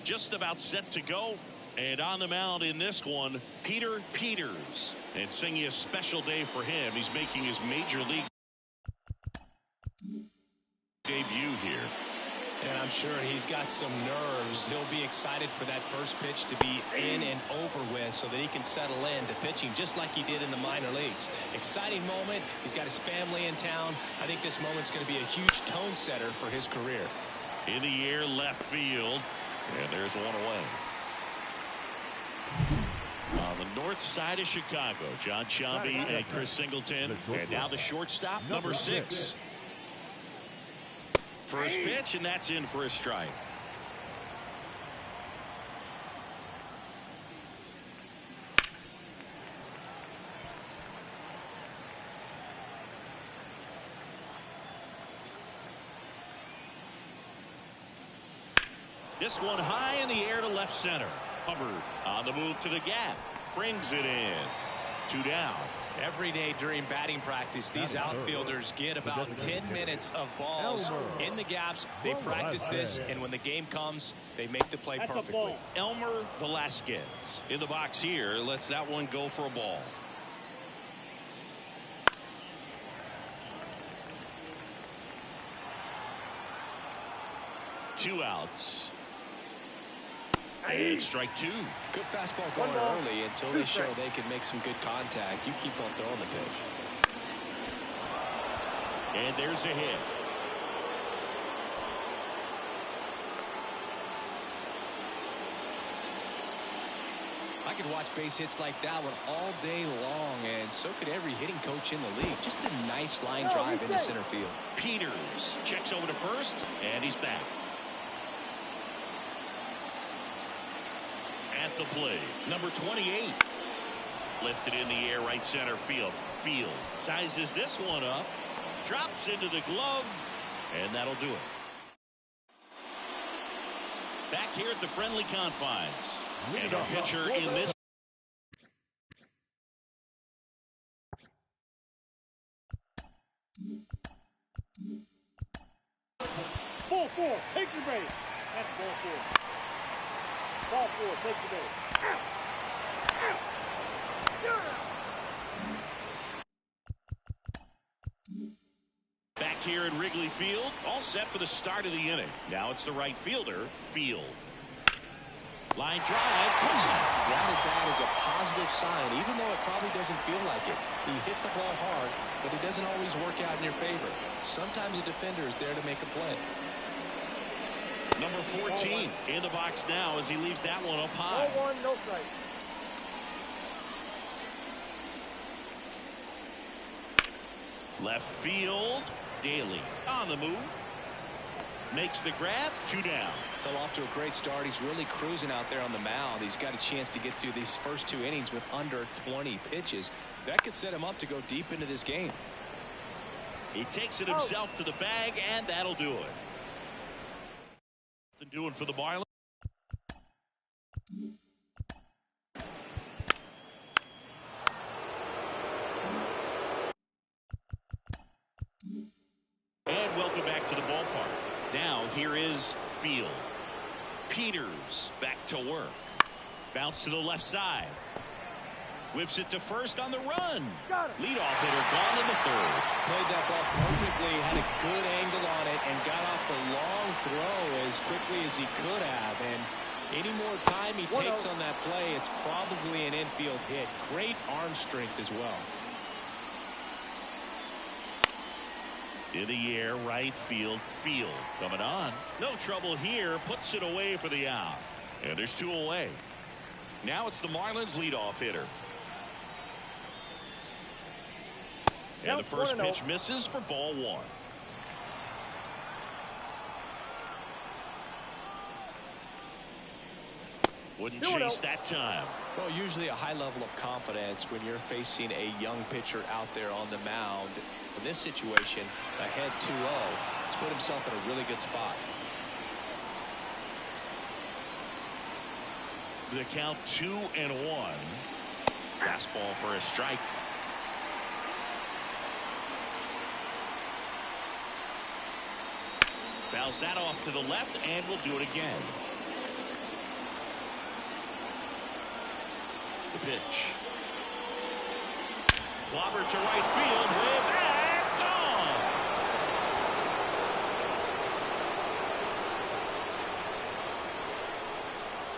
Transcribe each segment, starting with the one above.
just about set to go. And on the mound in this one, Peter Peters. And singing a special day for him. He's making his major league debut here. And I'm sure he's got some nerves. He'll be excited for that first pitch to be in and over with so that he can settle into pitching just like he did in the minor leagues. Exciting moment. He's got his family in town. I think this moment's going to be a huge tone setter for his career. In the air, left field. And there's one away. On the north side of Chicago, John Shelby and Chris Singleton. And now the shortstop, number 6. First pitch, and that's in for a strike. This one high in the air to left center. Hubbard on the move to the gap. Brings it in. 2 down. Every day during batting practice, these outfielders get about 10 minutes of balls in the gaps. They practice this, and when the game comes, they make the play perfectly. Elmer Velasquez in the box here. Lets that one go for a ball. Two outs. And strike 2. Good fastball going early until they show they can make some good contact. You keep on throwing the pitch. And there's a hit. I could watch base hits like that one all day long, and so could every hitting coach in the league. Just a nice line drive into center field. Peters checks over to first, and he's back. At the plate, number 28. Lifted in the air, right center field. Field sizes this one up, drops into the glove, and that'll do it. Back here at the friendly confines. And our pitcher in this. Ball 4, take your base. That's ball 4. Ball 4, take the base. Back here in Wrigley Field, all set for the start of the inning. Now it's the right fielder, Field. Line drive. Grounded bat is a positive sign, even though it probably doesn't feel like it. He hit the ball hard, but it doesn't always work out in your favor. Sometimes a defender is there to make a play. Number 14 in the box now as he leaves that one up high. Ball 1, no strike. Left field, Daly on the move. Makes the grab, 2 down. Well, off to a great start. He's really cruising out there on the mound. He's got a chance to get through these first 2 innings with under 20 pitches. That could set him up to go deep into this game. He takes it himself to the bag, and that'll do it. Doing for the Marlins. And welcome back to the ballpark. Now here is Field. Peters back to work. Bounce to the left side. Whips it to first on the run. Leadoff hitter gone in the 3rd. Played that ball perfectly, had a good angle on it, and got off the long throw as quickly as he could have. And any more time he takes on that play, it's probably an infield hit. Great arm strength as well. In the air, right field. Field coming on. No trouble here. Puts it away for the out. And there's 2 away. Now it's the Marlins leadoff hitter. And the first pitch misses for ball 1. Wouldn't chase that time. Well, usually a high level of confidence when you're facing a young pitcher out there on the mound. In this situation, ahead 2-0, he's put himself in a really good spot. The count 2-1. Fastball for a strike. Fouls that off to the left, and we'll do it again. The pitch. Clobber to right field. Way back. Gone.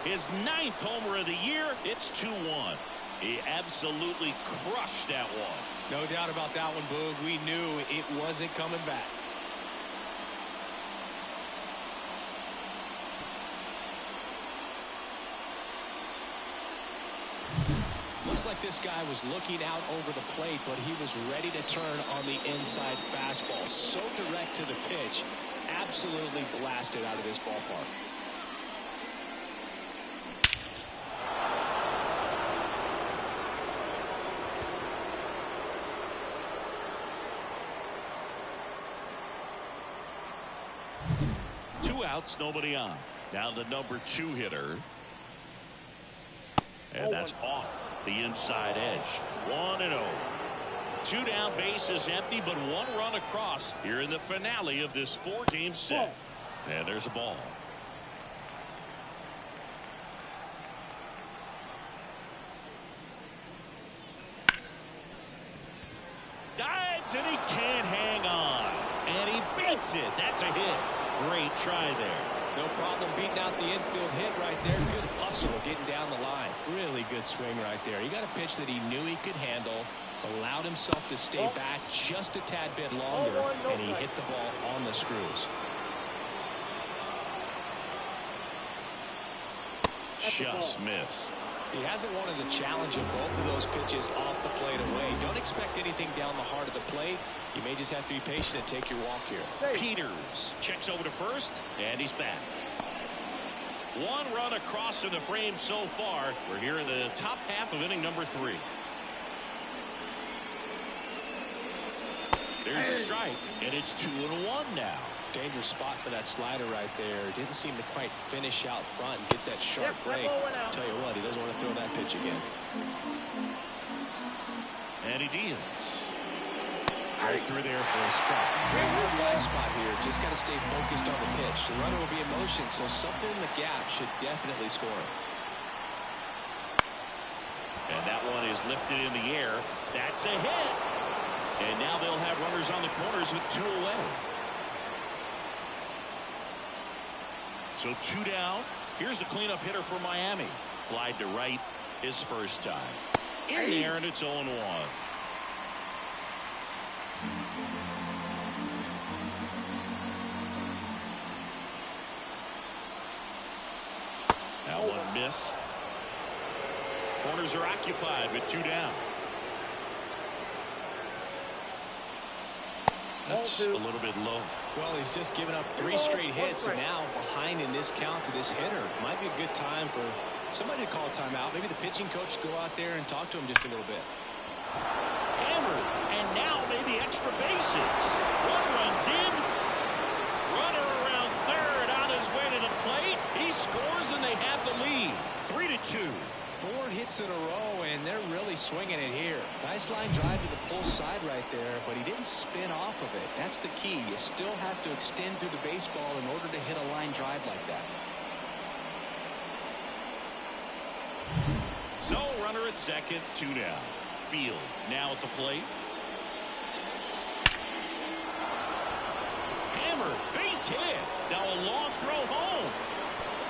His 9th homer of the year. It's 2-1. He absolutely crushed that one. No doubt about that one, Boog. We knew it wasn't coming back. Looks like this guy was looking out over the plate, but he was ready to turn on the inside fastball. So direct to the pitch. Absolutely blasted out of this ballpark. Two outs, nobody on. Now the number 2 hitter. And that's off the inside edge. 1-0. 2 down, base is empty, but 1 run across here in the finale of this 4-game set. And there's a ball. Dives and he can't hang on. And he beats it. That's a hit. Great try there. No problem beating out the infield hit right there. Good hustle getting down the line. Really good swing right there. He got a pitch that he knew he could handle, allowed himself to stay back just a tad bit longer, and he hit the ball on the screws. Just missed. He hasn't wanted to challenge him both of those pitches off the plate away. Don't expect anything down the heart of the plate. You may just have to be patient and take your walk here. Peters checks over to first, and he's back. 1 run across in the frame so far. We're here in the top half of inning number 3. There's a strike, and it's 2-1 now. Dangerous spot for that slider right there. Didn't seem to quite finish out front and get that sharp break. Tell you what, he doesn't want to throw that pitch again. And he deals. Right through there for a strike. Nice spot here. Just got to stay focused on the pitch. The runner will be in motion, so something in the gap should definitely score. And that one is lifted in the air. That's a hit. And now they'll have runners on the corners with 2 away. So 2 down. Here's the cleanup hitter for Miami. Flied to right his first time. In there, and it's 0-1. That one missed. Corners are occupied with 2 down. That's a little bit low. Well, he's just given up 3 straight hits, and now behind in this count to this hitter. Might be a good time for somebody to call a timeout. Maybe the pitching coach go out there and talk to him just a little bit. Hammered, and now maybe extra bases. 1 runs in. Runner around third on his way to the plate. He scores, and they have the lead. 3-2. 4 hits in a row, and they're really swinging it here. Nice line drive to the pull side right there, but he didn't spin off of it. That's the key. You still have to extend through the baseball in order to hit a line drive like that. So, runner at second, 2 down. Field now at the plate. Hammer, base hit. Now a long throw home,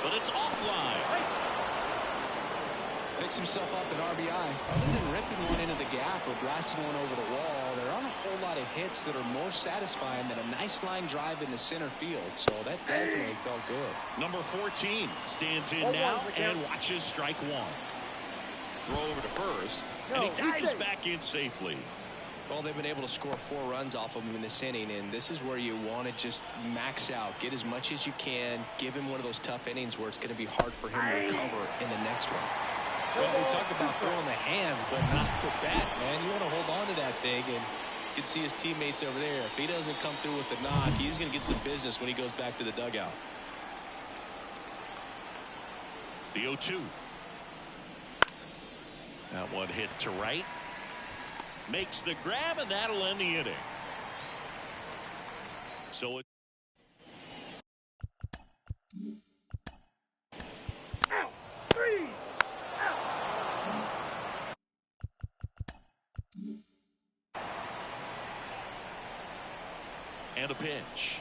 but it's offline. Picks himself up an RBI. Other than ripping one into the gap or blasting one over the wall, there aren't a whole lot of hits that are more satisfying than a nice line drive into center field. So that definitely felt good. Number 14 stands in now and watches strike 1. Throw over to first, and he dives back in safely. Well, they've been able to score 4 runs off of him in this inning, and this is where you want to just max out. Get as much as you can. Give him one of those tough innings where it's going to be hard for him to recover in the next one. Well, we talk about throwing the hands, but not the bat, man. You want to hold on to that thing, and you can see his teammates over there. If he doesn't come through with the knock, he's going to get some business when he goes back to the dugout. The 0-2. That one hit to right. Makes the grab, and that'll end the inning. So it. pitch.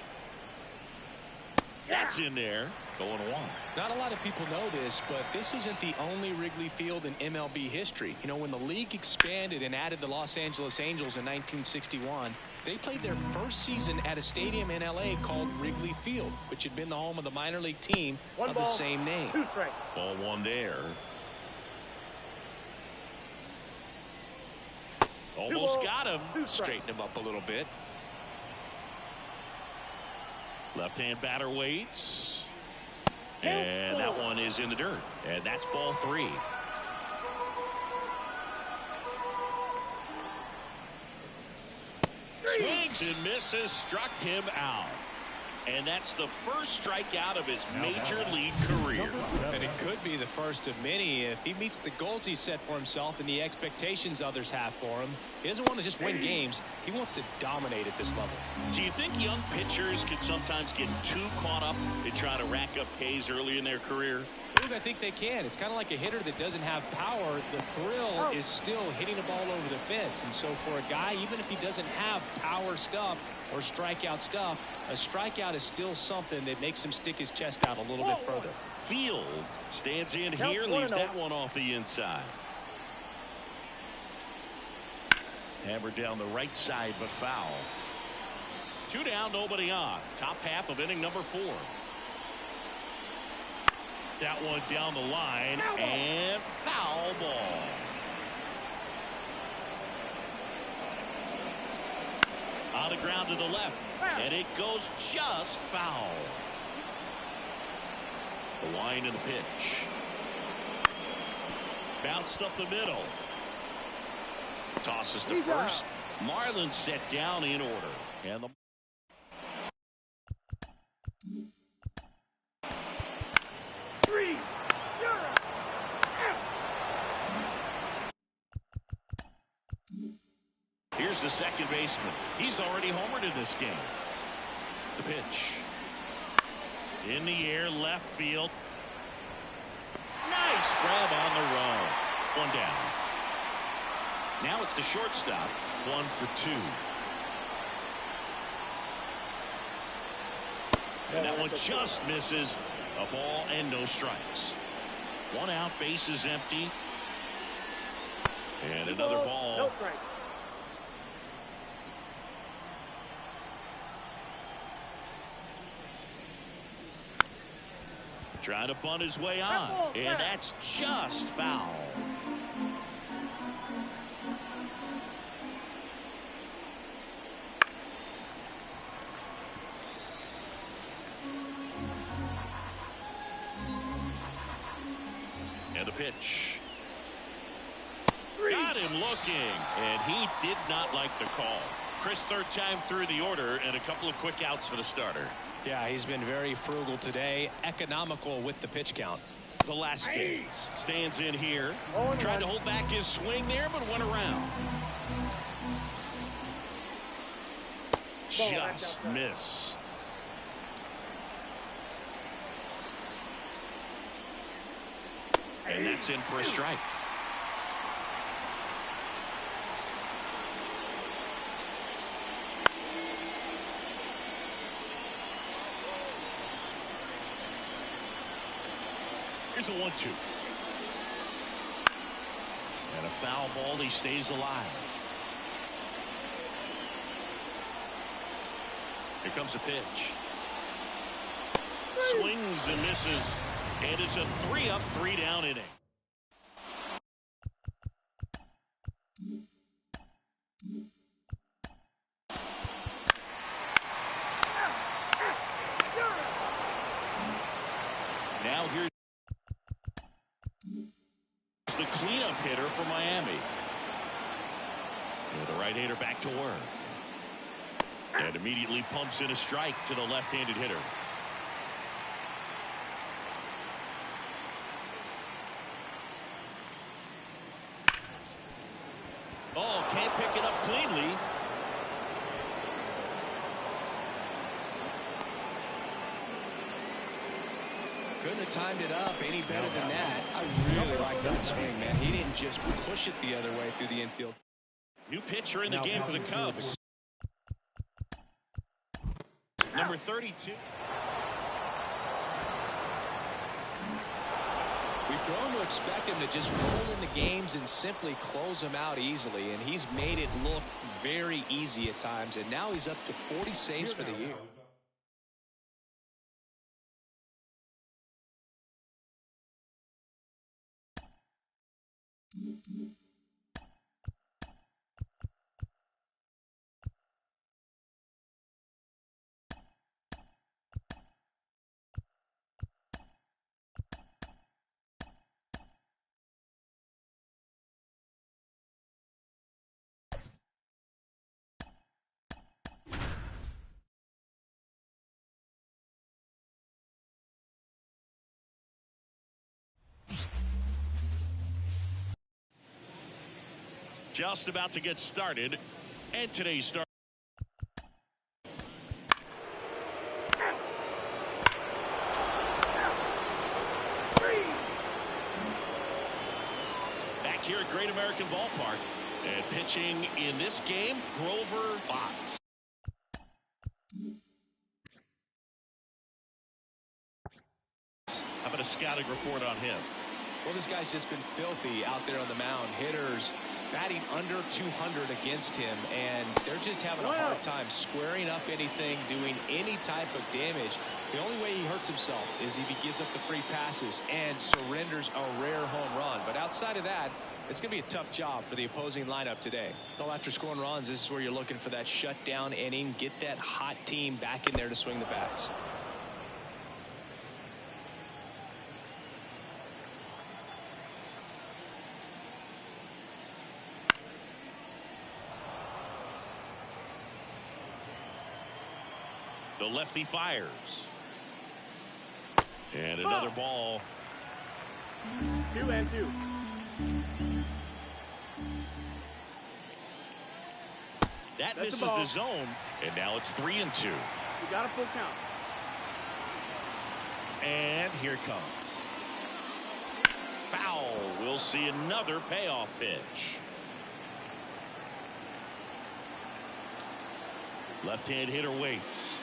That's in there. Going one. Not a lot of people know this, but this isn't the only Wrigley Field in MLB history. You know, when the league expanded and added the Los Angeles Angels in 1961, they played their first season at a stadium in L.A. called Wrigley Field, which had been the home of the minor league team of the same name. Ball one there. Almost got him. Straighten him up a little bit. Left-hand batter waits. And that one is in the dirt. And that's ball three. Swings and misses, struck him out. And that's the first strikeout of his major league career. And it could be the first of many if he meets the goals he set for himself and the expectations others have for him. He doesn't want to just win games. He wants to dominate at this level. Do you think young pitchers can sometimes get too caught up and try to rack up Ks early in their career? I think they can. It's kind of like a hitter that doesn't have power. The thrill is still hitting the ball over the fence. And so for a guy, even if he doesn't have power stuff or strikeout stuff, a strikeout is still something that makes him stick his chest out a little bit further. Field stands in here, leaves that one off the inside. Hammered down the right side, but foul. 2 down, nobody on. Top half of inning number 4. That one down the line, and foul ball. On the ground to the left, and it goes just foul. The line and the pitch. Bounced up the middle. Tosses to first. Marlins set down in order. And the here's the second baseman. He's already homered in this game. The pitch. In the air, left field. Nice grab on the run. 1 down. Now it's the shortstop. 1 for 2. And that one just misses. A ball and no strikes. 1 out, base is empty. And another ball. No strikes. Trying to bunt his way on. And that's just foul. And a pitch. Got him looking. And he did not like the call. Chris, third time through the order and a couple of quick outs for the starter. Yeah, he's been very frugal today, economical with the pitch count. The last game stands in here. Tried to hold back his swing there, but went around. Just missed. And that's in for a strike. Here's a 1-2. And a foul ball. He stays alive. Here comes a pitch. Swings and misses. And it's a 3-up, 3-down inning. Now here's the cleanup hitter for Miami. And the right-hander back to work. And immediately pumps in a strike to the left-handed hitter. Oh, can't pick it up cleanly. Couldn't have timed it up any better than that. I really like that swing, man. He didn't just push it the other way through the infield. New pitcher in the game for the Cubs. Number 32. We've grown to expect him to just roll in the games and simply close them out easily, and he's made it look very easy at times, and now he's up to 40 saves for the year. Just about to get started, and today's start. Back here at Great American Ballpark, and pitching in this game, Grover Botts. How about a scouting report on him? Well, this guy's just been filthy out there on the mound. Hitters batting under 200 against him, and they're just having a hard time squaring up anything, doing any type of damage. The only way he hurts himself is if he gives up the free passes and surrenders a rare home run. But outside of that, it's going to be a tough job for the opposing lineup today. Well, after scoring runs, this is where you're looking for that shutdown inning, get that hot team back in there to swing the bats. The lefty fires. And another ball. 2-2. That misses the zone. And now it's 3-2. You got a full count. And here it comes. Foul. We'll see another payoff pitch. Left-hand hitter waits.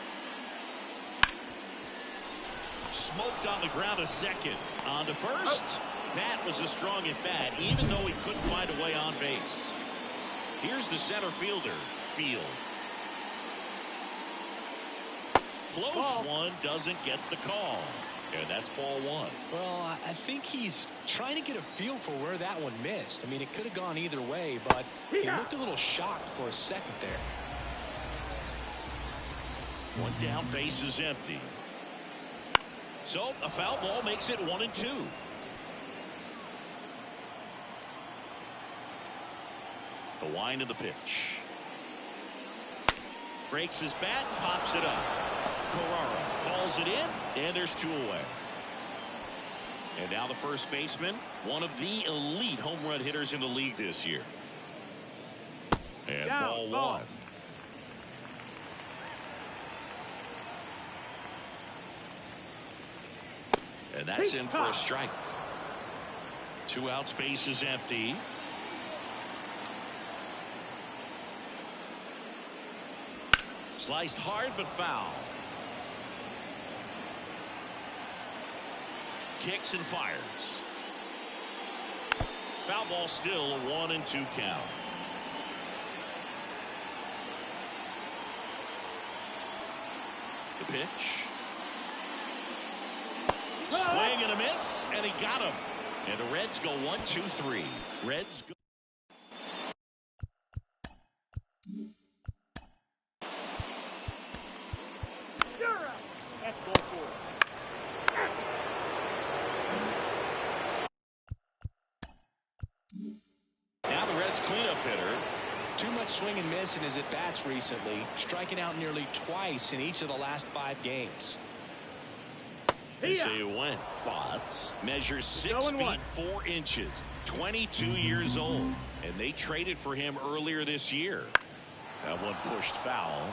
Smoked on the ground a second. On to first. That was a strong at bat, even though he couldn't find a way on base. Here's the center fielder, Field. Close one, doesn't get the call. And that's ball one. Well, I think he's trying to get a feel for where that one missed. I mean, it could have gone either way, but he looked a little shocked for a second there. One down, base is empty. So a foul ball makes it 1-2. The wind of the pitch. Breaks his bat, pops it up. Carrara calls it in, and there's 2 away. And now the first baseman, one of the elite home run hitters in the league this year. And ball one. And that's in for a strike. 2 outs, base is empty. Sliced hard but foul. Kicks and fires. Foul ball, still a 1-2 count. The pitch. Swing and a miss, and he got him. And the Reds go 1-2-3. Reds go. That's ball 4. Now the Reds cleanup hitter. Too much swing and miss in his at-bats recently, striking out nearly twice in each of the last 5 games. They say when Botts measures 6 feet 4 inches, 22 years old, and they traded for him earlier this year. That one pushed foul.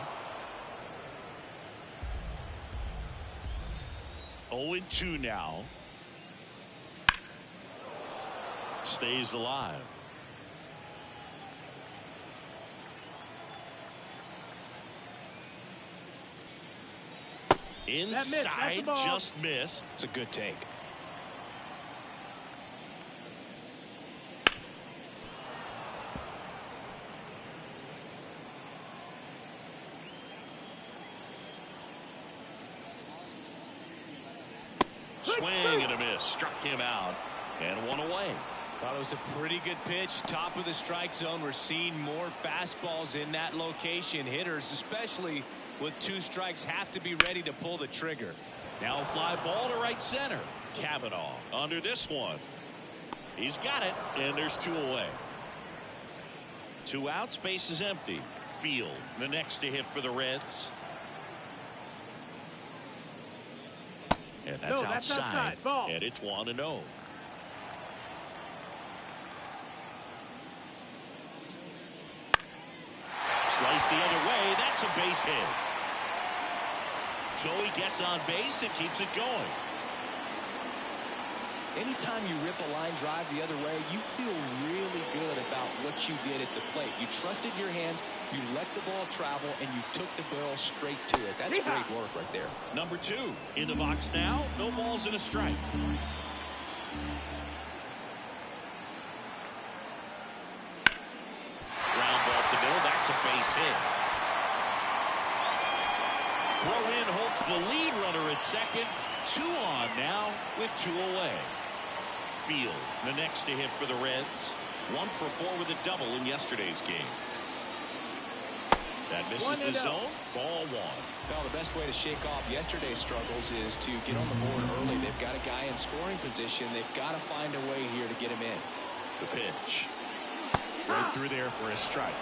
0-2 now. Stays alive. Inside, just missed. It's a good take. Swing and a miss. Struck him out. And one away. Thought it was a pretty good pitch. Top of the strike zone. We're seeing more fastballs in that location. Hitters, especially with 2 strikes, have to be ready to pull the trigger. Now a fly ball to right center. Cavanaugh under this one. He's got it, and there's 2 away. 2 outs, base is empty. Field, the next to hit for the Reds. And that's outside. Ball. And it's 1-0. Slice the other way. That's a base hit. So he gets on base and keeps it going. Anytime you rip a line drive the other way, you feel really good about what you did at the plate. You trusted your hands, you let the ball travel, and you took the barrel straight to it. That's great work right there. Number 2 in the box now. No balls and a strike. Ground ball up the middle. That's a base hit. Throw in holds the lead runner at second. 2 on now with 2 away. Field, the next to hit for the Reds. 1 for 4 with a double in yesterday's game. That misses the zone. Ball 1. Well, the best way to shake off yesterday's struggles is to get on the board early. They've got a guy in scoring position. They've got to find a way here to get him in. The pitch. Right through there for a strike.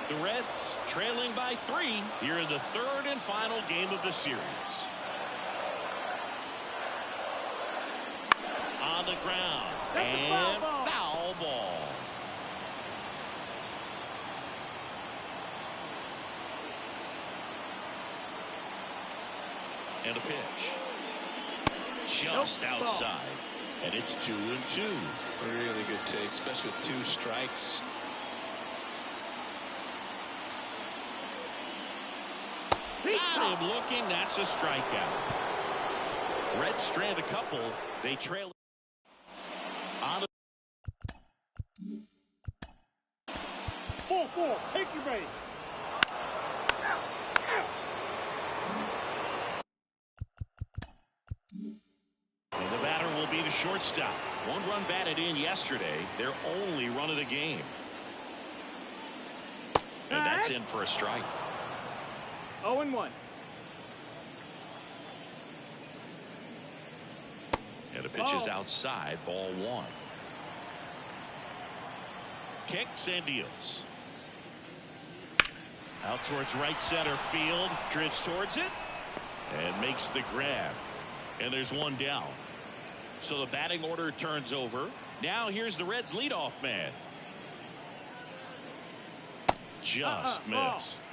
The Reds trailing by 3 here in the 3rd and final game of the series. On the ground. And foul ball. And a pitch. Just outside. And it's 2-2. Really good take, especially with 2 strikes. Got him looking. That's a strikeout. Reds strand a couple. They trail. On the 4-4. Take your base. And the batter will be the shortstop. 1 run batted in yesterday. Their only run of the game. And that's in for a strike. 0-1. And the pitch is outside. Ball 1. Kicks and deals. Out towards right center field. Drifts towards it. And makes the grab. And there's 1 down. So the batting order turns over. Now here's the Reds leadoff man. Just missed.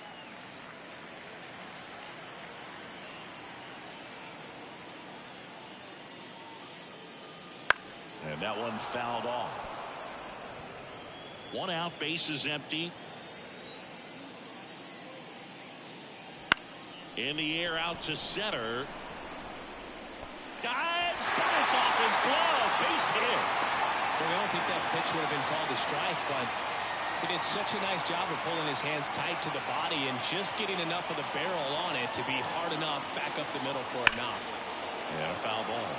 And that one fouled off. 1 out, base is empty. In the air out to center. Dives, but it's off his glove. Base hit. Well, I don't think that pitch would have been called a strike, but he did such a nice job of pulling his hands tight to the body and just getting enough of the barrel on it to be hard enough back up the middle for a knock. And a foul ball.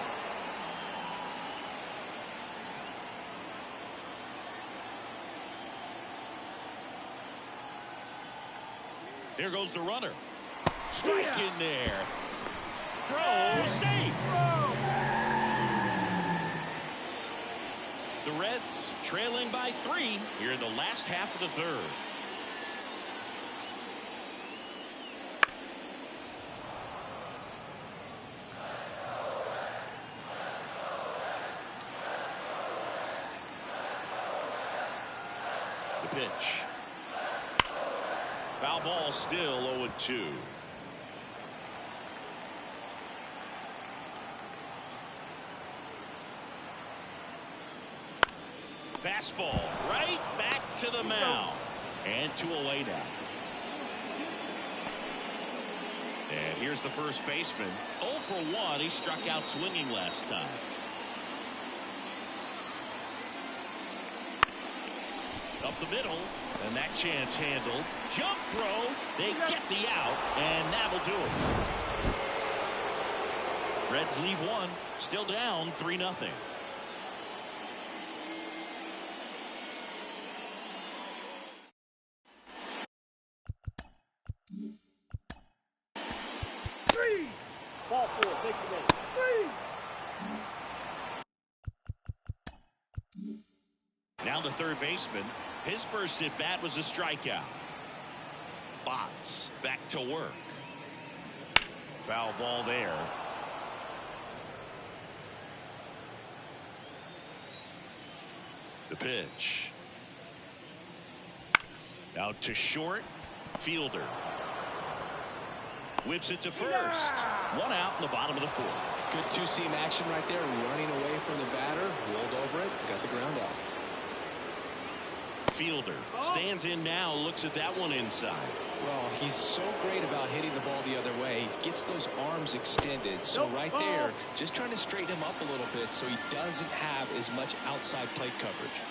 There goes the runner. Strike in there. Throw safe. The Reds trailing by 3 here in the last half of the 3rd. The pitch. Foul ball, still 0-2. Fastball right back to the mound. And 2 away now. And here's the first baseman. 0 for 1. He struck out swinging last time. Up the middle, and that chance handled. Jump throw. They get the out, and that'll do it. Reds leave one. Still down 3-0. Ball 4, take the base. 3. Now the third baseman. His first at bat was a strikeout. Box back to work. Foul ball there. The pitch. Out to short. Fielder. Whips it to first. 1 out in the bottom of the 4th. Good two-seam action right there. Running away from the batter. Rolled over it. Got the ground out. Fielder stands in now. Looks at that one inside. Well, he's so great about hitting the ball the other way. He gets those arms extended. So right there, just trying to straighten him up a little bit so he doesn't have as much outside plate coverage.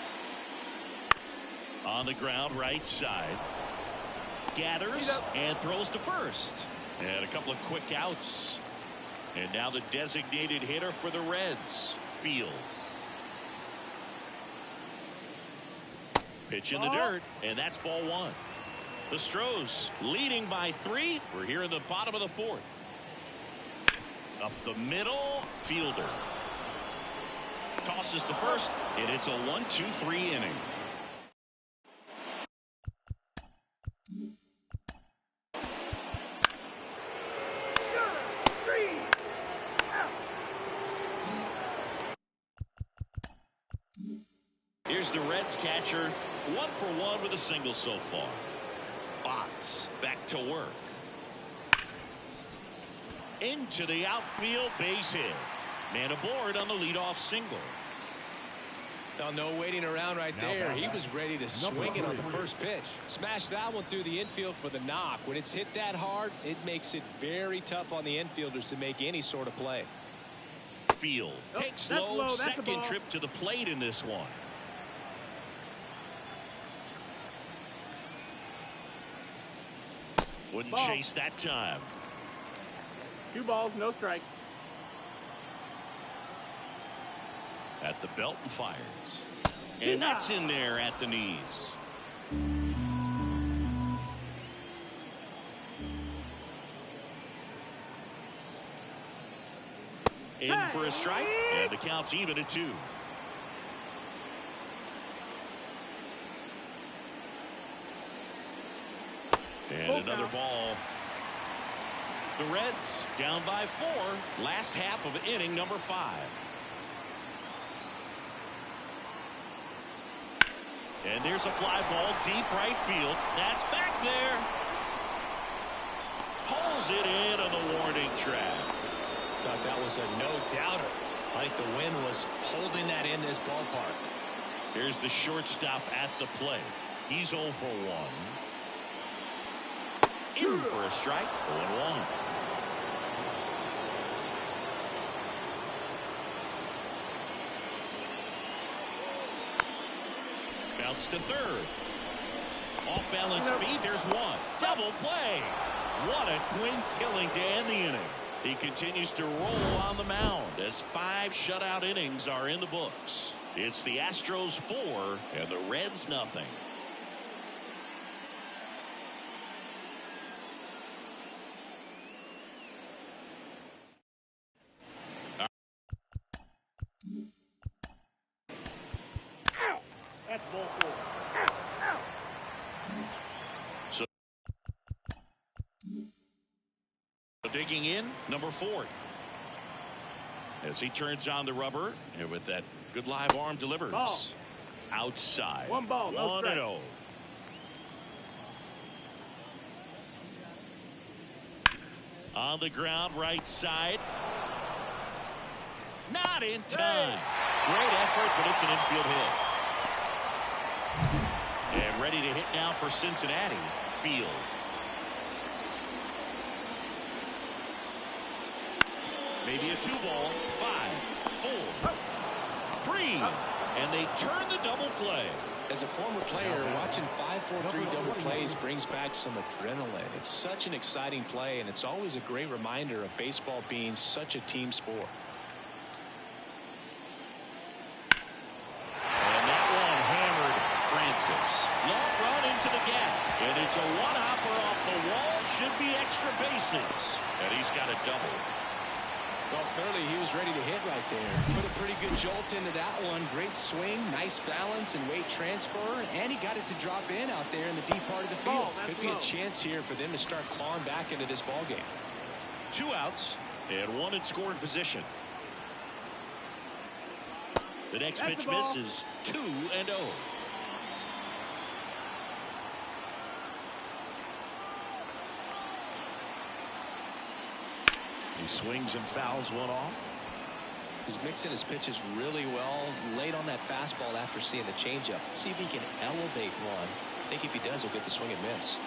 On the ground, right side. Gathers and throws to first. And a couple of quick outs. And now the designated hitter for the Reds. Field. Pitch in the dirt, and that's ball 1. The Stros leading by 3. We're here in the bottom of the 4th. Up the middle, Fielder. Tosses to first, and it's a 1-2-3 inning. Here's the Reds catcher, 1 for 1 with a single so far. Box back to work. Into the outfield, base hit. Man aboard on the leadoff single. Now, no waiting around right there. He was ready to swing it on the first pitch. Smash that one through the infield for the knock. When it's hit that hard, it makes it very tough on the infielders to make any sort of play. Field takes low, second trip to the plate in this one. Wouldn't chase that time. 2 balls, no strikes. At the belt and fires. And that's in there at the knees. In for a strike, and the count's even at 2. And another ball. The Reds down by 4. Last half of inning number 5. And there's a fly ball deep right field. That's back there. Pulls it in on the warning track. Thought that was a no-doubter. I think the wind was holding that in this ballpark. Here's the shortstop at the plate. He's 0 for 1. In for a strike. 0-1. Bounce to third. Off balance feed. There's one. Double play. What a twin killing to end the inning. He continues to roll on the mound as 5 shutout innings are in the books. It's the Astros 4 and the Reds nothing. That's ball 4. So digging in, number 4. As he turns on the rubber, and with that good live arm delivers. Ball. Outside. 1 ball, no 1-0. On the ground, right side. Not in time. Great effort, but it's an infield hit. And ready to hit now for Cincinnati. Field. Maybe a 2-ball. 5, 4, 3. And they turn the double play. As a former player, watching 5-4-3 double plays brings back some adrenaline. It's such an exciting play, and it's always a great reminder of baseball being such a team sport. And that one hammered Francis. Long run into the gap. And it's a one-hopper off the wall. Should be extra bases. And he's got a double. Well, clearly he was ready to hit right there. Put a pretty good jolt into that one. Great swing, nice balance and weight transfer. And he got it to drop in out there in the deep part of the field. Could be a chance here for them to start clawing back into this ball game. 2 outs and 1 in scoring position. The next pitch misses. 2-0. He swings and fouls one off. He's mixing his pitches really well. Late on that fastball after seeing the changeup. See if he can elevate one. I think if he does, he'll get the swing and miss.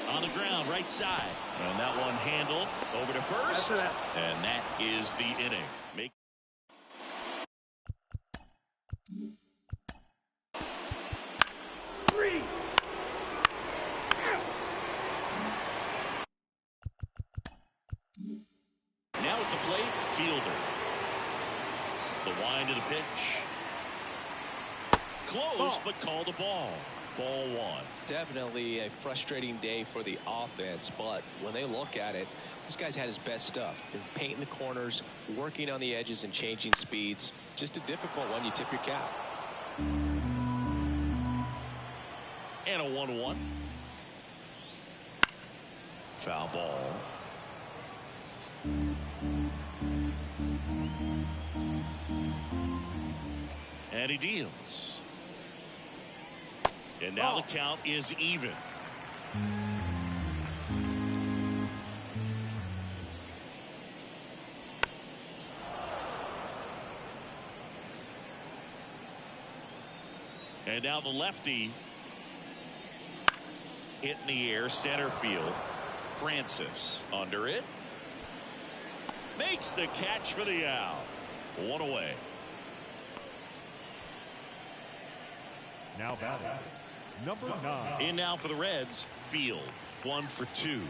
On the ground, right side. And that one handled over to first. And that is the inning. Now at the plate, fielder. The wind of the pitch. Close, but called a ball. Ball 1. Definitely a frustrating day for the offense, but when they look at it, this guy's had his best stuff. He's painting the corners, working on the edges and changing speeds. Just a difficult one. You tip your cap. And a 1-1. Foul ball. And he deals. And now the count is even. And now the lefty hit in the air, center field. Francis under it. Makes the catch for the out. 1 away. Now batting, number 9. In now for the Reds, Field. 1 for 2.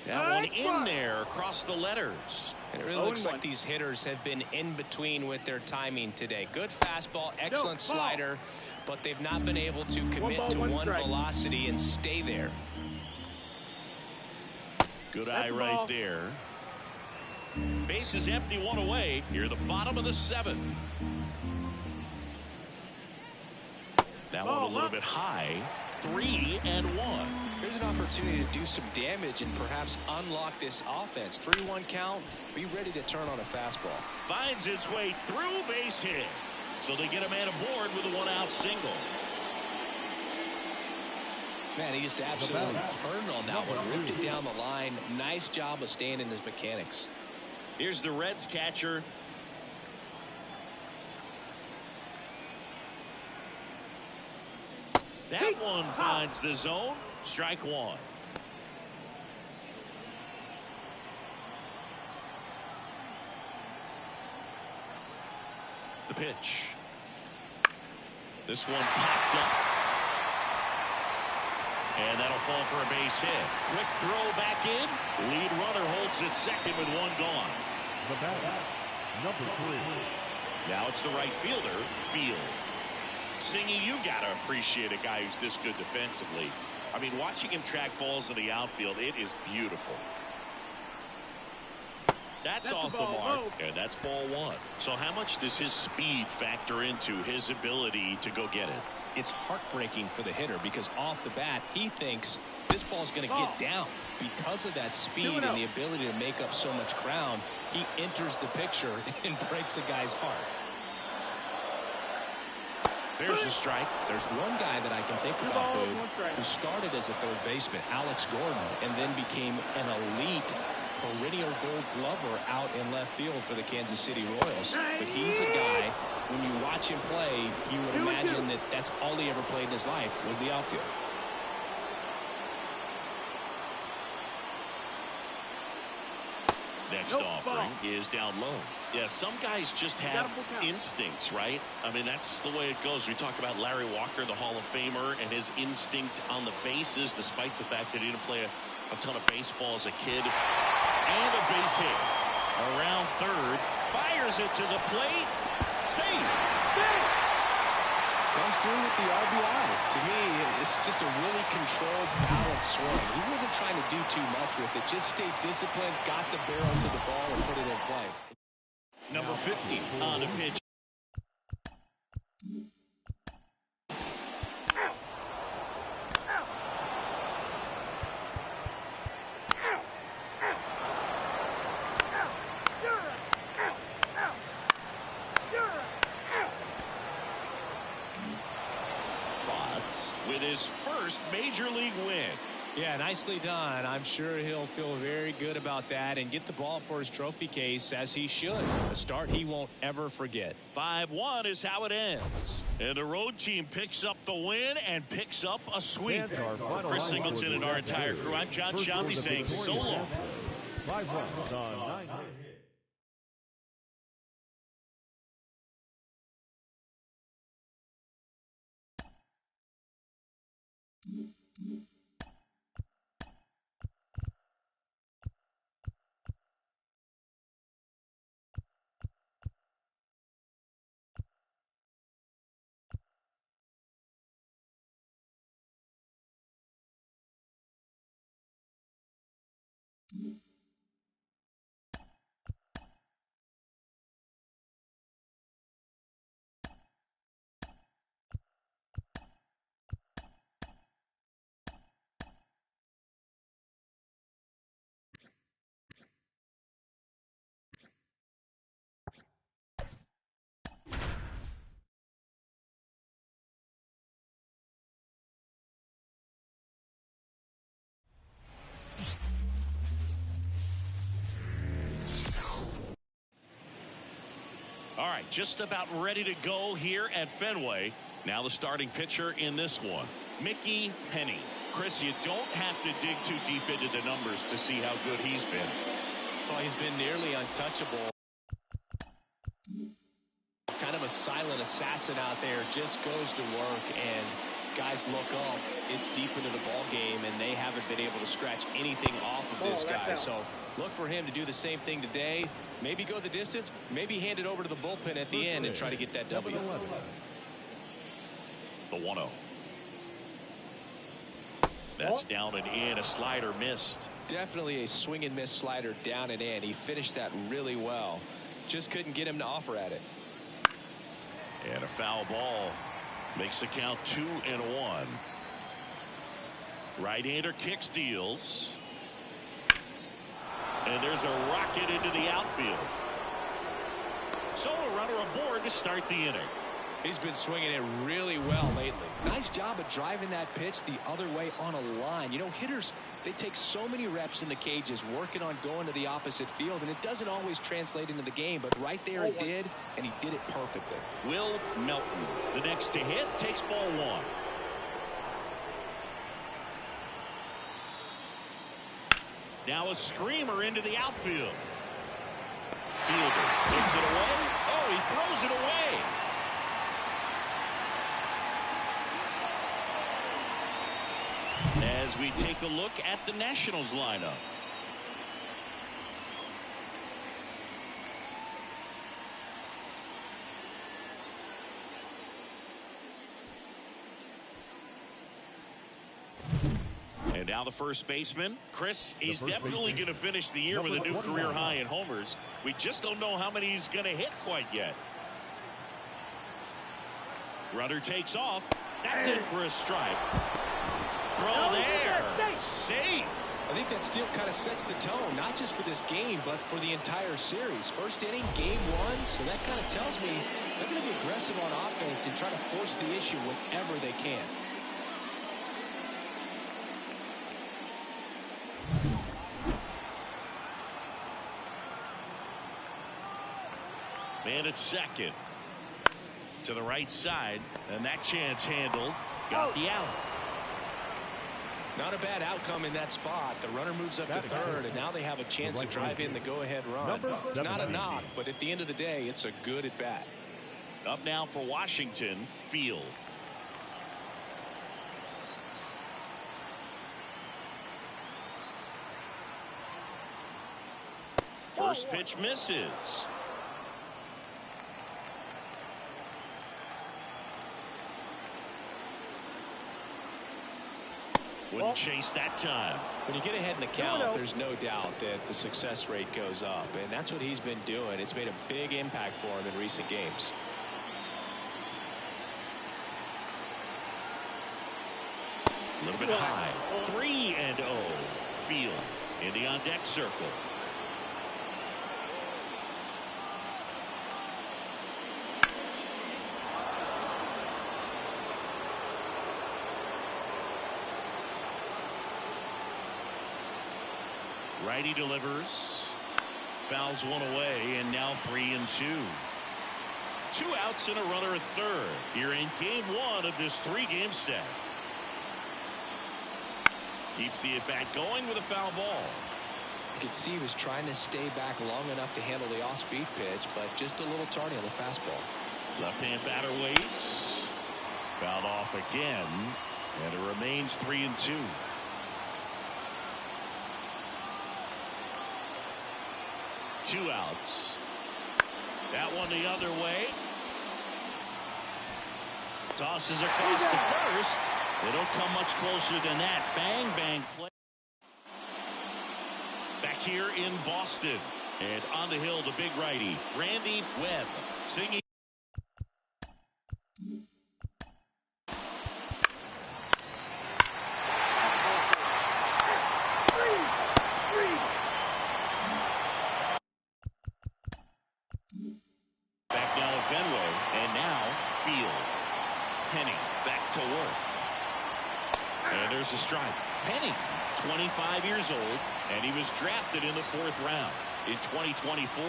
That one in there across the letters. And it really looks like these hitters have been in between with their timing today. Good fastball, excellent slider, but they've not been able to commit to one velocity and stay there. Good eye right there. Base is empty, 1 away. Here, the bottom of the 7th. That one a little bit high. 3-1. Here's an opportunity to do some damage and perhaps unlock this offense. 3-1 count. Be ready to turn on a fastball. Finds its way through, base hit. So they get a man aboard with a 1-out single. Man, he just absolutely turned on that one. Ripped it down the line. Nice job of staying in his mechanics. Here's the Reds catcher. That one finds the zone. Strike 1. The pitch. This one popped up. And that'll fall for a base hit. Quick throw back in. Lead runner holds at second with 1 gone. The batter, number 3. Now it's the right fielder, Field. Singy, you got to appreciate a guy who's this good defensively. I mean, watching him track balls in the outfield, it is beautiful. That's off the mark, and that's ball 1. So how much does his speed factor into his ability to go get it? It's heartbreaking for the hitter because off the bat, he thinks this ball's going to get down. Because of that speed and the ability to make up so much ground, he enters the picture and breaks a guy's heart. There's a strike. There's one guy that I can think about, who started as a third baseman, Alex Gordon, and then became an elite perennial Gold Glover out in left field for the Kansas City Royals. But he's a guy, when you watch him play, you would imagine that that's all he ever played in his life was the outfield. Next offering is down low. Yeah, some guys just have instincts, right? I mean, that's the way it goes. We talk about Larry Walker, the Hall of Famer, and his instinct on the bases, despite the fact that he didn't play a ton of baseball as a kid. And a base hit. Around third. Fires it to the plate. Safe. Comes through with the RBI. To me, it's just a really controlled, balanced swing. He wasn't trying to do too much with it. Just stayed disciplined, got the barrel to the ball, and put it in play. Number 50 on the pitch. With his first major league win. Yeah, nicely done. I'm sure he'll feel very good about that and get the ball for his trophy case, as he should. A start he won't ever forget. 5-1 is how it ends. And the road team picks up the win and picks up a sweep. For Chris Singleton and our entire crew, I'm John Shelby saying so long. 5 runs on 9 hits. All right, just about ready to go here at Fenway. Now the starting pitcher in this one, Mickey Penny. Chris, you don't have to dig too deep into the numbers to see how good he's been. Well, he's been nearly untouchable. Kind of a silent assassin out there, just goes to work, and guys look up. It's deep into the ball game, and they haven't been able to scratch anything off of this guy. So look for him to do the same thing today. Maybe go the distance, maybe hand it over to the bullpen at the end and try to get that W. The 1-0. That's down and in. A slider missed. Definitely a swing and miss slider down and in. He finished that really well. Just couldn't get him to offer at it. And a foul ball makes the count 2-1. Right-hander kick steals. And there's a rocket into the outfield. So a runner aboard to start the inning. He's been swinging it really well lately. Nice job of driving that pitch the other way on a line. You know, hitters, they take so many reps in the cages working on going to the opposite field, and it doesn't always translate into the game, but right there it did, and he did it perfectly. Will Melton, the next to hit, takes ball 1. Now a screamer into the outfield. Fielder takes it away. Oh, he throws it away. As we take a look at the Nationals lineup. And now the first baseman, Chris, he's definitely going to finish the year with a new career high in homers. We just don't know how many he's going to hit quite yet. Runner takes off. That's in for a strike. Throw there. Safe. I think that steal kind of sets the tone, not just for this game, but for the entire series. First inning, game one, so that kind of tells me they're going to be aggressive on offense and try to force the issue whenever they can. Man at second. To the right side, and that chance handled. Got the out. Not a bad outcome in that spot. The runner moves up to third, and now they have a chance to drive in the go-ahead run. It's not a knock, but at the end of the day, it's a good at-bat. Up now for Washington, Field. First pitch misses. Wouldn't chase that time. When you get ahead in the count, there's no doubt that the success rate goes up, and that's what he's been doing. It's made a big impact for him in recent games. A little bit high. 3-0. Field in the on-deck circle. Righty delivers. Fouls one away, and now 3-2. 2 outs and a runner at third here in game one of this 3-game set. Keeps the at-bat going with a foul ball. You could see he was trying to stay back long enough to handle the off-speed pitch, but just a little tardy on the fastball. Left-hand batter waits. Fouled off again, and it remains 3-2. Two outs. That one the other way. Tosses across the first. They don't come much closer than that. Bang, bang play. Back here in Boston. And on the hill, the big righty, Randy Webb, singing. Back now at Fenway, and now Field. Penny back to work. And there's a strike. Penny, 25 years old, and he was drafted in the 4th round in 2024.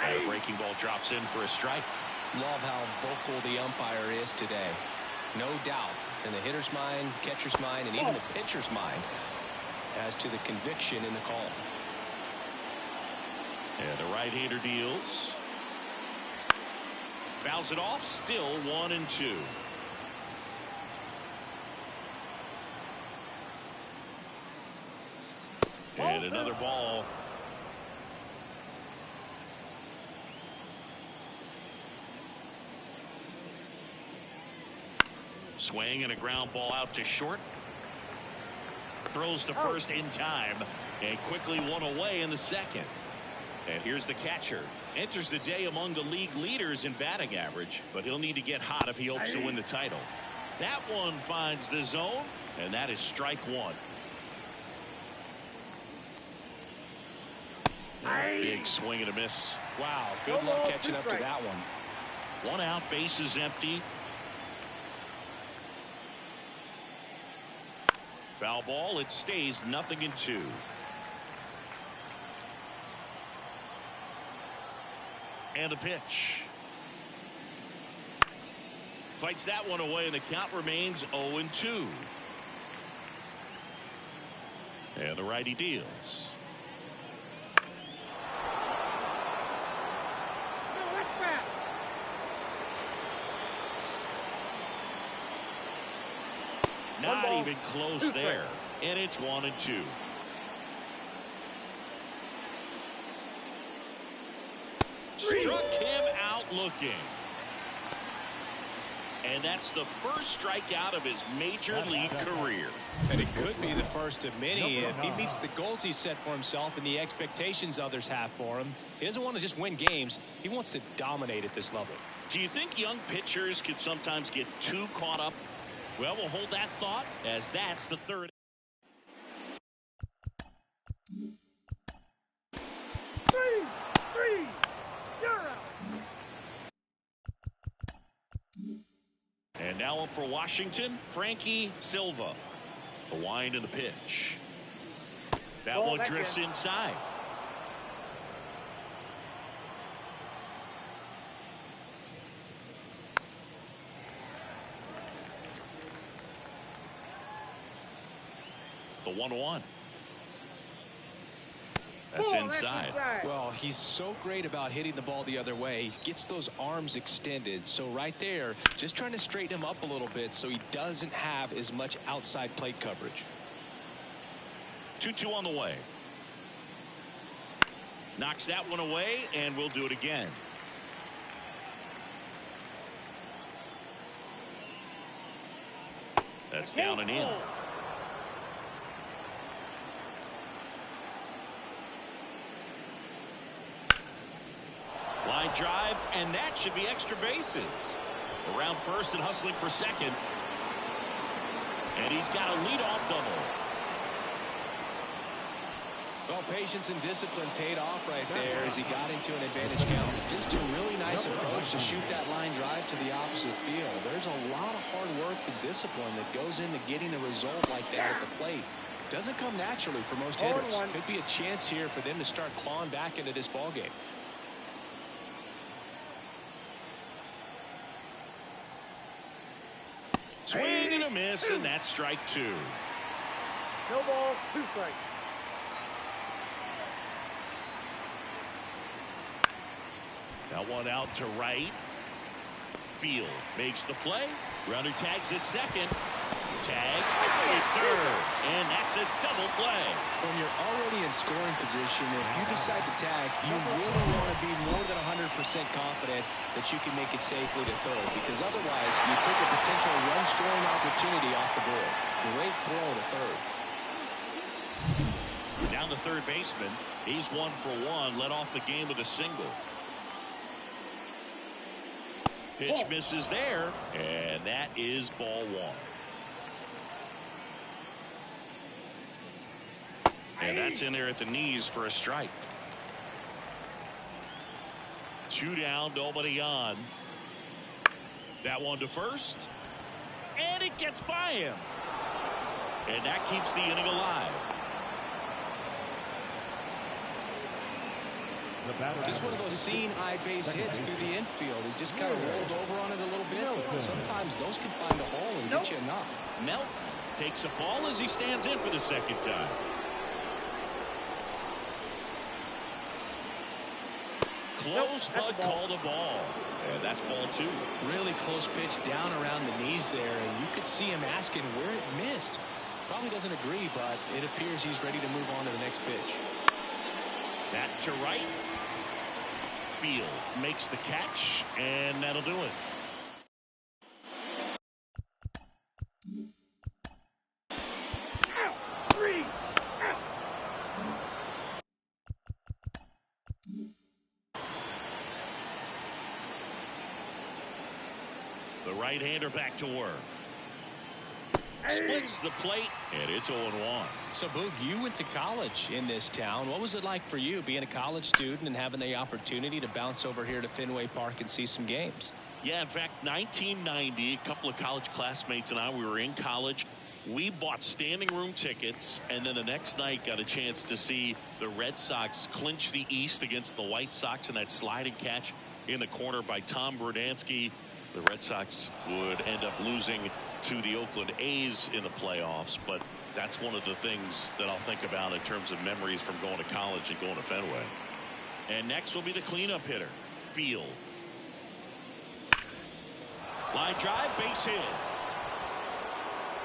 And a breaking ball drops in for a strike. Love how vocal the umpire is today. No doubt in the hitter's mind, catcher's mind, and even the pitcher's mind as to the conviction in the call. And the right-hander deals. Fouls it off, still 1-2. And another ball. Swing and a ground ball out to short. Throws to first in time, and quickly one away in the second. And here's the catcher. Enters the day among the league leaders in batting average, but he'll need to get hot if he hopes to win the title. That one finds the zone, and that is strike one. Big swing and a miss. Wow, good luck catching up to that one. 1 out, bases empty. Foul ball, it stays 0-2. And the pitch. Fights that one away, and the count remains 0-2. And the righty deals. Not even close there. And it's 1-2. Struck him out looking. And that's the first strikeout of his major league career. And it could be the first of many if he meets the goals he set for himself and the expectations others have for him. He doesn't want to just win games. He wants to dominate at this level. Do you think young pitchers can sometimes get too caught up? Well, we'll hold that thought as that's the third. Now up for Washington, Frankie Silva. The wind and the pitch. That one drifts inside. The 1-1. That's inside. Well, he's so great about hitting the ball the other way. He gets those arms extended. So right there, just trying to straighten him up a little bit so he doesn't have as much outside plate coverage. 2-2 on the way. Knocks that one away, and we'll do it again. That's down and in. Line drive, and that should be extra bases. Around first and hustling for second. And he's got a leadoff double. Well, patience and discipline paid off right there as he got into an advantage count. Just a really nice approach to shoot that line drive to the opposite field. There's a lot of hard work and discipline that goes into getting a result like that at the plate. Doesn't come naturally for most hitters. Could be a chance here for them to start clawing back into this ball game. Swing and a miss, and that's strike two. No ball, 2 strikes. That one out to right. Field makes the play. Runner tags at second. Tag at third. And that's a double play. When you're already in scoring position, if you decide to tag, you really want to be more than 100% confident that you can make it safely to third, because otherwise you take a potential run-scoring opportunity off the board. Great throw to third. Down the third baseman. He's 1 for 1. Led off the game with a single. Pitch misses there, and that is ball 1. And that's in there at the knees for a strike. 2 down, nobody on. That one to first, and it gets by him. And that keeps the inning alive. Just one of those seeing eye base hits through the infield. He just kind of rolled over on it a little bit, but sometimes those can find a hole and get you a knock. Melton takes a ball as he stands in for the second time. Close, but called a ball. And that's ball 2. Really close pitch down around the knees there, and you could see him asking where it missed. Probably doesn't agree, but it appears he's ready to move on to the next pitch. That to right. Field makes the catch, and that'll do it. The right-hander back to work. Splits the plate, and it's 0-1. So, Boog, you went to college in this town. What was it like for you being a college student and having the opportunity to bounce over here to Fenway Park and see some games? Yeah, in fact, 1990, a couple of college classmates and I, we were in college. We bought standing room tickets, and then the next night got a chance to see the Red Sox clinch the East against the White Sox in that sliding catch in the corner by Tom Brudansky. The Red Sox would end up losing to the Oakland A's in the playoffs, but that's one of the things that I'll think about in terms of memories from going to college and going to Fenway. And next will be the cleanup hitter, Field. Line drive, base hit.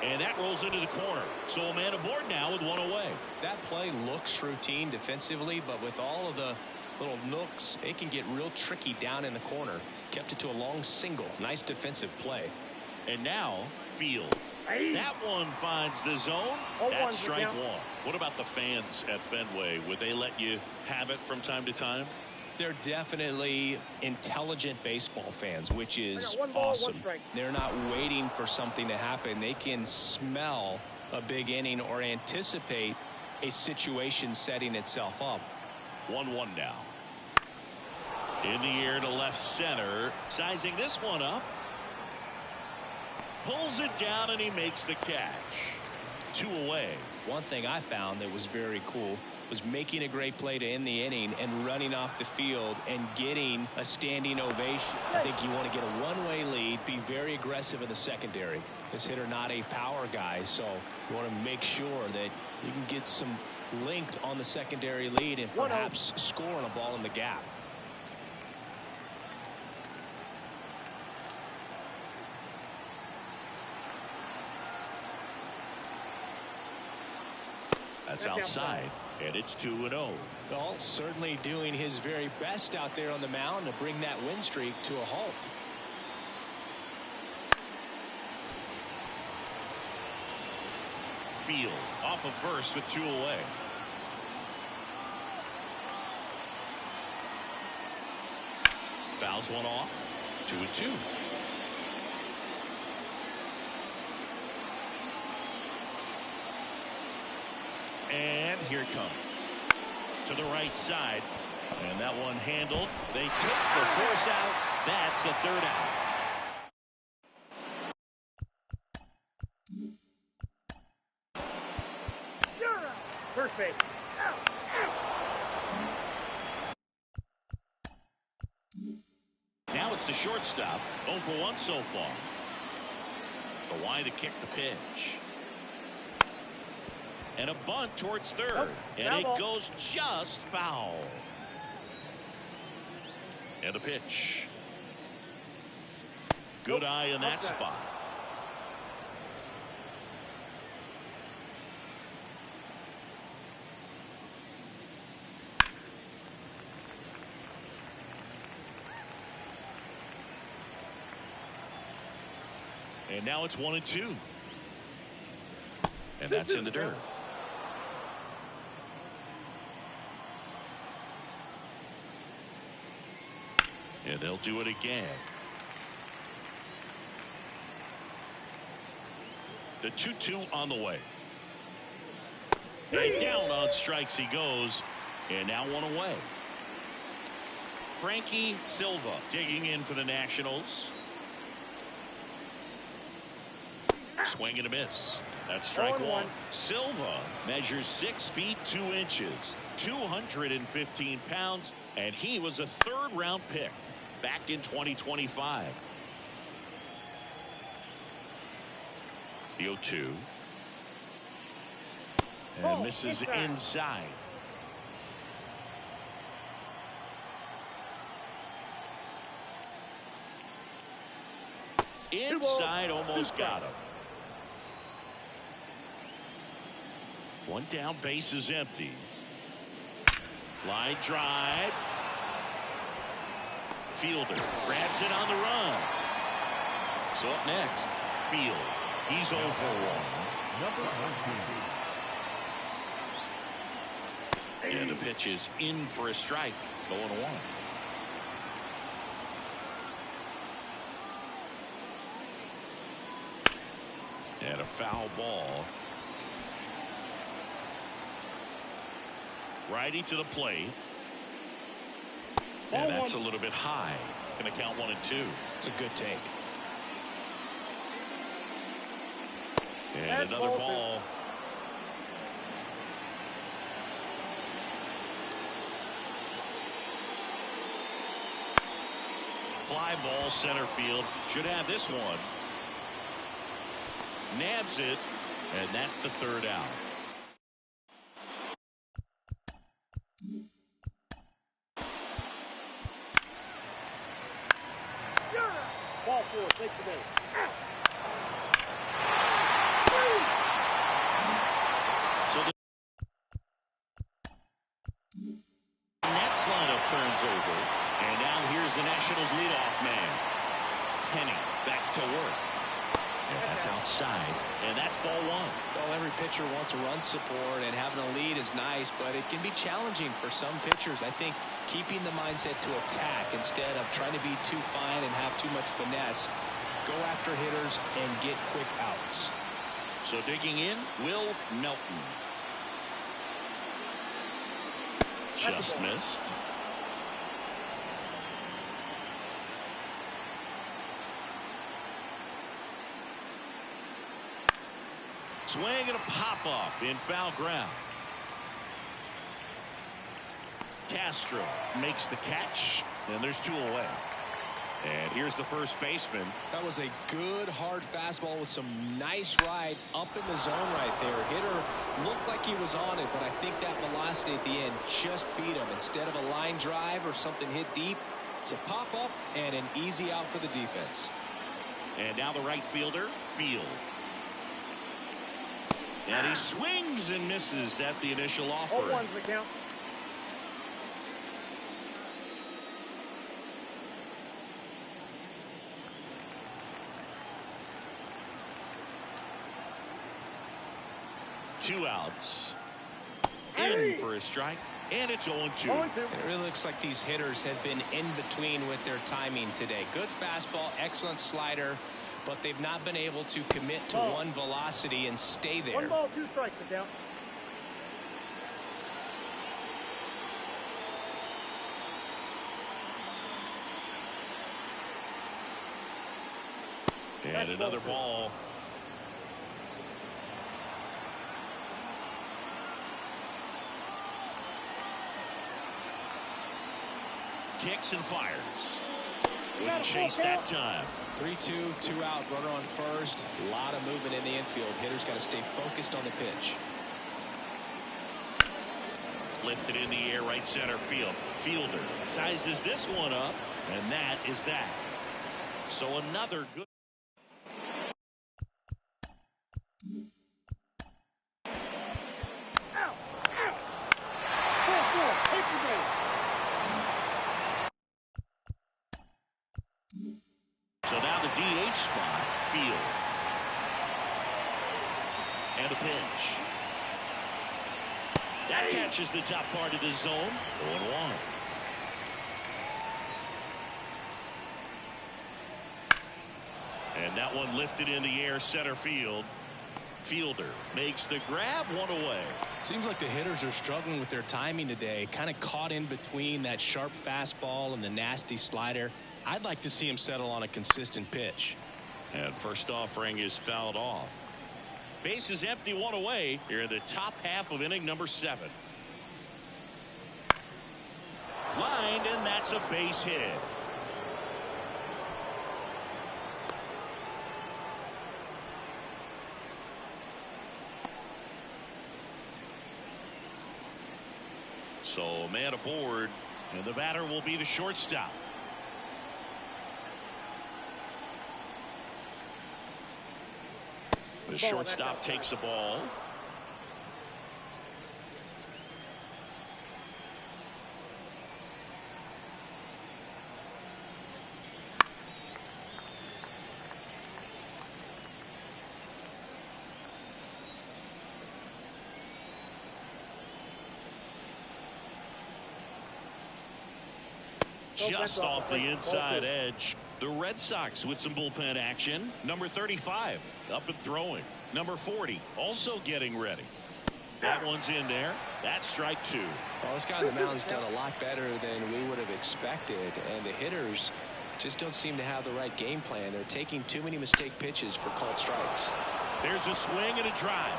And that rolls into the corner. So a man aboard now with one away. That play looks routine defensively, but with all of the little nooks, it can get real tricky down in the corner. Kept it to a long single. Nice defensive play. And now, Field. That one finds the zone. That's strike 1. What about the fans at Fenway? Would they let you have it from time to time? They're definitely intelligent baseball fans, which is awesome. They're not waiting for something to happen. They can smell a big inning or anticipate a situation setting itself up. 1-1 now. In the air to left center. Sizing this one up. Pulls it down and he makes the catch. 2 away. One thing I found that was very cool was making a great play to end the inning and running off the field and getting a standing ovation. I think you want to get a one-way lead, be very aggressive in the secondary. This hitter not a power guy, so you want to make sure that you can get some length on the secondary lead and perhaps score on a ball in the gap. That's outside, and it's 2-0. Well, certainly doing his very best out there on the mound to bring that win streak to a halt. Field off of first with 2 away. Fouls one off. 2-2. And here it comes to the right side, and that one handled. They take the force out. That's the 3rd out. First base. Now it's the shortstop. 0 for 1 so far. The wide to kick the pitch. And a bunt towards 3rd. And it goes just foul. And the pitch. Good eye in that spot. And now it's 1-2. And that's in the dirt. And they'll do it again. The 2-2 on the way. And down on strikes he goes. And now 1 away. Frankie Silva digging in for the Nationals. Swing and a miss. That's strike 1. Silva measures 6 feet 2 inches, 215 pounds, and he was a 3rd-round pick back in 2025. The 0-2. And misses inside. Inside, almost got him. 1 down, base is empty. Line drive. Fielder grabs it on the run. So up next, Field. He's 0 for 1. And the pitch is in for a strike. 0-1. And a foul ball. Righty to the plate. And that's a little bit high. Going to count 1-2. It's a good take. And another ball. Fly ball center field. Should have this one. Nabs it. And that's the 3rd out. Ball 4, takes the base. So the next lineup turns over. And now here's the Nationals leadoff man. Penny back to work. And that's outside. And that's ball 1. Well, every pitcher wants a run support, and having a lead is nice, but it can be challenging for some pitchers. I think keeping the mindset to attack instead of trying to be too fine and have too much finesse. Go after hitters and get quick outs. So digging in, Will Melton. Just missed. swing and a pop-up in foul ground. Castro makes the catch, and there's 2 away. And here's the first baseman. That was a good hard fastball with some nice ride up in the zone right there. Hitter looked like he was on it, but I think that velocity at the end just beat him. Instead of a line drive or something hit deep, it's a pop-up and an easy out for the defense. And now the right fielder, Field. And he swings and misses at the initial offer. 0-1's the count. Two outs. In for a strike. And it's 0-2. It really looks like these hitters have been in between with their timing today. Good fastball, excellent slider, but they've not been able to commit to one velocity and stay there. 1 ball, 2 strikes, the count. And another ball. Kicks and fires. Wouldn't chase that time. 3-2, 2 out, runner on first. A lot of movement in the infield. Hitter's got to stay focused on the pitch. Lifted in the air, right center field. Fielder sizes this one up, and that is that. So another good. So now the DH spot, Field. And a pitch. That catches the top part of the zone. 0-1. And that one lifted in the air, center field. Fielder makes the grab, 1 away. Seems like the hitters are struggling with their timing today. Kind of caught in between that sharp fastball and the nasty slider. I'd like to see him settle on a consistent pitch. And first offering is fouled off. Base is empty, 1 away here in the top half of inning number 7. Lined, and that's a base hit. So man aboard, and the batter will be the shortstop. The shortstop takes the ball. Just off the inside edge. The Red Sox with some bullpen action. Number 35 up and throwing. Number 40 also getting ready. That one's in there. That's strike 2. Well, this guy on the mound's done a lot better than we would have expected, and the hitters just don't seem to have the right game plan. They're taking too many mistake pitches for called strikes. There's a swing and a drive.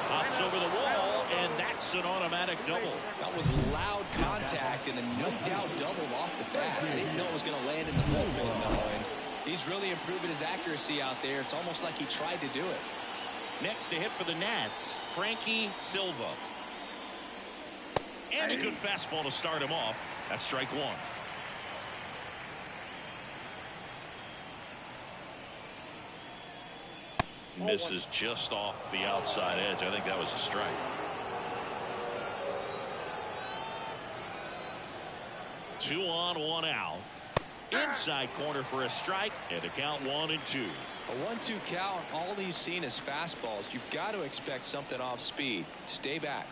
Pops over the wall, and that's an automatic double. That was loud contact and a no doubt double off the bat. I didn't know it was going to land in the bullpen, though, and he's really improving his accuracy out there. It's almost like he tried to do it. Next to hit for the Nats, Frankie Silva. And a good fastball to start him off. That's strike 1. Misses just off the outside edge. I think that was a strike. Two on, 1 out. Inside corner for a strike, and a count 1-2. A 1-2 count. All he's seen is fastballs. You've got to expect something off speed. Stay back.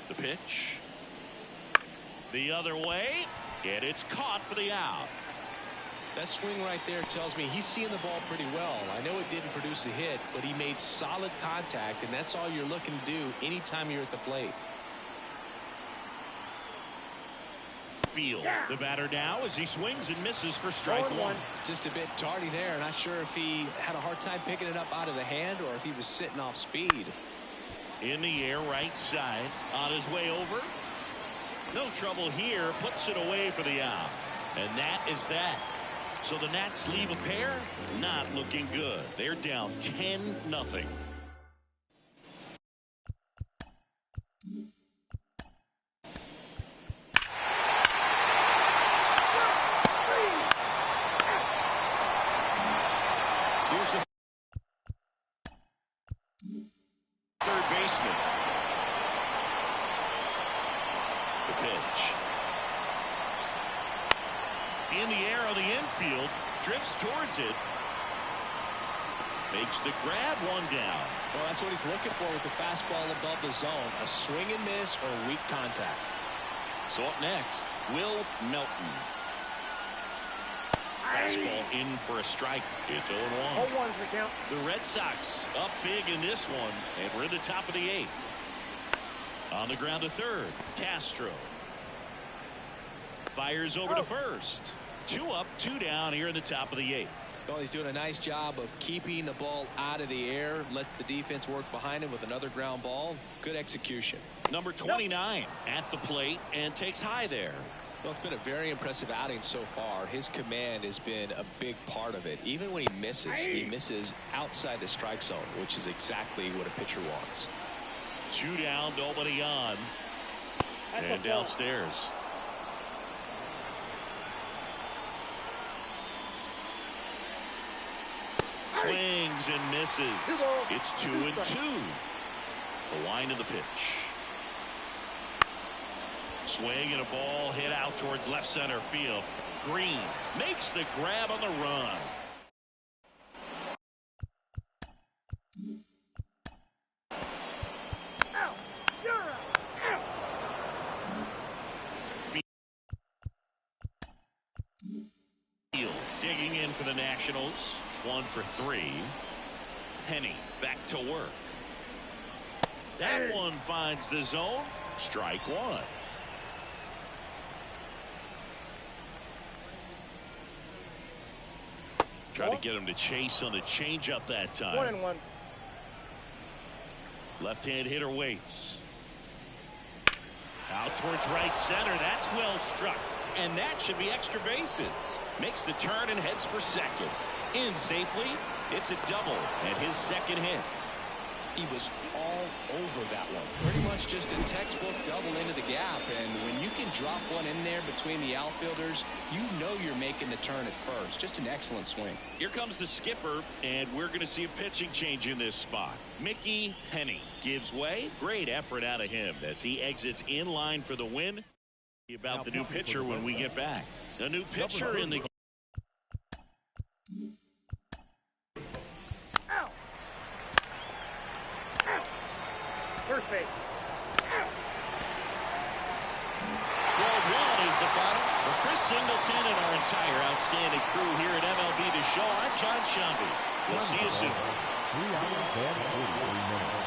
The pitch. The other way, and it's caught for the out. That swing right there tells me he's seeing the ball pretty well. I know it didn't produce a hit, but he made solid contact, and that's all you're looking to do anytime you're at the plate. Field. The batter now as he swings and misses for strike one. Just a bit tardy there. Not sure if he had a hard time picking it up out of the hand or if he was sitting off speed. In the air, right side, on his way over. No trouble here, puts it away for the out. And that is that. So the Nats leave a pair, not looking good. They're down 10-0. Here's the third baseman. The pitch. In the air on the infield, drifts towards it. Makes the grab, one down. Well, that's what he's looking for with the fastball above the zone. A swing and miss or weak contact. So up next, Will Melton. Fastball in for a strike. It's 0-1. 0-1's the count. The Red Sox up big in this one, and we're in the top of the 8th. On the ground to third, Castro. Fires over to first. 2 up, 2 down here in the top of the 8th. Well, he's doing a nice job of keeping the ball out of the air. Lets the defense work behind him with another ground ball. Good execution. Number 29 at the plate and takes high there. Well, it's been a very impressive outing so far. His command has been a big part of it. Even when he misses outside the strike zone, which is exactly what a pitcher wants. 2 down, nobody on. And downstairs. Swings and misses. It's 2-2. The line of the pitch. Swing and a ball hit out towards left center field. Green makes the grab on the run. Field digging in for the Nationals. 1 for 3. Penny back to work. That one finds the zone. Strike one. Try to get him to chase on the changeup that time. 1-1. Left-hand hitter waits. Out towards right center. That's well struck. And that should be extra bases. Makes the turn and heads for second. In safely. It's a double and his second hit. He was all over that one. Pretty much just a textbook double into the gap. And when you can drop one in there between the outfielders, you know you're making the turn at first. Just an excellent swing. Here comes the skipper, and we're going to see a pitching change in this spot. Mickey Penny gives way. Great effort out of him as he exits in line for the win. About the new pitcher when we get back. A new pitcher in the First base. 12-1 is the final. For Chris Singleton and our entire outstanding crew here at MLB The Show, I'm John Shambi. We'll see you soon. 3 hours and 43 minutes.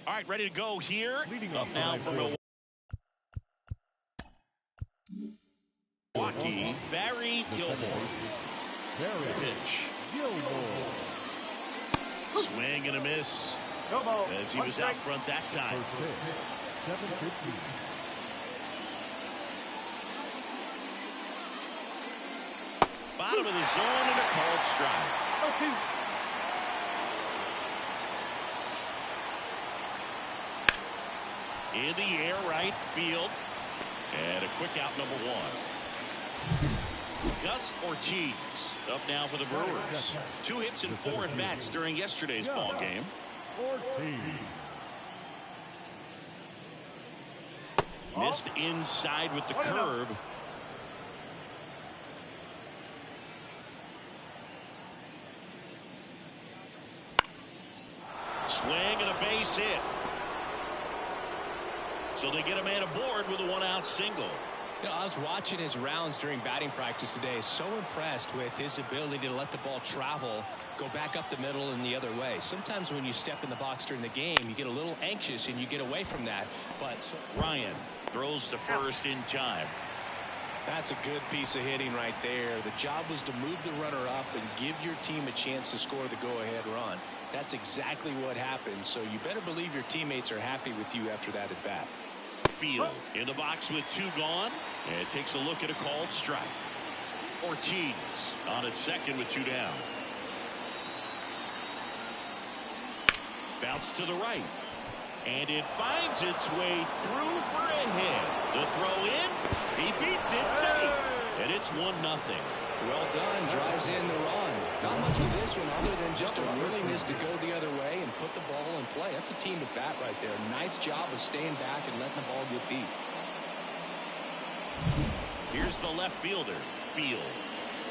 All right, ready to go here. Leading Up off now the for right Milwaukee, Barry Gilmore. Barry Pitch. Gilmore. Swing and a miss No ball. as he was out front that time. First pitch. 7:15. Bottom of the zone and a called strike. Okay. In the air, right field. And a quick out, number one. Gus Ortiz up now for the Brewers. 2 hits and 4 at bats during yesterday's ball game. Ortiz. Missed inside with the curve. Swing and a base hit. So they get a man aboard with a 1-out single. You know, I was watching his rounds during batting practice today. So impressed with his ability to let the ball travel, go back up the middle and the other way. Sometimes when you step in the box during the game, you get a little anxious and you get away from that. But Ryan throws to first in time. that's a good piece of hitting right there. The job was to move the runner up and give your team a chance to score the go-ahead run. That's exactly what happened. So you better believe your teammates are happy with you after that at bat. Field in the box with 2 gone, and takes a look at a called strike. Ortiz on at second with 2 down. Bounce to the right, and it finds its way through for a hit. The throw in, he beats it safe, and it's 1-0. Well done. Drives in the run. Not much to this one other than just a willingness to go the other way and put the ball in play. That's a team at bat right there. Nice job of staying back and letting the ball get deep. Here's the left fielder, Field.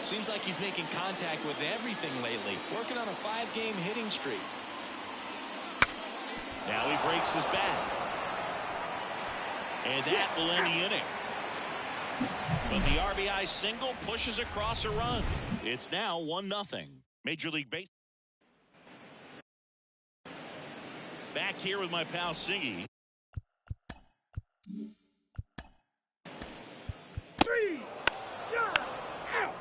Seems like he's making contact with everything lately. Working on a 5-game hitting streak. Now he breaks his bat. And that will end the inning. But the RBI single pushes across a run. It's now 1-0. Major League Baseball. Back here with my pal Siggy. 3. You're out.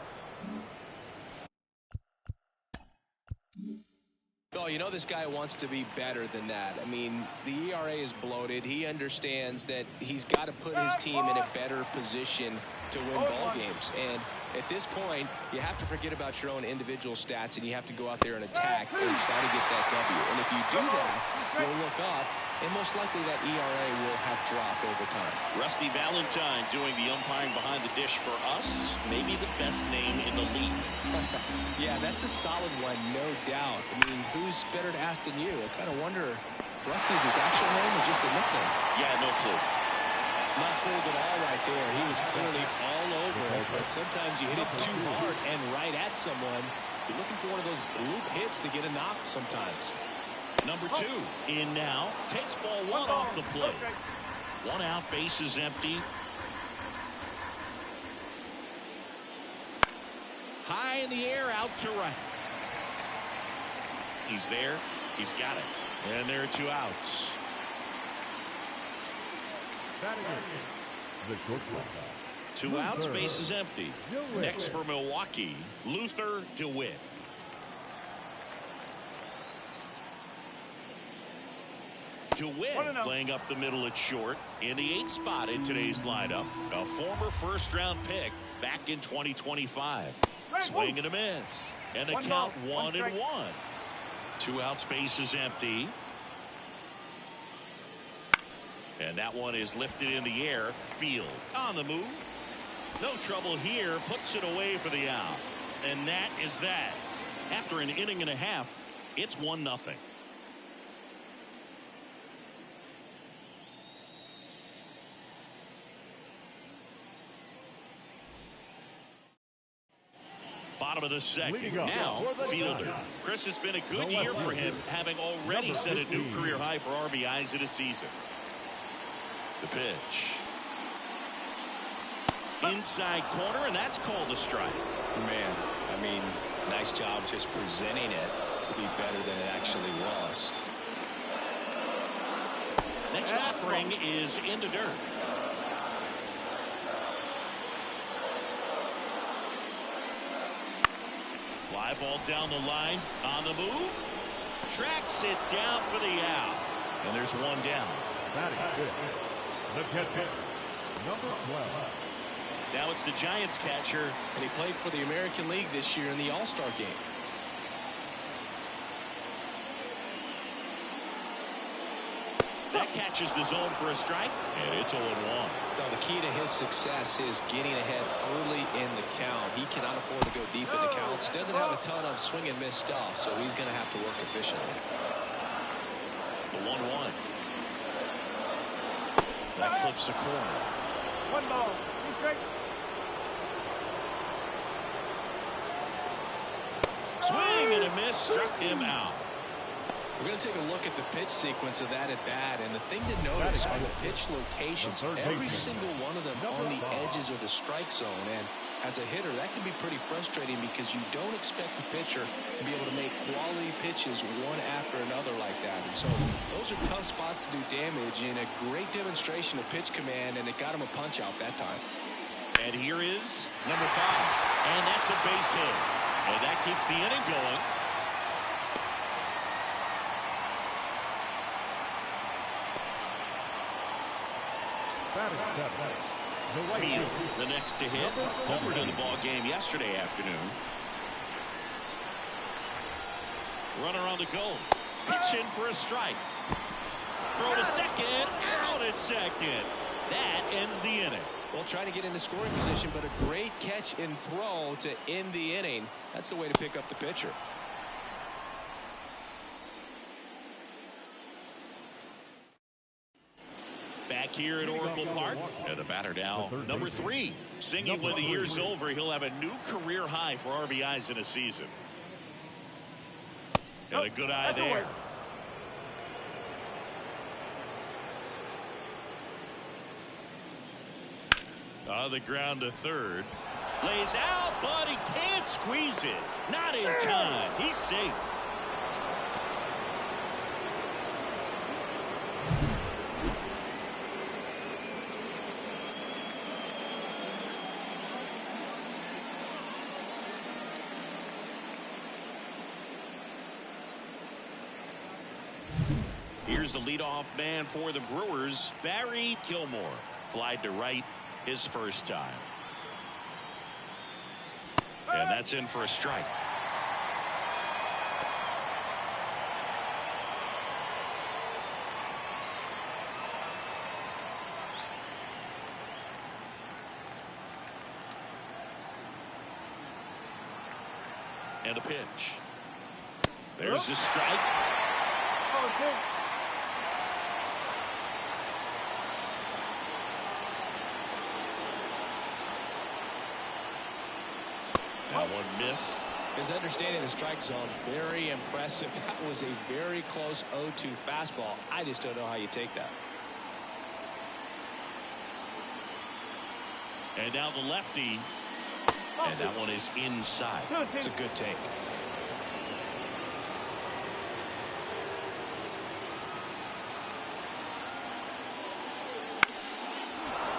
Oh, you know this guy wants to be better than that. I mean, the ERA is bloated. He understands that he's got to put his team in a better position to win ball games. And at this point, you have to forget about your own individual stats and you have to go out there and attack and try to get that W. And if you do that, you'll look up and most likely that ERA will have dropped over time. Rusty Valentine doing the umpiring behind the dish for us. Maybe the best name in the league. Yeah, that's a solid one, no doubt. I mean, who's better to ask than you? I kind of wonder if Rusty's his actual name or just a nickname. Yeah, no clue. Not fooled at all right there. He was clearly all over it, but sometimes you hit it too hard and right at someone. You're looking for one of those loop hits to get a knock sometimes. Number 2 in now. Takes ball 1 off the plate. 1 out, base is empty. High in the air, out to right. He's there. He's got it. And there are 2 outs. Batting it. The shortstop. 2 outs, base is empty. Next for Milwaukee, Luther DeWitt. DeWitt playing up the middle at short in the 8th spot in today's lineup. A former first-round pick back in 2025. Swing and a miss. And the count 1-1. 2 outs, base is empty. And that one is lifted in the air. Field on the move. No trouble here. Puts it away for the out. And that is that. After an inning and a half, it's 1-0. Bottom of the second. Now, Fielder. Chris, has been a good year for him, having already set a new career high for RBIs in a season. The pitch. Inside corner, and that's called a strike. Man, I mean, nice job just presenting it to be better than it actually was. Next offering is in the dirt. Fly ball down the line, on the move. Tracks it down for the out. And there's one down. Batting fifth. The catcher, number 12. Now it's the Giants catcher. And he played for the American League this year in the All-Star game. That catches the zone for a strike, and it's 0-1. Now, the key to his success is getting ahead early in the count. He cannot afford to go deep in the counts. Doesn't have a ton of swing and miss stuff, so he's going to have to work efficiently. The 1-1. That clips the corner. 1 ball. 2 strikes. Swing and a miss, struck him out. We're going to take a look at the pitch sequence of that at bat, and the thing to notice are the pitch locations. Every single one of them on the edges of the strike zone, and as a hitter, that can be pretty frustrating because you don't expect the pitcher to be able to make quality pitches one after another like that. And so those are tough spots to do damage, and a great demonstration of pitch command, and it got him a punch out that time. And here is number 5, and that's a base hit. And that keeps the inning going. Field, the next to hit. Homered in the ball game yesterday afternoon. Runner on the go. Pitch in for a strike. Throw to second. Out at second. That ends the inning. Well, trying to get into scoring position, but a great catch and throw to end the inning. That's the way to pick up the pitcher. Back here at Oracle Park, and the batter now, number 3. Singing when the year's over, he'll have a new career high for RBIs in a season. And a good eye there. On the ground to third. Lays out, but he can't squeeze it. Not in time. He's safe. Here's the leadoff man for the Brewers, Barry Gilmore. Flied to right his first time. And that's in for a strike. And a pitch. There's the strike. That one missed. His understanding of the strike zone, very impressive. That was a very close 0-2 fastball. I just don't know how you take that. And now the lefty. And that one is inside. It's a good take.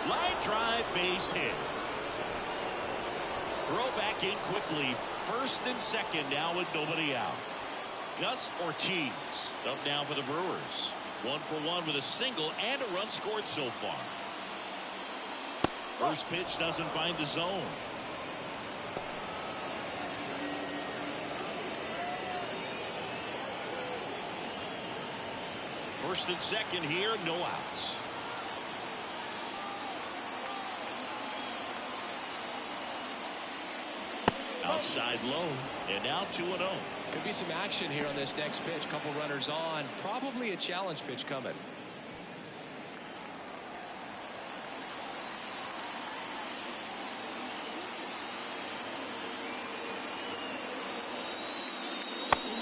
Line drive, base hit. Throw back in quickly. First and second now with nobody out. Gus Ortiz up now for the Brewers. 1 for 1 with a single and a run scored so far. First pitch doesn't find the zone. First and second here, no outs. Outside low, and now 2-0. Could be some action here on this next pitch. Couple runners on. Probably a challenge pitch coming.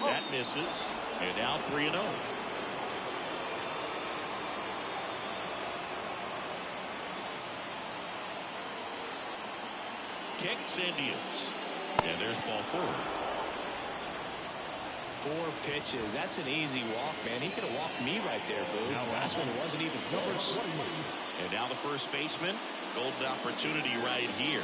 That misses, and now 3-0. Kicks and deals. And there's ball 4. 4 pitches. That's an easy walk, man. He could have walked me right there, Boo. Last one wasn't even close. And now the first baseman. Golden opportunity right here.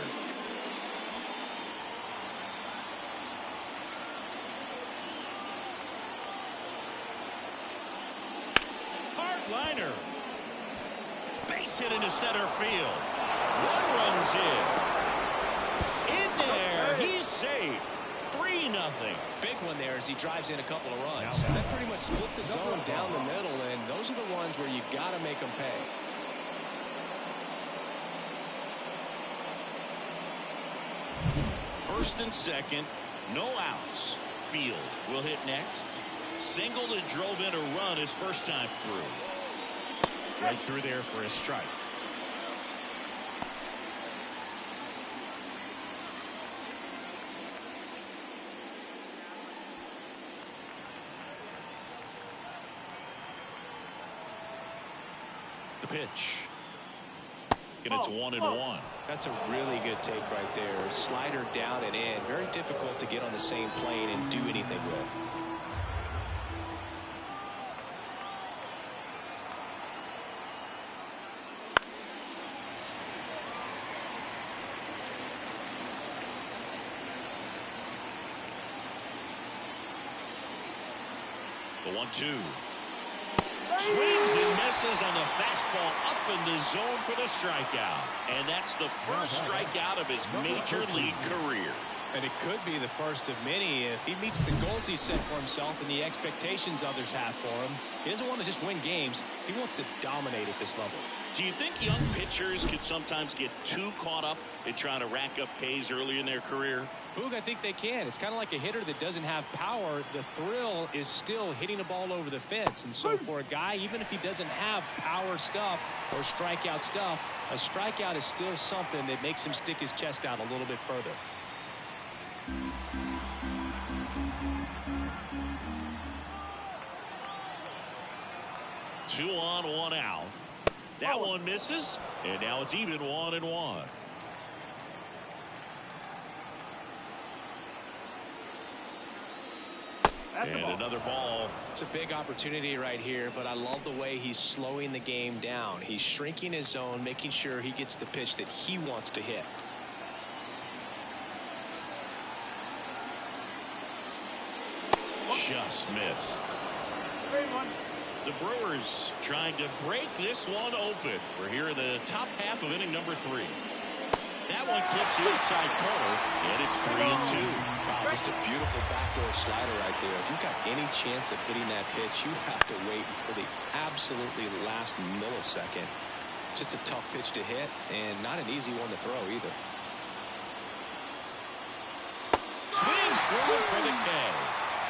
Hard liner. Base hit into center field. 1 runs in. He's safe. 3-0. Big one there as he drives in a couple of runs. That pretty much split the zone down the middle, and those are the ones where you got to make them pay. First and second, no outs. Field will hit next. Singled and drove in a run his first time through. Right through there for a strike. The pitch. And it's 1-1. That's a really good take right there. Slider down and in. Very difficult to get on the same plane and do anything with. The 1-2. Swings and misses on the fastball up in the zone for the strikeout. And that's the first strikeout of his major league career. And it could be the first of many if he meets the goals he set for himself and the expectations others have for him. He doesn't want to just win games. He wants to dominate at this level. Do you think young pitchers can sometimes get too caught up in trying to rack up Ks early in their career? Boog, I think they can. It's kind of like a hitter that doesn't have power. The thrill is still hitting a ball over the fence. And so for a guy, even if he doesn't have power stuff or strikeout stuff, a strikeout is still something that makes him stick his chest out a little bit further. Two on, 1 out. That one misses, and now it's even 1-1. And another ball. It's a big opportunity right here, but I love the way he's slowing the game down. He's shrinking his zone, making sure he gets the pitch that he wants to hit. Just missed. The Brewers trying to break this one open. We're here in the top half of inning number 3. That one clips the outside corner, and it's 3-2. Wow, just a beautiful backdoor slider right there. If you've got any chance of hitting that pitch, you have to wait until the absolutely last millisecond. Just a tough pitch to hit, and not an easy one to throw either. Swings through for the K.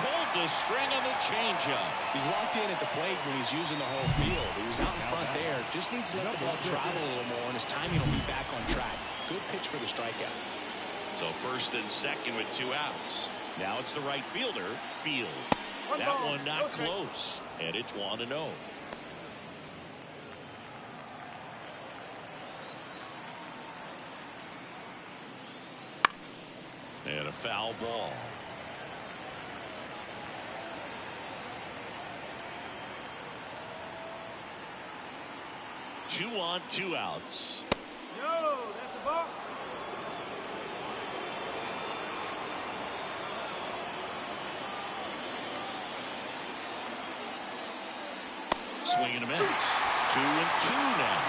Pulled the string on the changeup. He's locked in at the plate when he's using the whole field. He was out in front there. Just needs to let the ball travel a little more, and his timing will be back on track. Good pitch for the strikeout. So first and second with 2 outs. Now it's the right fielder, Field. That one not close, and it's 1-0. And a foul ball. Two on, 2 outs. Swing and a miss. 2-2 now.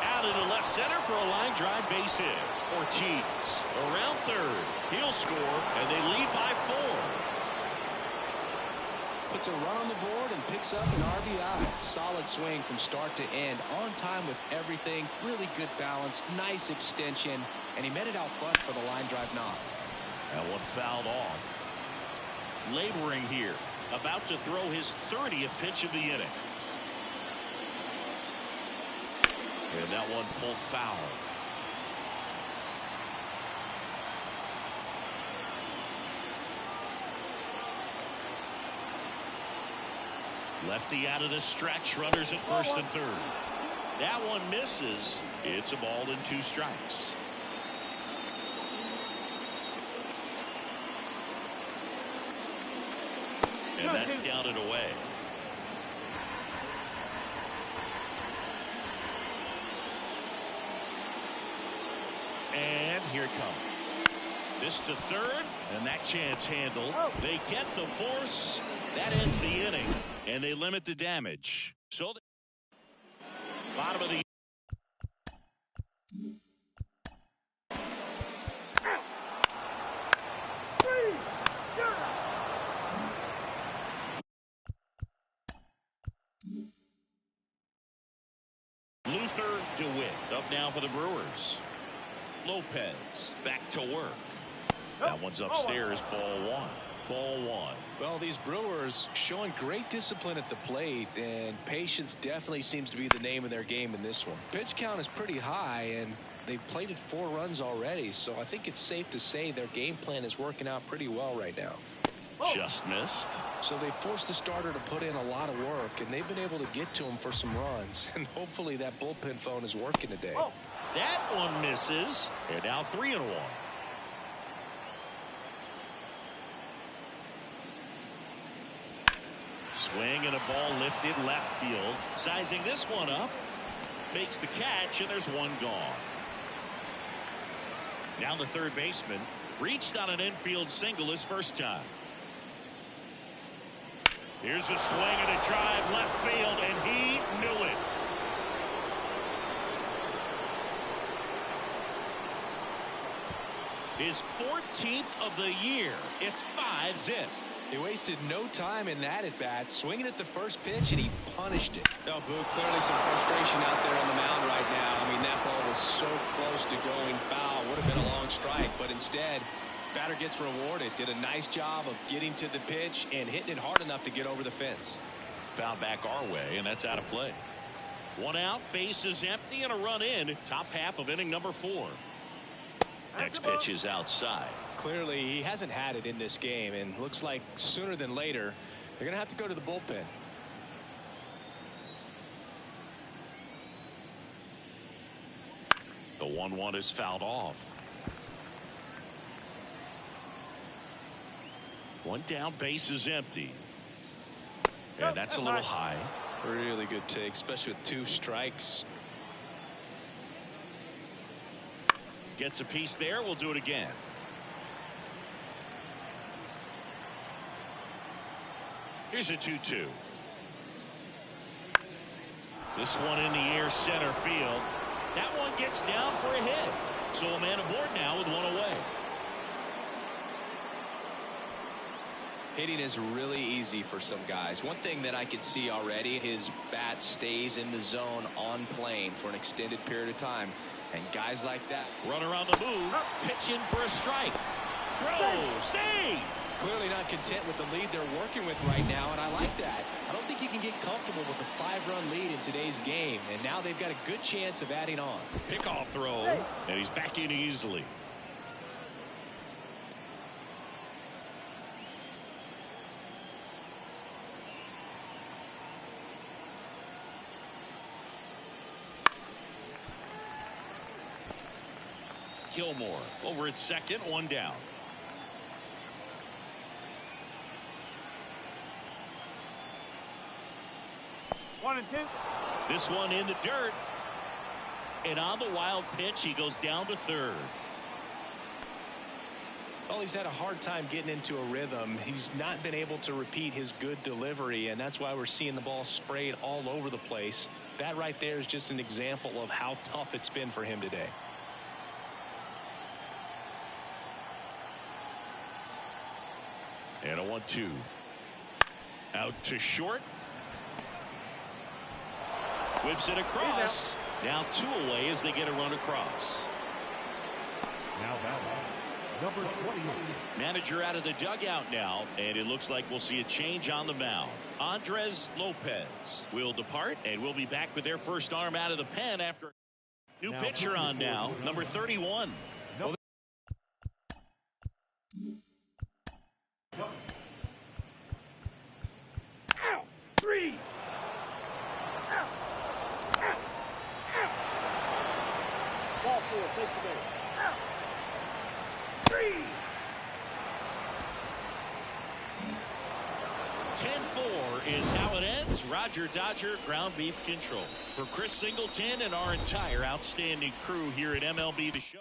Out into left center for a line drive base hit. Ortiz around third. He'll score, and they lead by 4. Puts a run on the board and picks up an RBI. Solid swing from start to end. On time with everything. Really good balance. Nice extension. And he met it out front for the line drive knock. That one fouled off. Laboring here. About to throw his 30th pitch of the inning. And that one pulled foul. Lefty out of the stretch. Runners at first and third. That one misses. It's a ball and 2 strikes. And that's down and away. And here it comes. This to third, and that chance handled. They get the force. That ends the inning, and they limit the damage. So, bottom of the Luther DeWitt up now for the Brewers. Lopez back to work. That one's upstairs. Ball 1. Ball 1. Well, these Brewers showing great discipline at the plate, and patience definitely seems to be the name of their game in this one. Pitch count is pretty high, and they've plated 4 runs already, so I think it's safe to say their game plan is working out pretty well right now. Just missed. So they forced the starter to put in a lot of work, and they've been able to get to him for some runs, and hopefully that bullpen phone is working today. That one misses, and now 3-1. Swing and a ball lifted left field. Sizing this one up. Makes the catch, and there's one gone. Now the third baseman reached on an infield single his first time. Here's a swing and a drive left field, and he knew it. His 14th of the year. It's 5-zip. He wasted no time in that at bat, swinging at the first pitch, and he punished it. Oh, Boo, clearly some frustration out there on the mound right now. I mean, that ball was so close to going foul. Would have been a long strike, but instead, batter gets rewarded. Did a nice job of getting to the pitch and hitting it hard enough to get over the fence. Foul back our way, and that's out of play. 1 out, bases empty, and a run in. Top half of inning number 4. Next pitch is outside. Clearly, he hasn't had it in this game, and looks like sooner than later, they're going to have to go to the bullpen. The 1-1 is fouled off. 1 down, base is empty. And that's a little high. Really good take, especially with 2 strikes. Gets a piece there. We'll do it again. Here's a 2-2. This one in the air, center field. That one gets down for a hit. So a man aboard now with 1 away. Hitting is really easy for some guys. One thing that I can see already, his bat stays in the zone on plane for an extended period of time. And guys like that. Runner on the move. Pitch in for a strike. Throw. Save. Clearly not content with the lead they're working with right now, and I like that. I don't think you can get comfortable with a 5-run lead in today's game, and now they've got a good chance of adding on. Pickoff throw, and he's back in easily. Gilmore over at second, 1 down. One and two. This one in the dirt. And on the wild pitch, he goes down to third. Well, he's had a hard time getting into a rhythm. He's not been able to repeat his good delivery, and that's why we're seeing the ball sprayed all over the place. That right there is just an example of how tough it's been for him today. And a 1-2. Out to short. Whips it across. Now 2 away as they get a run across. Now batting, number 28. Manager out of the dugout now, and it looks like we'll see a change on the mound. Andres Lopez will depart, and we'll be back with their first arm out of the pen after new pitcher on now, number 31. Three. Ball 4, take the base. 3. 10-4 is how it ends. Roger Dodger ground beef control. For Chris Singleton and our entire outstanding crew here at MLB The Show.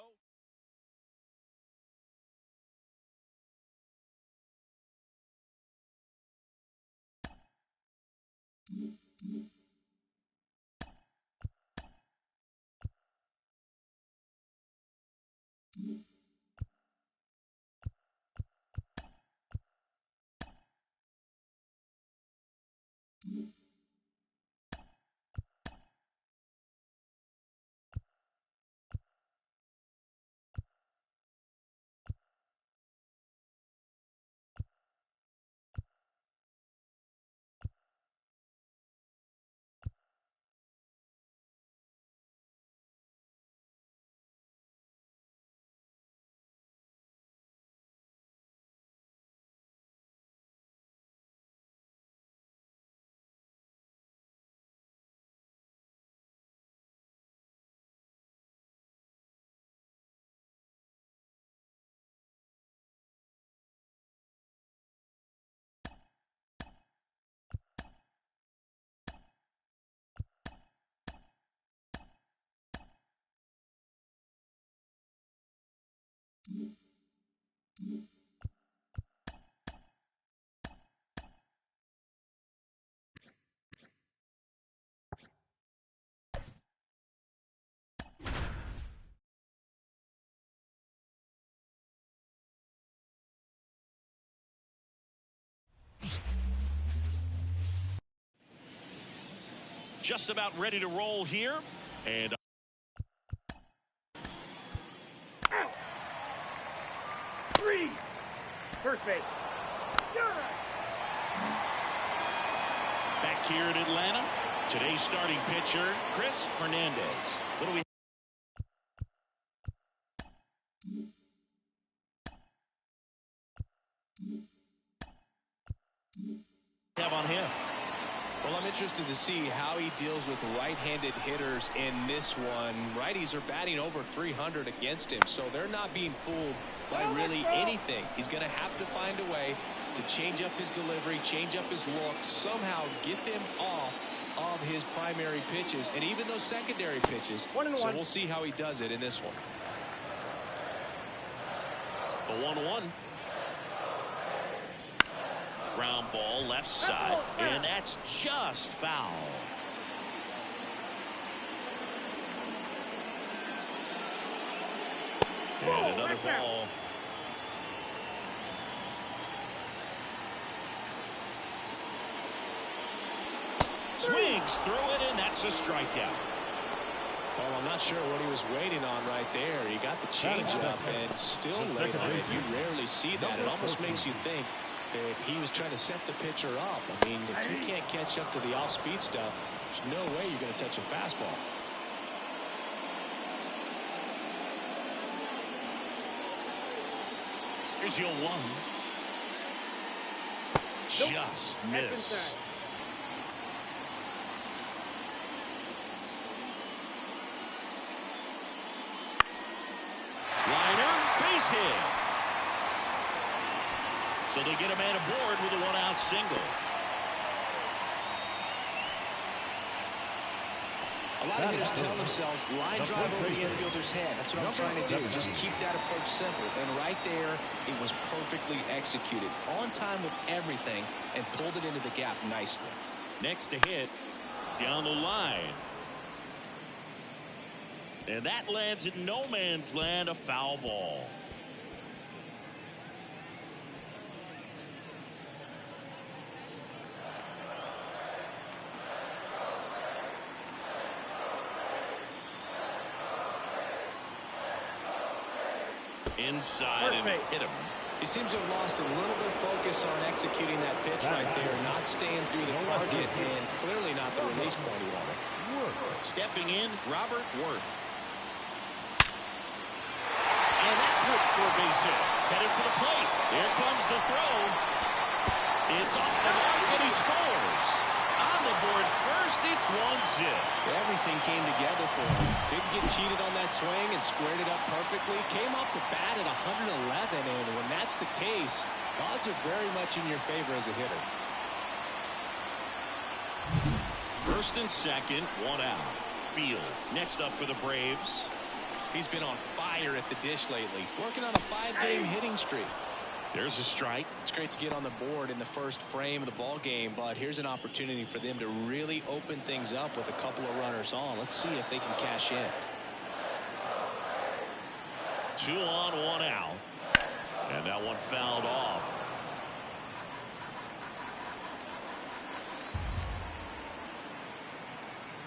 Just about ready to roll here. And Out. 3. First base. You're right. back here in Atlanta, today's starting pitcher, Chris Hernandez. What do we have on him? Well, I'm interested to see how he deals with right-handed hitters in this one. Righties are batting over 300 against him, so they're not being fooled by really anything. He's going to have to find a way to change up his delivery, change up his look, somehow get them off of his primary pitches and even those secondary pitches. So we'll see how he does it in this one. The 1-1. Ground ball left side, and that's just foul. And another ball. Swings through it, and that's a strikeout. Well, I'm not sure what he was waiting on right there. He got the changeup and still laid on it. You rarely see that. It almost makes you think that he was trying to set the pitcher up. I mean, if you can't catch up to the off-speed stuff, there's no way you're going to touch a fastball. Here's your 1. Just missed. Liner, base hit. So they get a man aboard with a 1-out single. A lot of hitters tell themselves, line drive over the infielder's head. That's what I'm trying to do. Just keep that approach simple. And right there, it was perfectly executed. On time with everything, and pulled it into the gap nicely. Next to hit, down the line. And that lands in no man's land, a foul ball. Inside and hit him. He seems to have lost a little bit of focus on executing that pitch right there, not staying through the target, and clearly not the release point he wanted. Stepping in, Robert Worth. And that's Worth for a base hit. Headed for the plate. Here comes the throw. It's off the mark, and he scores. On the board first, it's 1-zip. Everything came together for him. Didn't get cheated on that swing and squared it up perfectly. Came off the bat at 111, and when that's the case, odds are very much in your favor as a hitter. First and second, one out. Field next up for the Braves. He's been on fire at the dish lately, working on a 5-game hitting streak. There's a strike. It's great to get on the board in the first frame of the ball game, but here's an opportunity for them to really open things up with a couple of runners on. Let's see if they can cash in. 2 on, 1 out. And that one fouled off.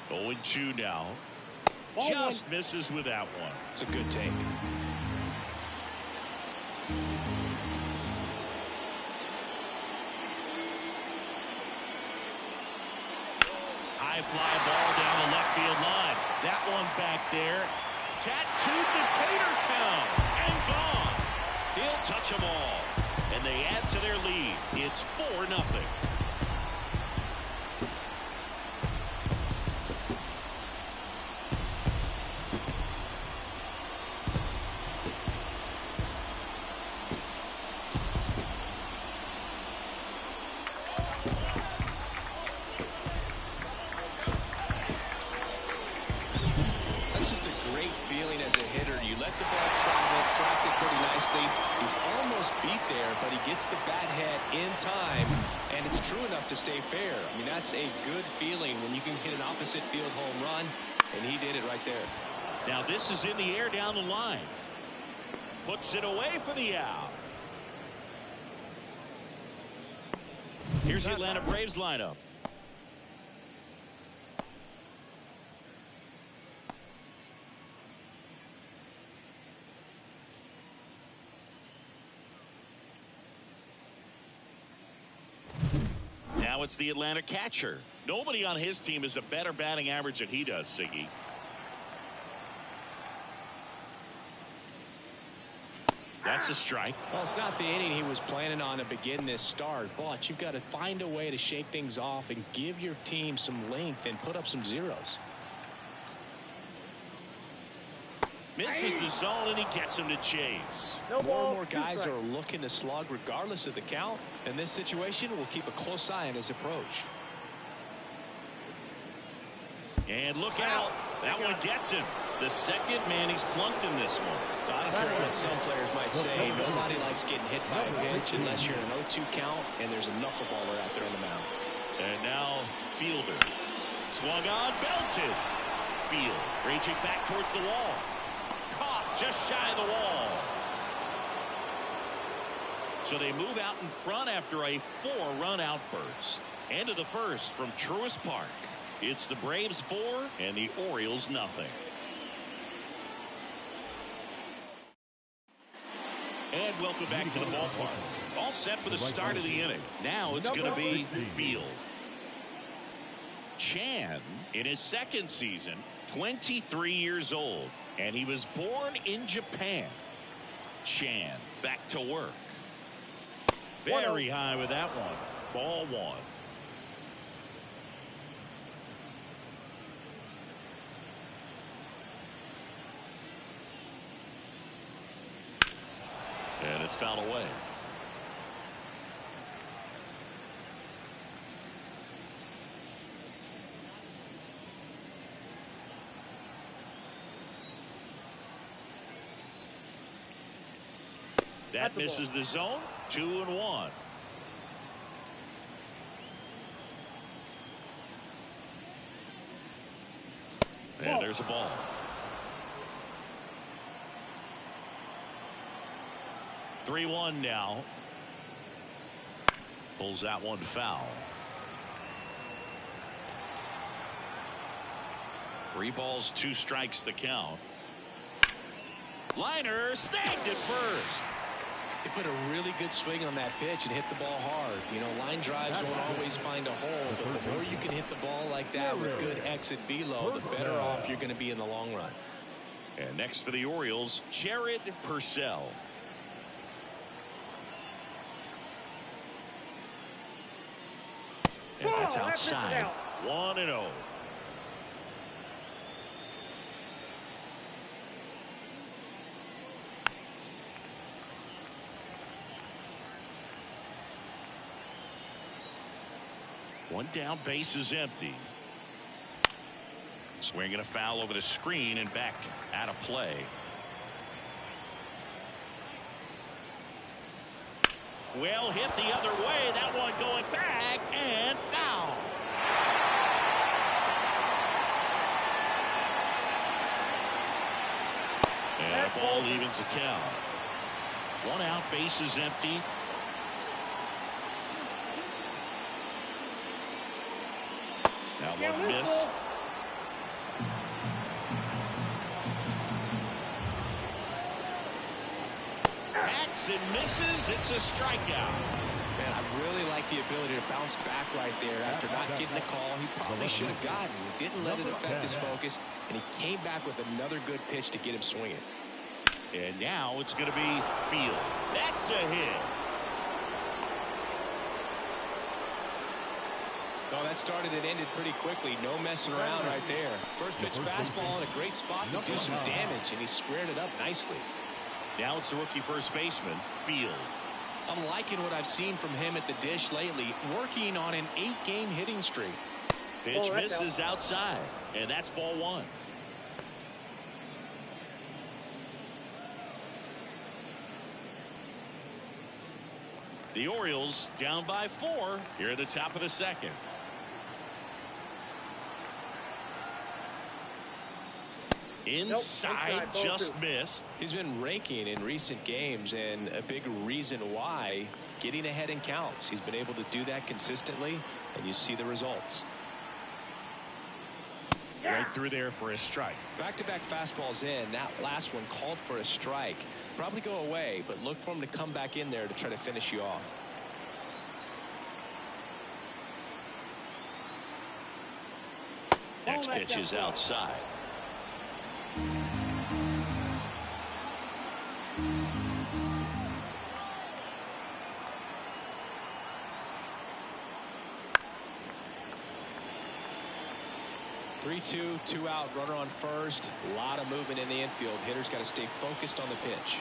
Oh, and 2 now. Just misses with that one. It's a good take. High fly ball down the left field line. That one back there. Tattooed to Tatertown and gone. He'll touch them all. And they add to their lead. It's 4-0. He's almost beat there, but he gets the bat head in time, and it's true enough to stay fair. I mean, that's a good feeling when you can hit an opposite field home run, and he did it right there. Now this is in the air down the line. Puts it away for the out. Here's the Atlanta Braves lineup. Now it's the Atlanta catcher. Nobody on his team has a better batting average than he does, Siggy. That's a strike. Well, it's not the inning he was planning on to begin this start, but you've got to find a way to shake things off and give your team some length and put up some zeros. Misses the zone, and he gets him to chase. More and more guys are looking to slug regardless of the count. In this situation, we'll keep a close eye on his approach. And look out. That one gets him. The second man he's plunked in this one. I don't care what some players might say. Nobody likes getting hit by a pitch unless you're in an 0-2 count and there's a knuckleballer out there on the mound. And now Fielder. Swung on, belted. Field raging back towards the wall. Caught just shy of the wall. So they move out in front after a 4-run outburst. End of the first from Truist Park. It's the Braves 4 and the Orioles nothing. And welcome back to the ballpark. All set for the start of the inning. Now it's going to be Field. Chan, in his second season, 23 years old, and he was born in Japan. Chan back to work. Very high with that one. Ball one. And it's fouled away. That misses the zone. 2-1. And there's a ball. Three-1 now. Pulls that one foul. 3 balls, 2 strikes the count. Liner snagged it first. He put a really good swing on that pitch and hit the ball hard. You know, line drives won't always find a hole, but the more you can hit the ball like that with good exit velo, the better off you're going to be in the long run. And next for the Orioles, Jared Purcell. And that's outside. 1-0. One down, base is empty. Swinging a foul over the screen and back out of play. Well hit the other way. That one going back and foul. And a ball evens the count. 1 out, base is empty. That one missed. Hacks and misses. It's a strikeout. Man, I really like the ability to bounce back right there after not getting a call he probably should have gotten. He didn't let it affect his focus, and he came back with another good pitch to get him swinging. And now it's going to be Field. That's a hit. Oh, that started and ended pretty quickly. No messing around right there. First pitch fastball in a great spot to do some damage, and he squared it up nicely. Now it's the rookie first baseman, Field. I'm liking what I've seen from him at the dish lately, working on an 8-game hitting streak. Pitch misses outside, and that's ball 1. The Orioles down by 4 here at the top of the second. Inside, just missed. He's been raking in recent games, and a big reason why, getting ahead in counts. He's been able to do that consistently, and you see the results. Right through there for a strike. Back-to-back fastballs in. That last one called for a strike. Probably go away, but look for him to come back in there to try to finish you off. Next pitch is outside. Three-two, 2 out, runner on first. A lot of movement in the infield. Hitter's got to stay focused on the pitch.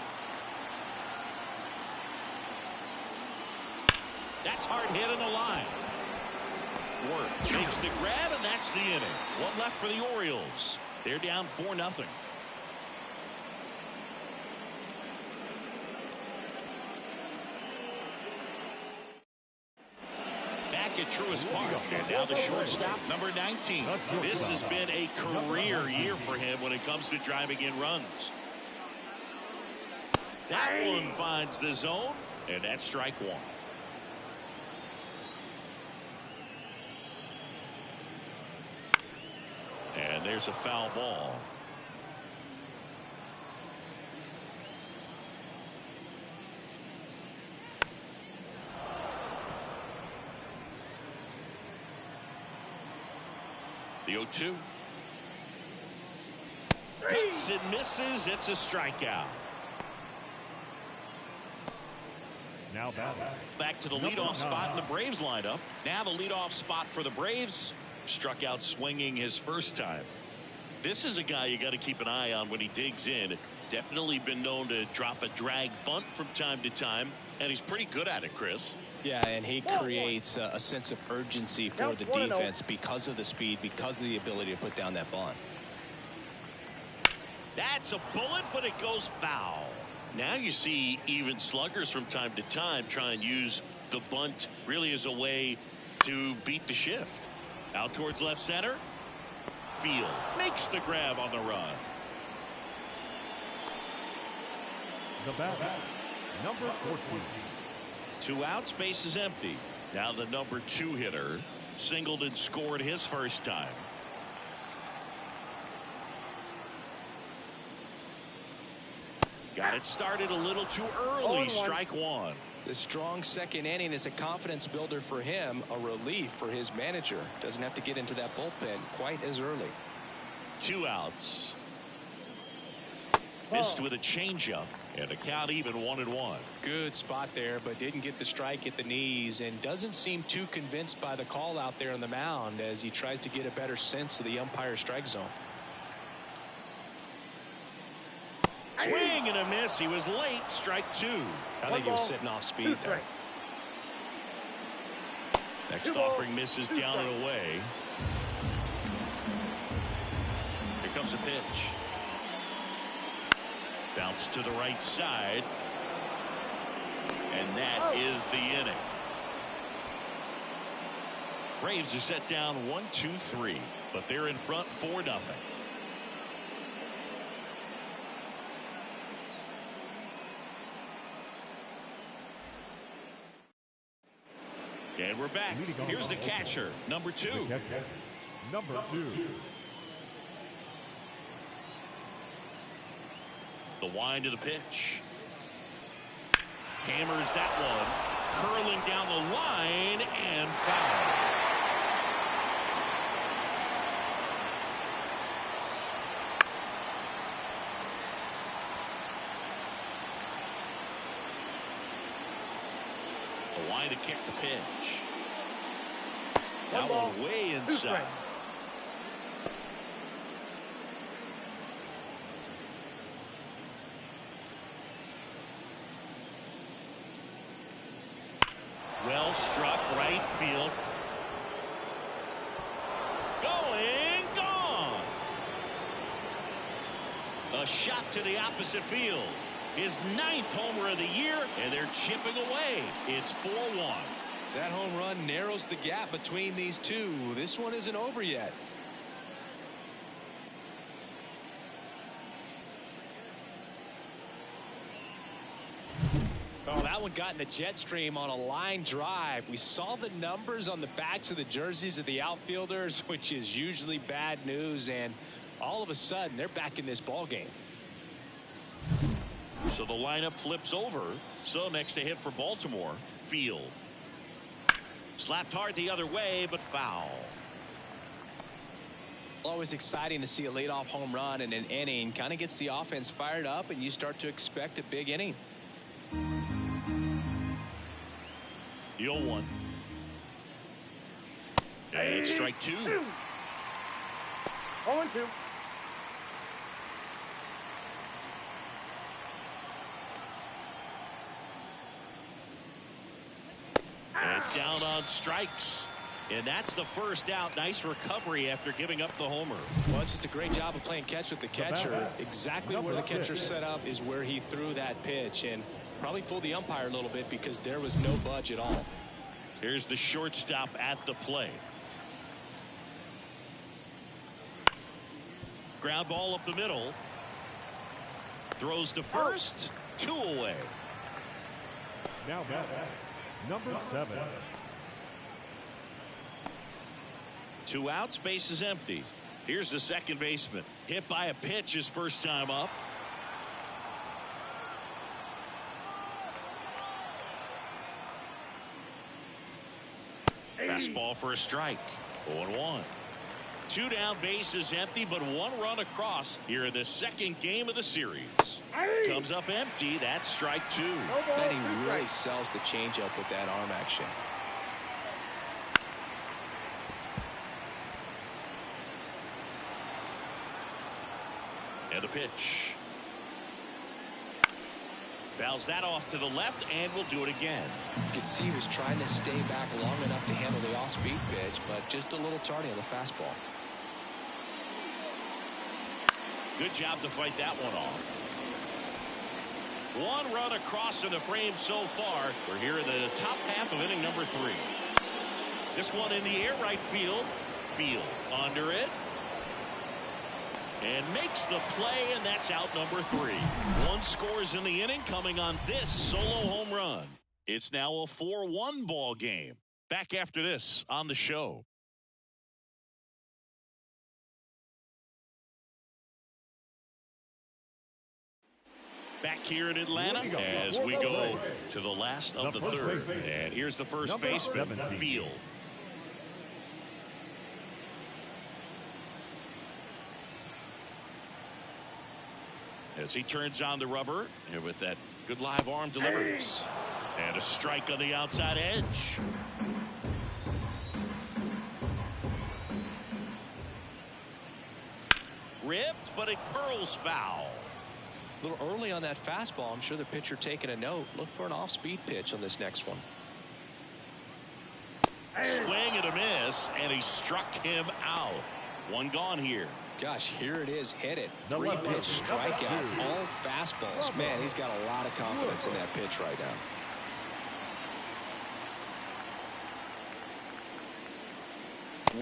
That's hard hit in the line. Work makes the grab, and that's the inning. 1 left for the Orioles. They're down 4-0. Back at Truist Park, and now the shortstop, number 19. This has been a career year for him when it comes to driving in runs. That one finds the zone, and that's strike 1. And there's a foul ball. The 0-2. Hits and misses. It's a strikeout. Now back to the leadoff spot in the Braves lineup. Now the leadoff spot for the Braves. Struck out swinging his first time. This is a guy you got to keep an eye on when he digs in. Definitely been known to drop a drag bunt from time to time, and he's pretty good at it, Chris. Yeah, and he creates a sense of urgency for the defense because of the speed, because of the ability to put down that bunt. That's a bullet, but it goes foul. Now you see even sluggers from time to time try and use the bunt really as a way to beat the shift. Out towards left center. Field makes the grab on the run. The batter, number 14. 2 outs, base is empty. Now the number 2 hitter singled and scored his first time. Got it started a little too early. Strike 1. The strong second inning is a confidence builder for him, a relief for his manager. Doesn't have to get into that bullpen quite as early. 2 outs. Missed with a changeup, and a count even 1-1. Good spot there, but didn't get the strike at the knees, and doesn't seem too convinced by the call out there on the mound as he tries to get a better sense of the umpire strike zone. Swing and a miss. He was late. Strike 2. I think he was sitting off speed there. Next offering misses down and away. Here comes a pitch. Bounce to the right side. And that is the inning. Braves are set down 1-2-3, but they're in front 4-0. And we're back. Here's the catcher, number 2. Number 2. The wind of the pitch. Hammers that one. Curling down the line and foul. The wind to kick the pitch. That one way inside. Well struck, right field. Going, gone. A shot to the opposite field. His 9th homer of the year, and they're chipping away. It's 4-1. That home run narrows the gap between these two. This one isn't over yet. Oh, that one got in the jet stream on a line drive. We saw the numbers on the backs of the jerseys of the outfielders, which is usually bad news, and all of a sudden they're back in this ball game. So the lineup flips over. So next to hit for Baltimore, Field. Slapped hard the other way, but foul. Always exciting to see a leadoff home run in an inning. Kind of gets the offense fired up, and you start to expect a big inning. The 0-1. And strike 2. 0-2. And down on strikes. And that's the first out. Nice recovery after giving up the homer. Well, it's just a great job of playing catch with the catcher. Exactly where the catcher set up is where he threw that pitch, and probably fooled the umpire a little bit because there was no budge at all. Here's the shortstop at the plate. Ground ball up the middle. Throws to first. 2 away. Now back, number 7. 2 outs, base is empty. Here's the second baseman. Hit by a pitch his first time up. Fastball for a strike. 0-1. 2 down, base is empty, but 1 run across here in the second game of the series. Comes up empty. That's strike 2. And he really sells the changeup with that arm action. And a pitch. Fouls that off to the left, and will do it again. You could see he was trying to stay back long enough to handle the off-speed pitch, but just a little tardy on the fastball. Good job to fight that one off. One run across in the frame so far. We're here in the top half of inning number 3. This one in the air, right field. Field under it. And makes the play, and that's out number 3. One scores in the inning coming on this solo home run. It's now a 4-1 ball game. Back after this on the show. Back here in Atlanta as we go to the last of the third. And here's the first baseman, Field. As he turns on the rubber, and with that good live arm delivers. And a strike on the outside edge. Ripped, but it curls foul. A little early on that fastball. I'm sure the pitcher taking a note. Look for an off-speed pitch on this next one. Swing and a miss, and he struck him out. One gone here. Gosh, here it is. Hit it. 3-pitch strikeout. All fastballs. Man, he's got a lot of confidence in that pitch right now.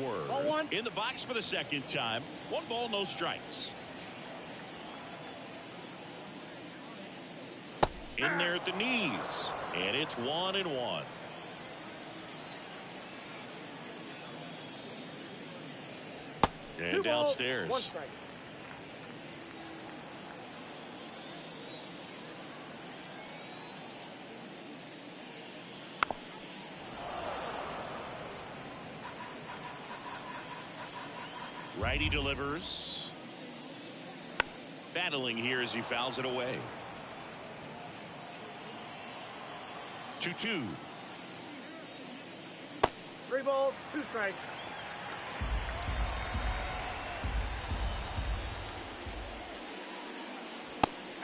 Word in the box for the second time. 1 ball, no strikes. In there at the knees, and it's 1-1. And downstairs. 1 strike. Righty delivers. Battling here as he fouls it away. 2-2. 3 balls, 2 strikes.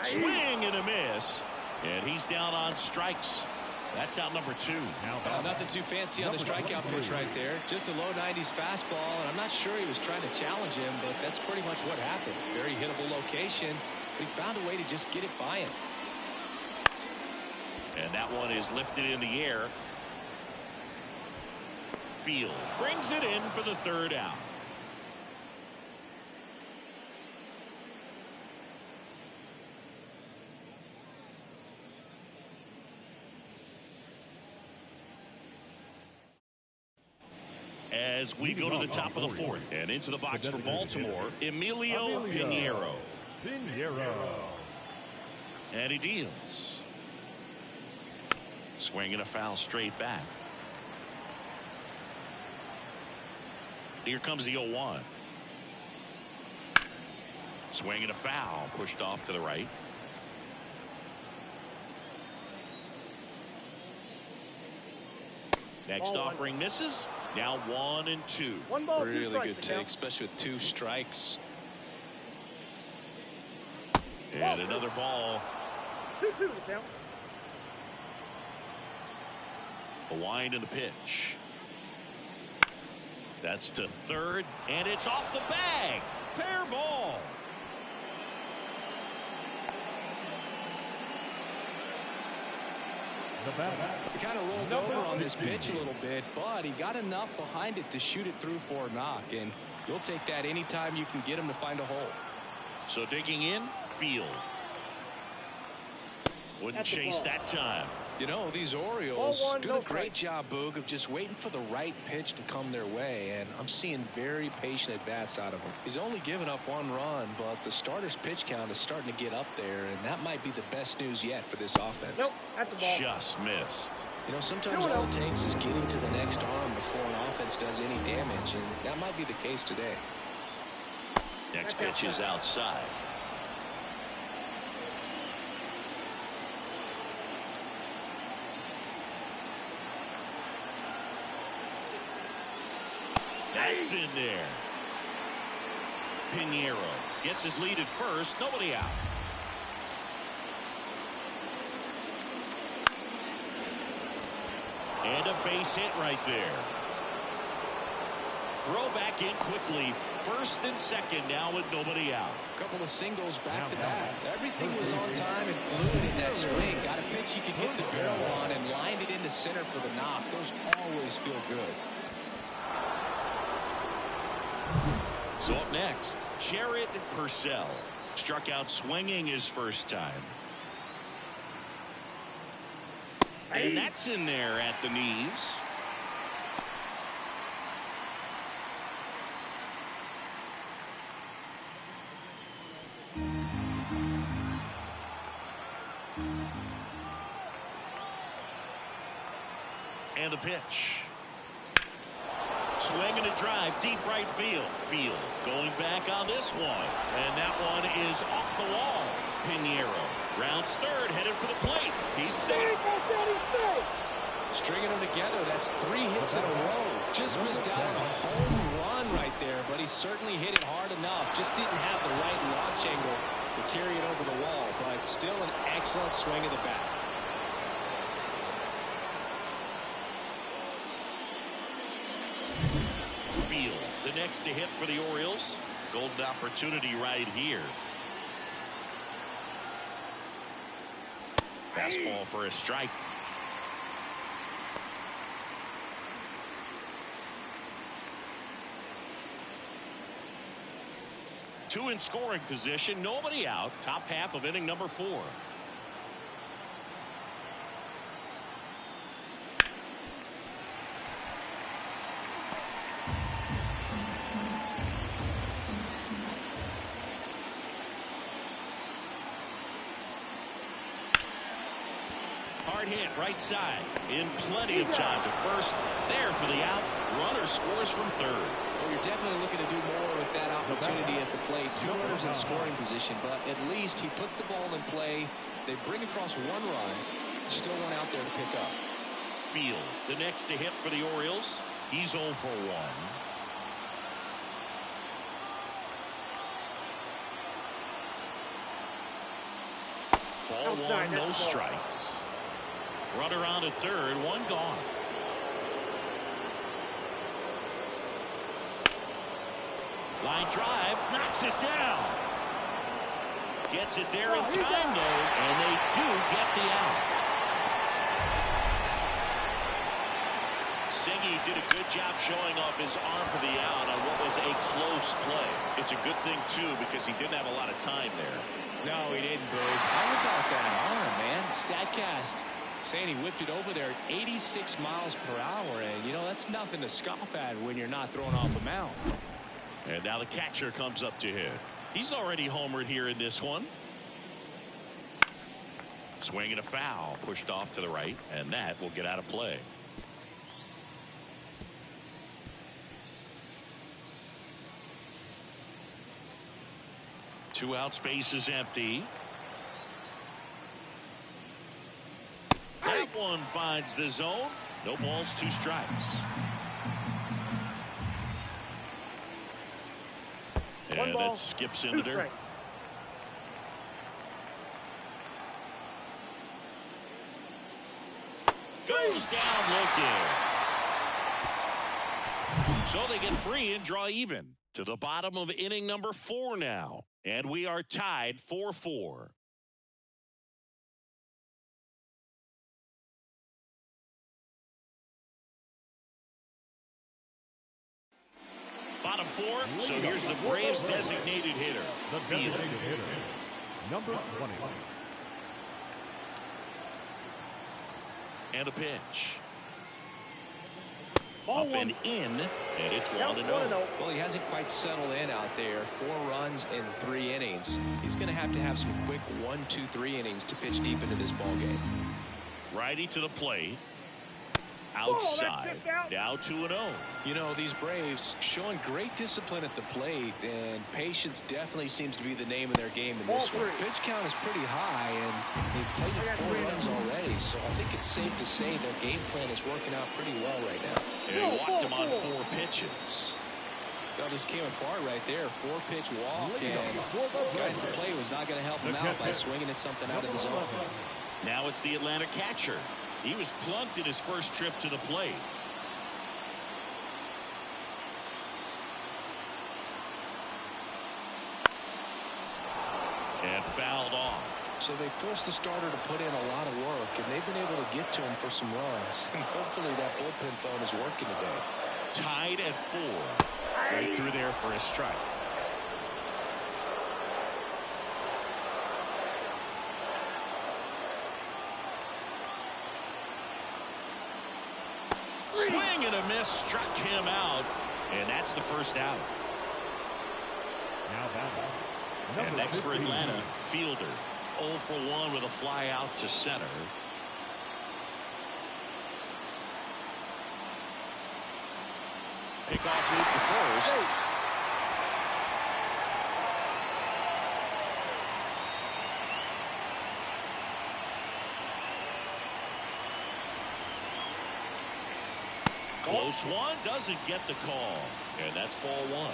Swing and a miss. And he's down on strikes. That's out number 2. Nothing too fancy on the strikeout pitch right there. Just a low 90s fastball, and I'm not sure he was trying to challenge him, but that's pretty much what happened. Very hittable location. He found a way to just get it by him. And that one is lifted in the air. Field brings it in for the 3rd out. As we go to the top of the 4th and into the box for Baltimore, Emilio Pinheiro. And he deals. Swinging a foul straight back. Here comes the 0-1. Swinging a foul, pushed off to the right. Next offering misses. Now 1-2. 1 ball, 2 really strikes. good take, especially with 2 strikes. And another ball. 2-2 the count. A wind in the pitch. That's to 3rd, and it's off the bag. Fair ball. He kind of rolled over on this pitch a little bit, but he got enough behind it to shoot it through for a knock, and you'll take that anytime you can get him to find a hole. So digging in, Field. Wouldn't chase that time. You know, these Orioles Ball 1, do a no great strike. job, Boog, of just waiting for the right pitch to come their way, and I'm seeing very patient at-bats out of him. He's only given up 1 run, but the starter's pitch count is starting to get up there, and that might be the best news yet for this offense. Nope, that's the ball. Just missed. You know, sometimes all it takes is getting to the next arm before an offense does any damage, and that might be the case today. Next pitch is outside. That's in there. Pinheiro gets his lead at first. Nobody out. And a base hit right there. throw back in quickly. First and second now with nobody out. A couple of singles back to back. Everything was on time and fluid in that swing. Got a pitch he could get the barrel on and lined it into center for the knock. Those always feel good. So up next, Jared Purcell. Struck out swinging his first time. And that's in there at the knees. And the pitch. Swing and a drive, deep right field. Going back on this one. And that one is off the wall. Pinheiro rounds third, headed for the plate. He's safe. Stringing them together, that's 3 hits in a row. Just missed out on a home run right there, but he certainly hit it hard enough. Just didn't have the right launch angle to carry it over the wall, but still an excellent swing of the bat. Field, the next to hit for the Orioles. Golden opportunity right here. Fastball for a strike. Two in scoring position, nobody out. Top half of inning number 4. Hard hit right side. In plenty of time to first. There for the out. Runner scores from third. Well, you're definitely looking to do more with that opportunity at the plate. 2 runners in scoring position, but at least he puts the ball in play. They bring across 1 run. Still one out there to pick up. Field, the next to hit for the Orioles. He's 0 for 1. Ball 1, no strikes. Runner on at third, 1 gone. Line drive, knocks it down. Gets it there in time, though, and they do get the out. Singy did a good job showing off his arm for the out on what was a close play. It's a good thing, too, because he didn't have a lot of time there. No, he didn't, Bird. How about that arm, man? StatCast saying he whipped it over there at 86 miles per hour, and, you know, that's nothing to scoff at when you're not throwing off the mound. And now the catcher comes up to hit. He's already homered here in this one. Swing and a foul. Pushed off to the right, and that will get out of play. Two out, space is empty. That one finds the zone. No balls, 2 strikes. And that skips into there. Goes down looking. So they get free and draw even. To the bottom of inning number 4 now. And we are tied 4-4. Bottom 4, so here's the Braves designated hitter. The designated hitter, number 20. And a pitch. Up and in, and it's 1-0. Well, he hasn't quite settled in out there. 4 runs in 3 innings. He's going to have some quick 1, 2, 3 innings to pitch deep into this ball game. Righty to the plate. Outside. Now 2-0. You know, these Braves showing great discipline at the plate, and patience definitely seems to be the name of their game in this one. Pitch count is pretty high, and they've played it 4 runs already, so I think it's safe to say their game plan is working out pretty well right now. And he walked him on 4 pitches. That just came apart right there. 4-pitch walk, and the guy at the plate was not going to help him out by swinging at something out of the zone. Now it's the Atlanta catcher. He was plunked in his first trip to the plate. and fouled off. So they forced the starter to put in a lot of work, and they've been able to get to him for some runs. And hopefully that bullpen phone is working today. Tied at 4. Right through there for a strike. Swing and a miss, struck him out, and that's the first out. Now batting. And next for Atlanta, Fielder. 0 for 1 with a fly out to center. Pickoff move to first. Close one, doesn't get the call, and that's ball 1.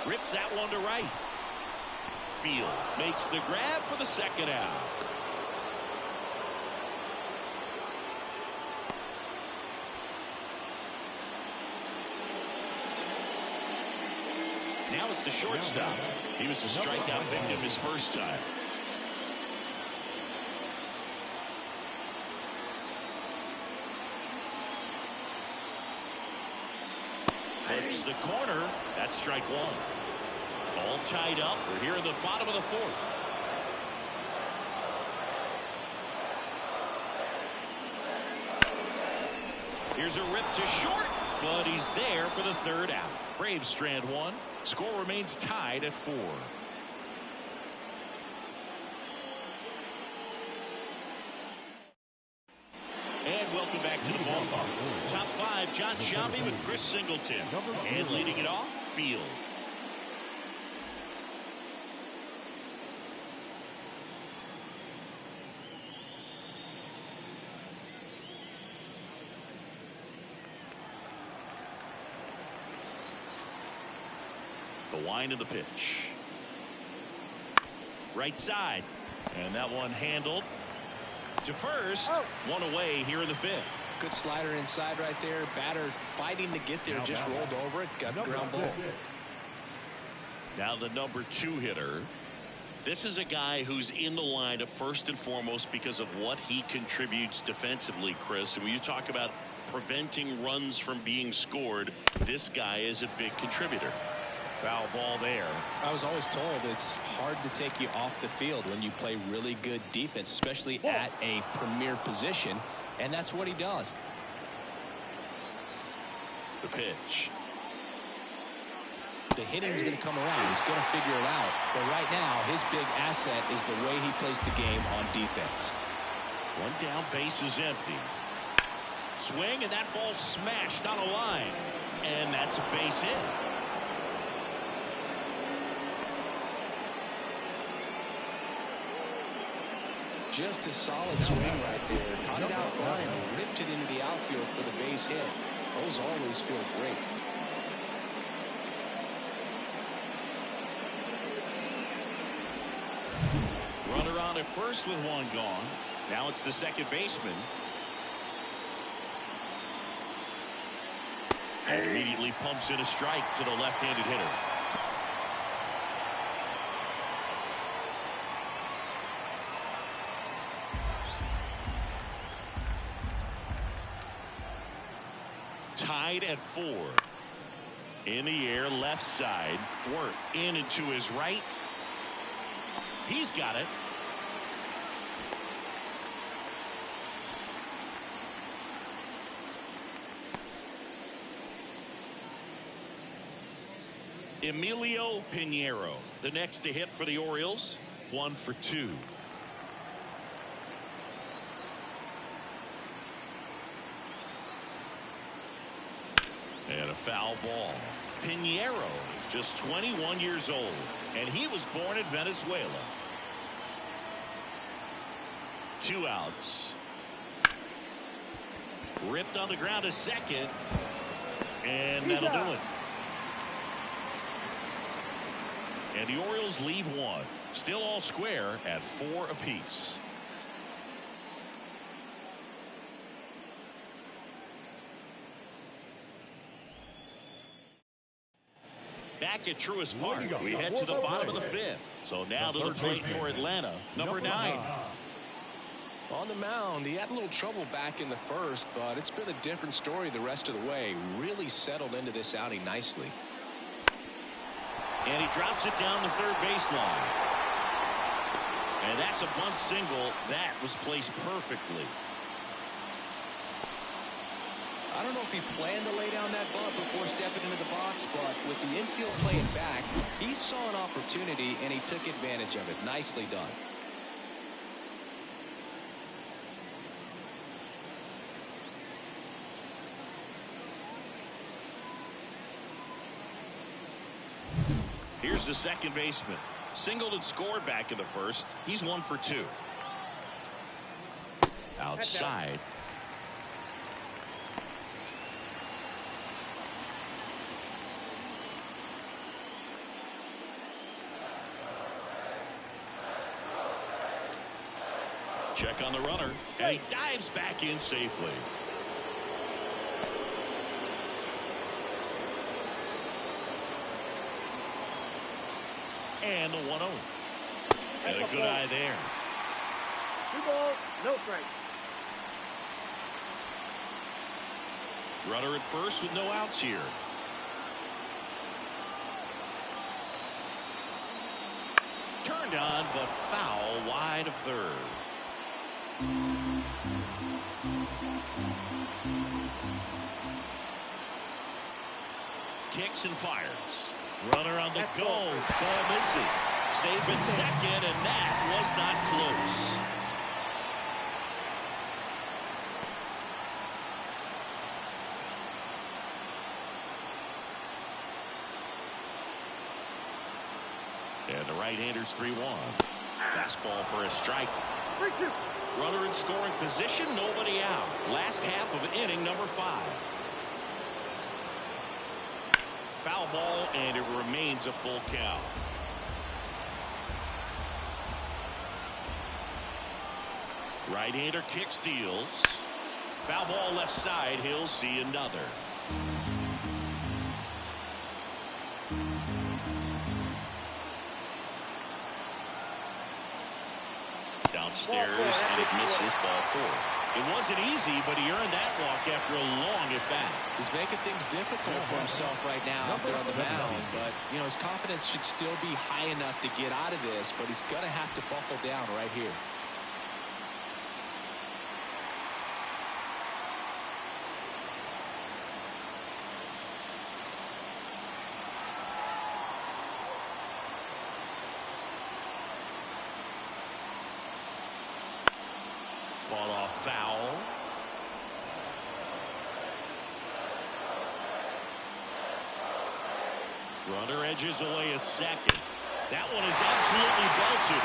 Rips that one to right. Field makes the grab for the second out. Now it's the shortstop. He was a strikeout victim his first time. Hits the corner. That's strike 1. All tied up. We're here in the bottom of the 4th. Here's a rip to short, but he's there for the 3rd out. Braves strand 1. Score remains tied at 4. And welcome back to the ballpark. Top 5, John Sciambi with Chris Singleton. And leading it off, Field. The wind of the pitch. Right side. And that one handled to first. One away here in the 5th. Good slider inside right there. Batter fighting to get there. Just rolled over it. Got the ground ball. Now the number 2 hitter. This is a guy who's in the lineup first and foremost because of what he contributes defensively, Chris. And when you talk about preventing runs from being scored, this guy is a big contributor. Foul ball there. I was always told it's hard to take you off the field when you play really good defense, especially at a premier position, and that's what he does. The pitch. The hitting's going to come around. He's going to figure it out. But right now, his big asset is the way he plays the game on defense. One down, base is empty. Swing, and that ball smashed on a line. And that's a base hit. Just a solid swing right there. Caught it out fine and ripped it into the outfield for the base hit. Those always feel great. Runner on at first with one gone. Now it's the second baseman. And immediately pumps in a strike to the left-handed hitter. Tied at 4. In the air, left side. Work in and to his right. He's got it. Emilio Pinheiro, the next to hit for the Orioles. 1 for 2. And a foul ball. Pinheiro, just 21 years old, and he was born in Venezuela. 2 outs. Ripped on the ground to second, and that'll do it. And the Orioles leave 1. Still all square at 4 apiece. back at Truist Park. We head to the bottom of the fifth. So now to the plate for Atlanta, number 9. On the mound, he had a little trouble back in the first, but it's been a different story the rest of the way. Really settled into this outing nicely. And he drops it down the third baseline. And that's a bunt single. That was placed perfectly. I don't know if he planned to lay down that bunt before stepping into the box, but with the infield playing back, he saw an opportunity and he took advantage of it. Nicely done. Here's the second baseman. Singled and scored back in the first. He's 1 for 2. Outside. Check on the runner, and he dives back in safely. And the 1-0. And a good eye there. 2 balls, no strike. Runner at first with no outs here. Turned on, but foul wide of third. Kicks and fires. Runner on the go. Ball misses. Safe in second, and that was not close. And the right-hander's 3-1. Fastball for a strike. 3-2. Runner in scoring position, nobody out. Last half of inning number 5. Foul ball, and it remains a full count. Right-hander kick steals. Foul ball left side. He'll see another. Downstairs, and it misses ball 4. It wasn't easy, but he earned that walk after a long at-bat. He's making things difficult for himself right now out there on the mound, but you know his confidence should still be high enough to get out of this, but he's gonna have to buckle down right here. Fought off foul. Runner edges away at second. That one is absolutely belted.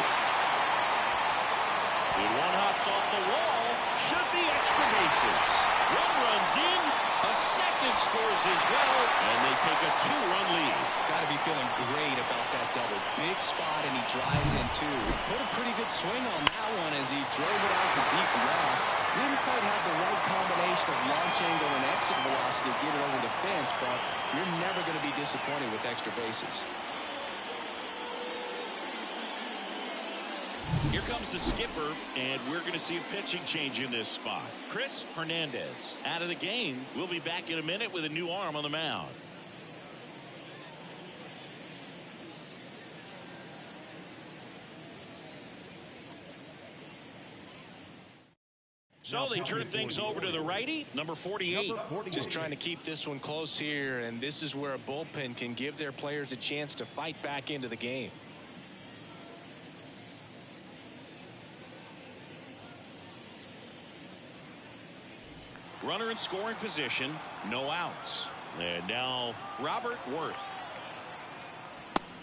When one hops off the wall, should be extra bases. One runs in, a second scores as well, and they take a 2-run lead. Got to be feeling great about that double. Big spot, and he drives in too. Put a pretty good swing on that one as he drove it out to deep left. Didn't quite have the right combination of launch angle and exit velocity to get it over the fence, but you're never going to be disappointed with extra bases. Here comes the skipper, and we're going to see a pitching change in this spot. Chris Hernandez out of the game. We'll be back in a minute with a new arm on the mound. So they turn things over to the righty, number 48. Just trying to keep this one close here, and this is where a bullpen can give their players a chance to fight back into the game. Runner in scoring position, no outs. And now Robert Worth.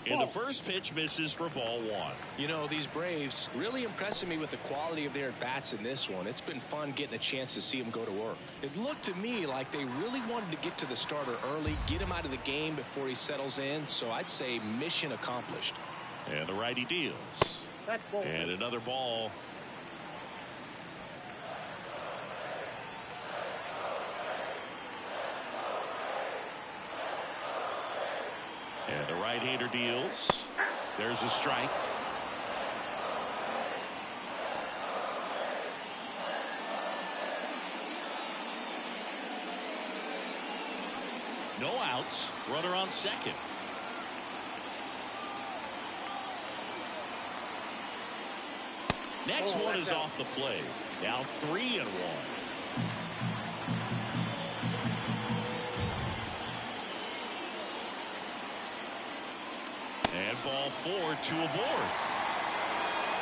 And the first pitch misses for ball 1. You know, these Braves really impressing me with the quality of their at-bats in this one. It's been fun getting a chance to see them go to work. It looked to me like they really wanted to get to the starter early, get him out of the game before he settles in. So I'd say mission accomplished. And the righty deals. And another ball. And The right-hander deals. There's a strike. No outs. Runner on second. Next one is off the plate. Now 3-1. And ball 4, 2 aboard.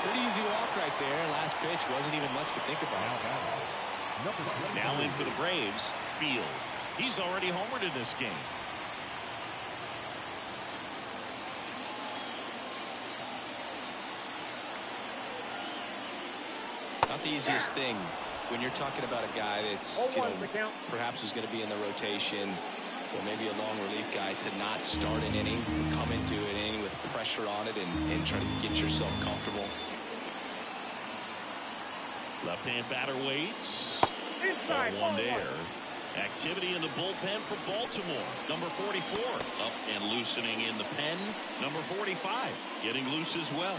Pretty easy walk right there. Last pitch wasn't even much to think about. Now in for the Braves, Field. He's already homered in this game. Not the easiest thing when you're talking about a guy that's, perhaps is going to be in the rotation, or maybe a long relief guy, to not start an inning, to come into an inning with pressure on it and try to get yourself comfortable. Left-hand batter waits. Inside, 1 there. Activity in the bullpen for Baltimore. Number 44 up and loosening in the pen. Number 45 getting loose as well.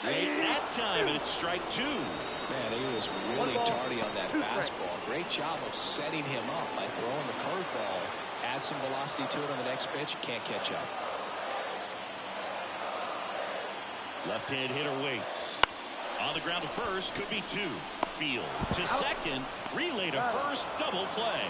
Late that time, and it's strike 2. Man, he was really tardy on that fastball. Great job of setting him up by throwing the curveball. Add some velocity to it on the next pitch. Can't catch up. Left-hand hitter waits. On the ground to first, could be 2. Field to second. Relay to first. Double play.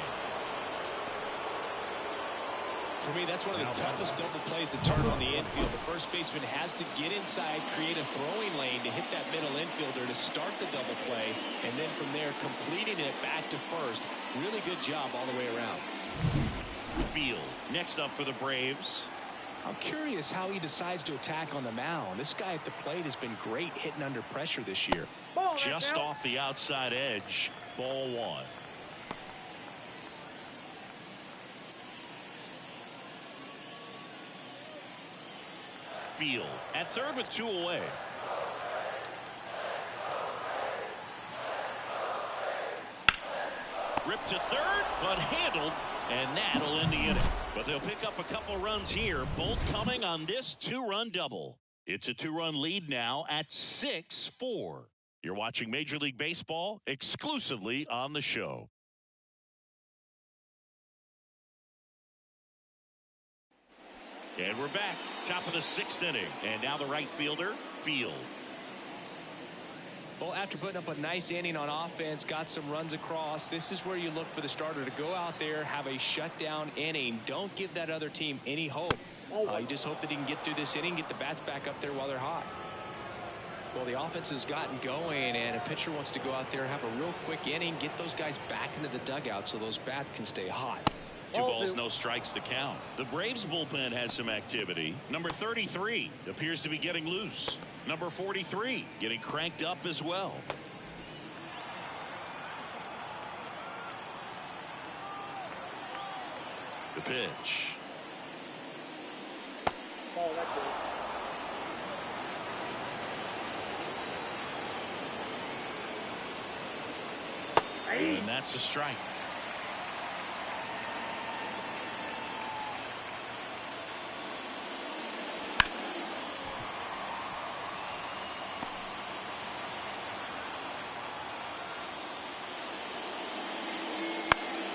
For me, that's one of the toughest double plays to turn on the infield. The first baseman has to get inside, create a throwing lane to hit that middle infielder to start the double play, and then from there completing it back to first. Really good job all the way around. Field next up for the Braves. I'm curious how he decides to attack on the mound. This guy at the plate has been great hitting under pressure this year. Just off the outside edge. Ball 1. Field at third with 2 away. Ripped to third, but handled, and that'll end the inning. But they'll pick up a couple runs here, both coming on this 2-run double. It's a 2-run lead now at 6-4. You're watching Major League Baseball exclusively on the show. And we're back. Top of the 6th inning. And now the right fielder, Field. Well, after putting up a nice inning on offense, got some runs across, this is where you look for the starter to go out there, have a shutdown inning. Don't give that other team any hope. You just hope that he can get through this inning, get the bats back up there while they're hot. Well, the offense has gotten going, and a pitcher wants to go out there, have a real quick inning, get those guys back into the dugout so those bats can stay hot. 2 balls, no strikes to count. The Braves bullpen has some activity. Number 33 appears to be getting loose. Number 43 getting cranked up as well. The pitch. Oh, that's good. And that's a strike.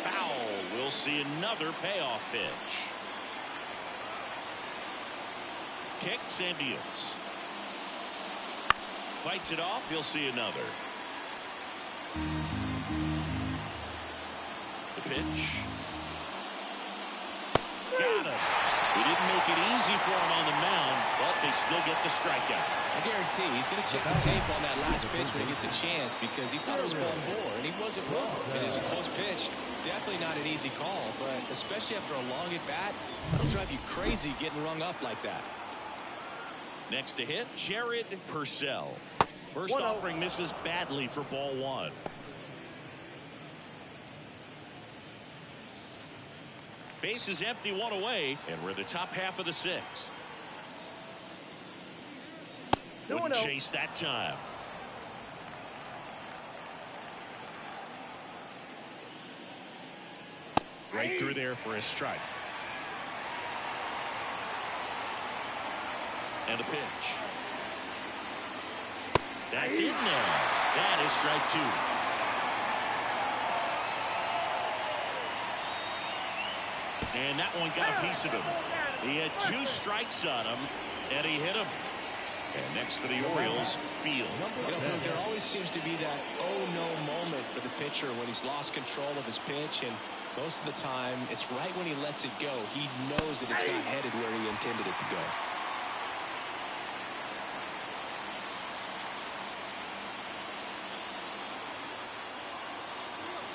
Foul. We'll see another payoff pitch. Kicks and deals. Fights it off. He'll see another. The pitch. Got him. He didn't make it easy for him on the mound, but they still get the strikeout. I guarantee he's going to check the tape on that last pitch when he gets a chance, because he thought it was ball 4, and he wasn't wrong. It is a close pitch. Definitely not an easy call, but especially after a long at bat, it'll drive you crazy getting rung up like that. Next to hit, Jared Purcell. First offering misses badly for ball 1. Base is empty, 1 away, and we're in the top half of the 6th. Wouldn't chase that time. Right through there for a strike. And a pitch. That's in there. That is strike 2. And that one got a piece of him. He had 2 strikes on him, and he hit him. And next for the Orioles, Field. You know, there always seems to be that oh-no moment for the pitcher when he's lost control of his pitch, and most of the time, it's right when he lets it go. He knows that it's not headed where he intended it to go.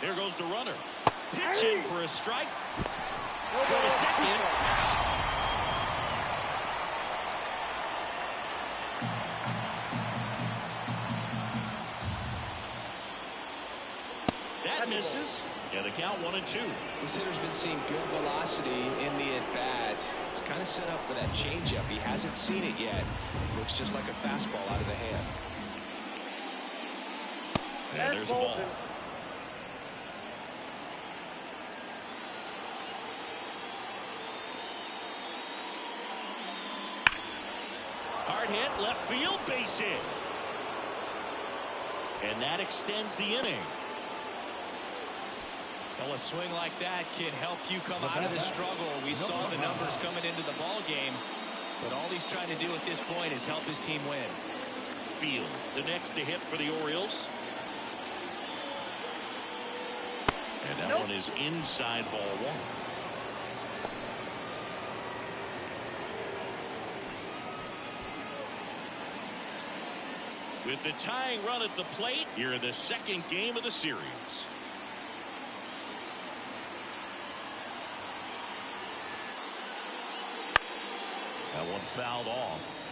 There goes the runner. Pitching for a strike. Go to second. That misses. And the count 1-2. This hitter's been seeing good velocity in the at-bat. He's kind of set up for that changeup. He hasn't seen it yet. Looks just like a fastball out of the hand. And there's a ball. Hard hit, left field, base hit. And that extends the inning. Well, a swing like that can help you come out of the struggle. We saw the numbers coming into the ball game, but all he's trying to do at this point is help his team win. Field, the next to hit for the Orioles. And that one is inside ball 1. With the tying run at the plate, here in the second game of the series. That one fouled off.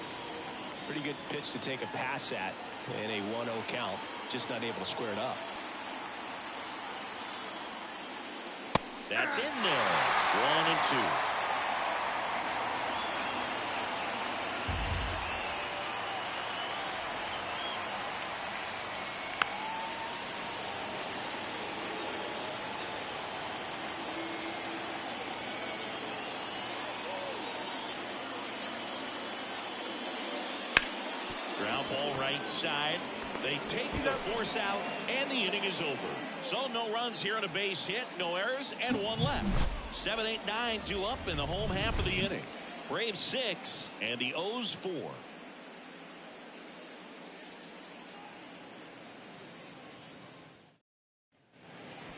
Pretty good pitch to take a pass at in a 1-0 count. Just not able to square it up. That's in there. 1-2. Ground ball right side. They take the force out, and the inning is over. So no runs here on a base hit, no errors, and 1 left. 7, 8, 9 due up in the home half of the inning. Braves 6 and the O's 4.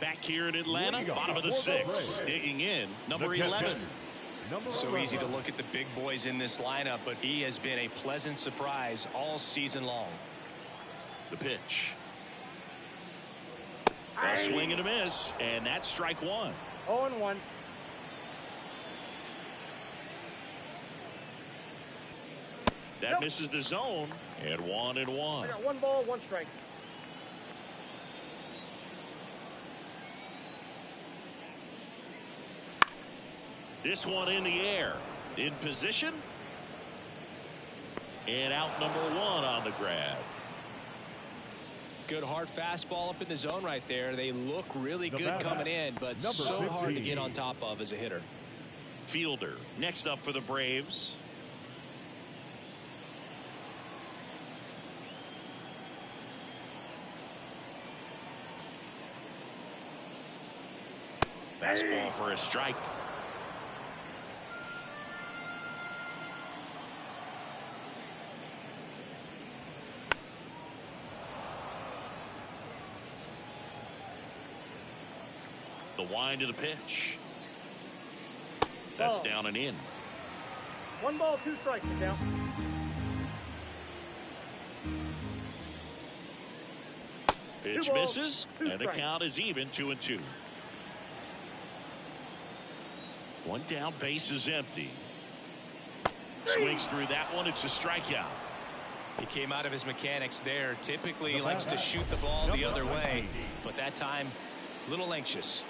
Back here in Atlanta, bottom of the 6th, digging in, number 11. So easy to look at the big boys in this lineup, but he has been a pleasant surprise all season long. The pitch. A swing and a miss, and that's strike 1. 0-1. That misses the zone, and 1-1. I got 1 ball, 1 strike. This one in the air. In position. And out number 1 on the grab. Good hard fastball up in the zone right there. They look really good coming in, but so hard to get on top of as a hitter. Fielder next up for the Braves. Fastball for a strike. The wind of the pitch. That's down and in. 1 ball, 2 strikes to count. Pitch misses, and the count is even 2-2. 1 down, base is empty. Swings through that one. It's a strikeout. He came out of his mechanics there. Typically he likes to shoot the ball the other way, but that time a little anxious.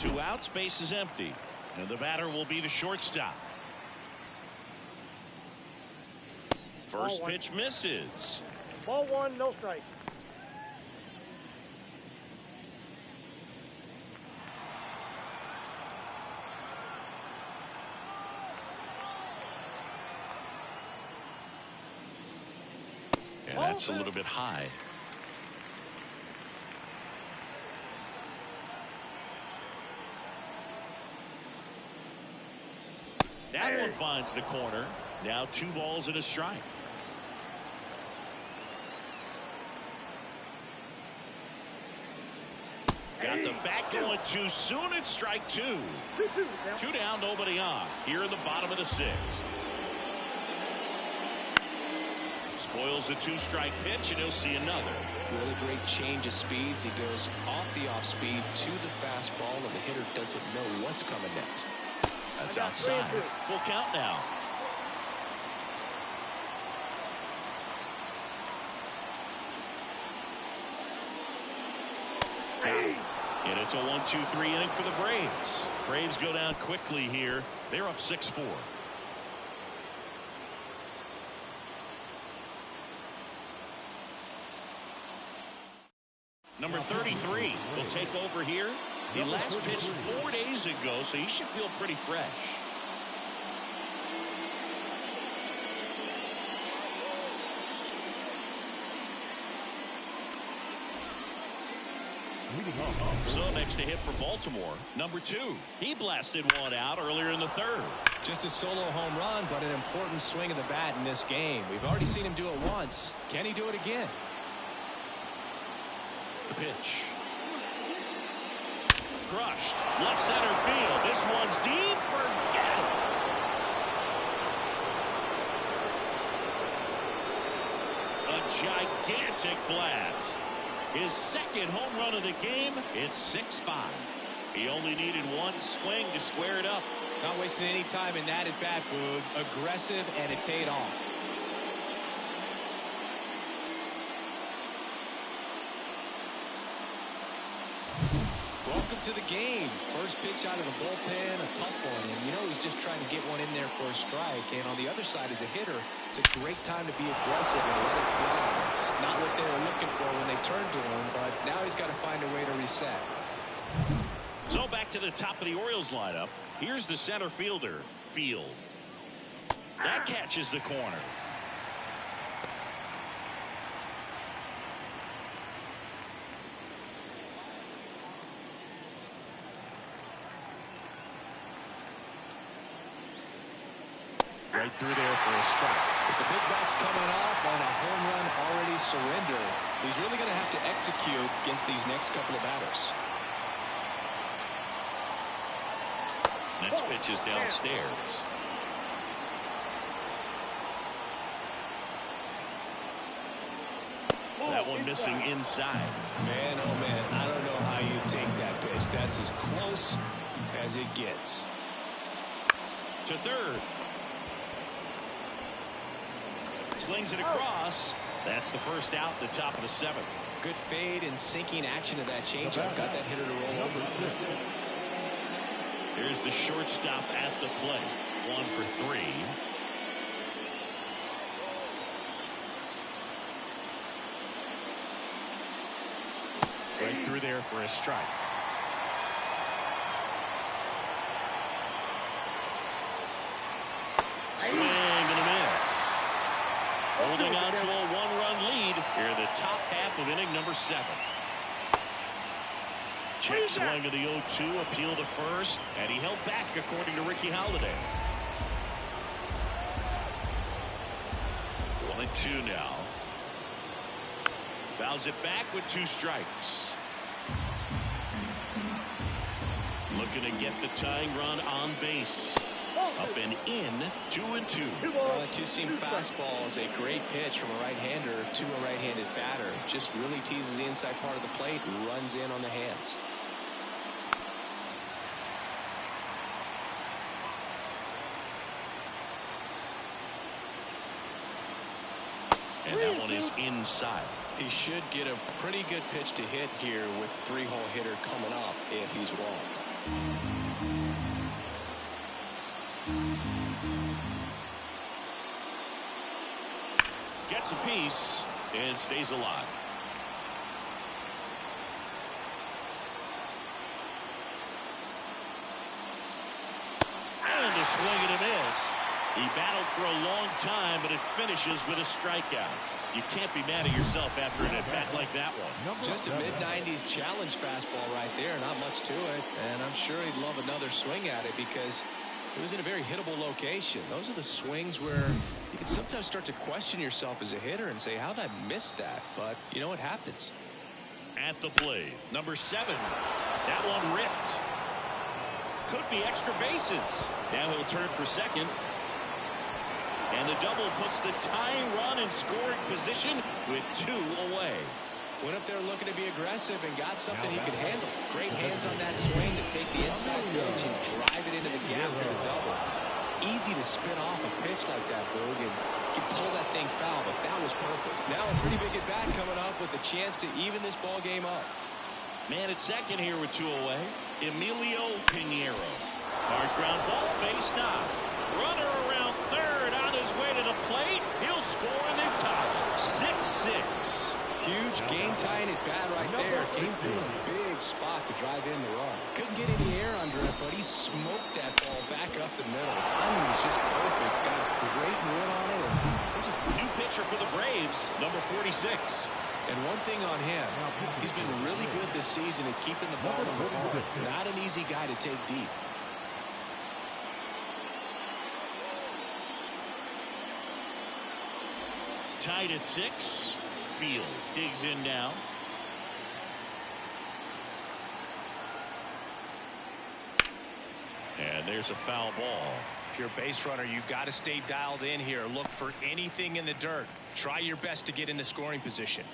2 outs, base is empty. And the batter will be the shortstop. First pitch misses. Ball 1, no strike. And that's a little bit high. That one finds the corner. Now 2 balls and a strike. Got the bat going too soon. It's strike 2. 2 down, nobody on. Here in the bottom of the 6th. Spoils the 2-strike pitch, and he'll see another. Really great change of speeds. He goes off the off speed to the fastball, and the hitter doesn't know what's coming next. That's outside. Full count now. And it's a 1-2-3 inning for the Braves. Braves go down quickly here. They're up 6-4. Number 33 will take over here. He last pitched 4 days ago, so he should feel pretty fresh. So next to hit for Baltimore, number 2. He blasted one out earlier in the 3rd. Just a solo home run, but an important swing of the bat in this game. We've already seen him do it once. Can he do it again? The pitch. Crushed. Left center field. This one's deep. Forget it. A gigantic blast. His 2nd home run of the game. It's 6-5. He only needed 1 swing to square it up. Not wasting any time in that at bat, Boog. Aggressive, and it paid off. Welcome to the game. First pitch out of the bullpen, a tough one. And you know he's just trying to get one in there for a strike. And on the other side, as a hitter, it's a great time to be aggressive and let it fly. It's not what they were looking for when they turned to him, but now he's got to find a way to reset. So back to the top of the Orioles lineup. Here's the center fielder, Field. That catches the corner. Right through there for a strike. With the big bats coming up on a home run already surrendered, he's really going to have to execute against these next couple of batters. Next pitch is downstairs. That one missing inside. Man, oh man, I don't know how you take that pitch. That's as close as it gets. To 3rd. Slings it across. That's the first out, the top of the 7th. Good fade and sinking action of that changeup. Got that hitter to roll over. Here's the shortstop at the plate. 1 for 3. Right through there for a strike. Swing and a miss. Holding on to a 1-run lead here in the top half of inning number 7. Check swing of the 0-2, appeal to first, and he held back according to Ricky Holiday. 1-2 now. Fouls it back with 2 strikes. Looking to get the tying run on base. Up and in, 2-2. The two-seam fastball is a great pitch from a right-hander to a right-handed batter. Just really teases the inside part of the plate and runs in on the hands. And that one is inside. He should get a pretty good pitch to hit here with 3-hole hitter coming up if he's wrong. Gets a piece and stays alive. And a swing and a miss. He battled for a long time, but it finishes with a strikeout. You can't be mad at yourself after an at-bat like that one. Just a mid-90s challenge fastball right there. Not much to it. And I'm sure he'd love another swing at it because it was in a very hittable location. Those are the swings where you can sometimes start to question yourself as a hitter and say, how did I miss that? But, you know, it happens. At the plate, number 7. That one ripped. Could be extra bases. Now he'll turn for second. And the double puts the tying run in scoring position with 2 away. Went up there looking to be aggressive and got something he could handle. Great hands on that swing to take the inside pitch and drive it into the gap for the double. It's easy to spin off a pitch like that, Boog, and you can pull that thing foul, but that was perfect. Now a pretty big at-bat coming up with a chance to even this ball game up. Man at second here with 2 away. Emilio Pinheiro. Hard ground ball, base knock. Runner around third on his way to the plate. He'll score and they tie. 6-6. Huge game-tying at bat right there. Came through a big spot to drive in the run. Couldn't get any air under it, but he smoked that ball back up the middle. Timing was just perfect. Got a great run on it. New pitcher for the Braves, number 46. And one thing on him, he's been really good this season at keeping the ball in the park. Not an easy guy to take deep. Tied at 6. Field digs in now. And there's a foul ball. If you're a base runner, you've got to stay dialed in here. Look for anything in the dirt. Try your best to get into scoring position.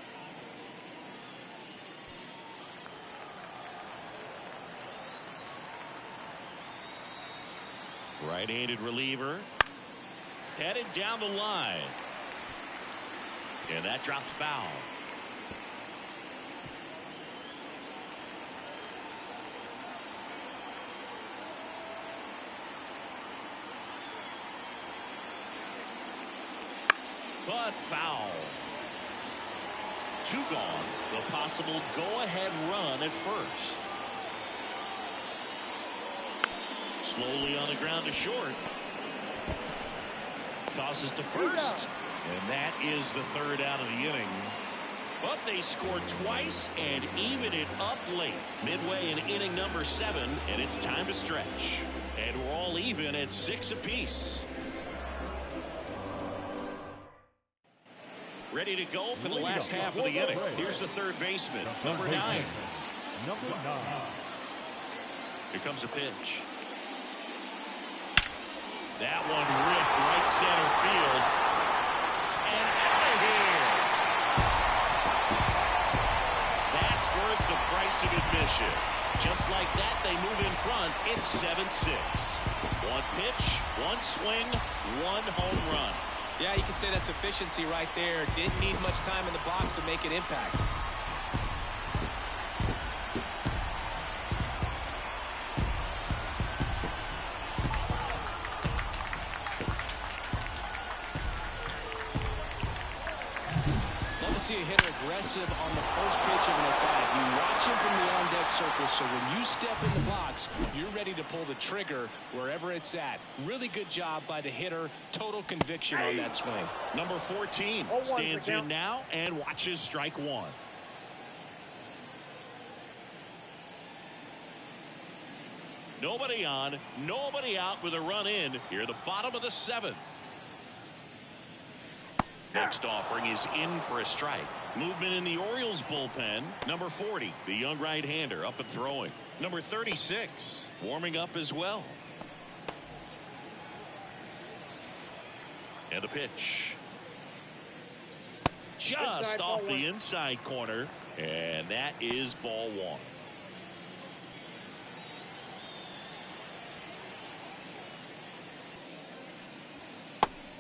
Right-handed reliever. Headed down the line. And that drops foul. But foul. 2 gone. The possible go-ahead run at first. Slowly on the ground to short. Tosses to first. And that is the 3rd out of the inning. But they scored twice and even it up late. Midway in inning number 7, and it's time to stretch. And we're all even at 6 apiece. Ready to go for the last half of the inning. Here's the 3rd baseman, number 9. Here comes a pitch. That one ripped right center field. And out of here. That's worth the price of admission. Just like that, they move in front. It's 7-6. 1 pitch, 1 swing, 1 home run. Yeah, you can say that's efficiency right there. Didn't need much time in the box to make an impact. See a hitter aggressive on the first pitch of an at-bat. You watch him from the on-deck circle, so when you step in the box, you're ready to pull the trigger wherever it's at. Really good job by the hitter. Total conviction on that swing. Number 14 stands in now and watches strike 1. Nobody on, nobody out with a run in here at the bottom of the 7th. Next offering is in for a strike. Movement in the Orioles bullpen. Number 40, the young right-hander, up and throwing. Number 36, warming up as well. And the pitch. Just off the inside corner. And that is ball 1.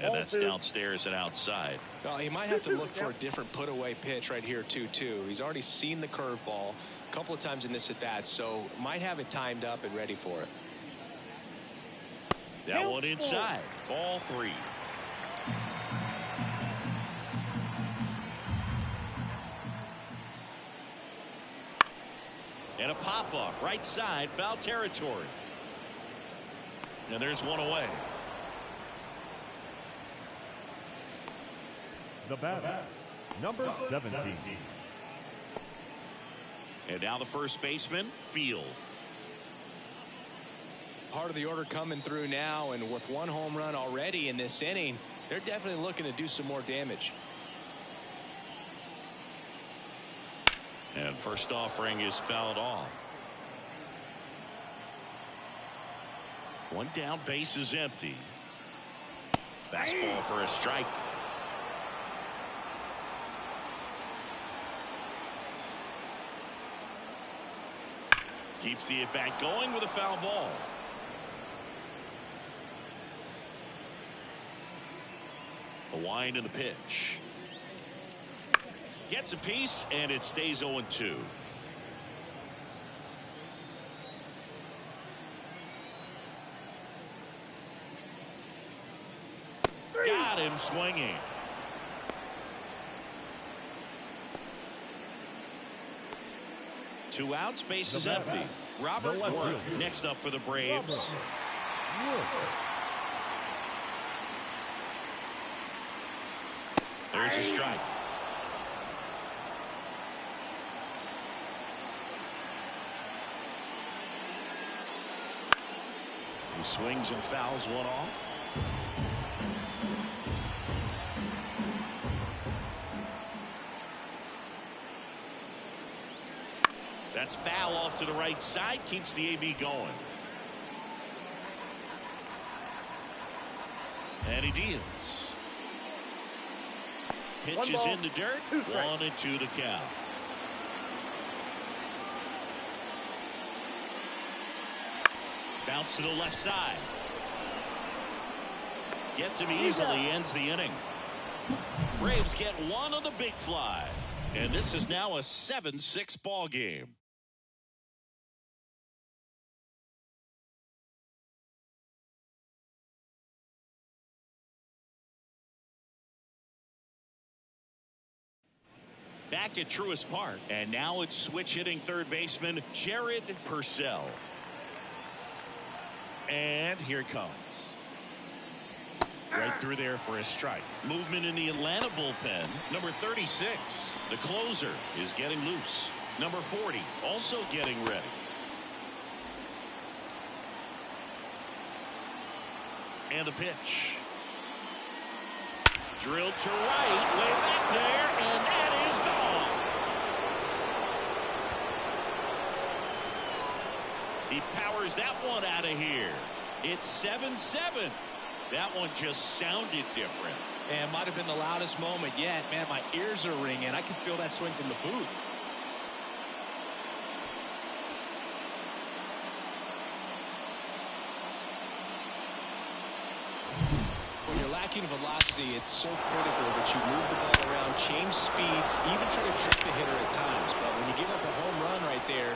And that's downstairs and outside. Well, he might have to look for a different put-away pitch right here, 2-2. He's already seen the curveball a couple of times in this at-bat, so might have it timed up and ready for it. That one inside. Ball 3. And a pop-up right side, foul territory. And there's one away. The batter, number 17. And now the first baseman, Field. Part of the order coming through now, and with one home run already in this inning, they're definitely looking to do some more damage. And first offering is fouled off. One down, base is empty. Fastball for a strike. Keeps the at-bat going with a foul ball. A wind in the pitch. Gets a piece, and it stays 0-2. Got him swinging. Two outs, base is empty. Robert Work next up for the Braves. There's a strike. He swings and fouls one off. That's foul off to the right side, keeps the AB going. And he deals. Pitch is in the dirt. 1-2 the count. Bounce to the left side. Gets him easily, ends the inning. Braves get one on the big fly. And this is now a 7-6 ball game. Back at Truist Park, and now it's switch hitting third baseman Jared Purcell. And here it comes. Right through there for a strike. Movement in the Atlanta bullpen. Number 36, the closer, is getting loose. Number 40, also getting ready. And the pitch. Drilled to right, way back there, and that is gone. He powers that one out of here. It's 7-7. That one just sounded different. And might have been the loudest moment yet. Man, my ears are ringing. I can feel that swing from the booth. When you're lacking velocity, it's so critical that you move the ball around, change speeds, even try to trick the hitter at times. But when you give up a home run right there,